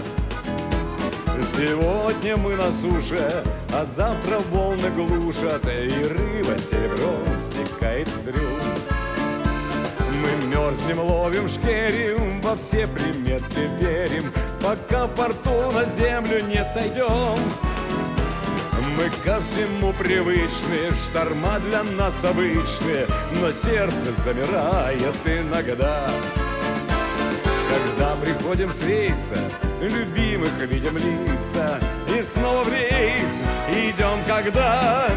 Сегодня мы на суше, а завтра волны глушат, и рыба серебром стекает в трюм. Мы мерзнем, ловим, шкерим, во все приметы верим, пока в порту на землю не сойдем. Мы ко всему привычны, шторма для нас обычны, но сердце замирает иногда. Когда приходим с рейса, любимых видим лица, и снова в рейс идем когда.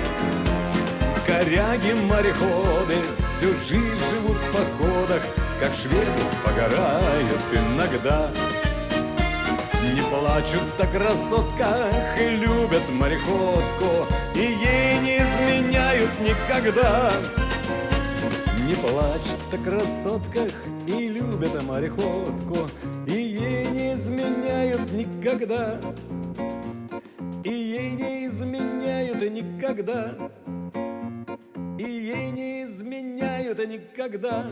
Коряги-мореходы всю жизнь живут в походах, как шведы погорают иногда. Не плачут о красотках и любят мореходку, и ей не изменяют никогда. Не плачут о красотках и любят мореходку, и ей не изменяют никогда. И ей не изменяют никогда. И ей не изменяют никогда.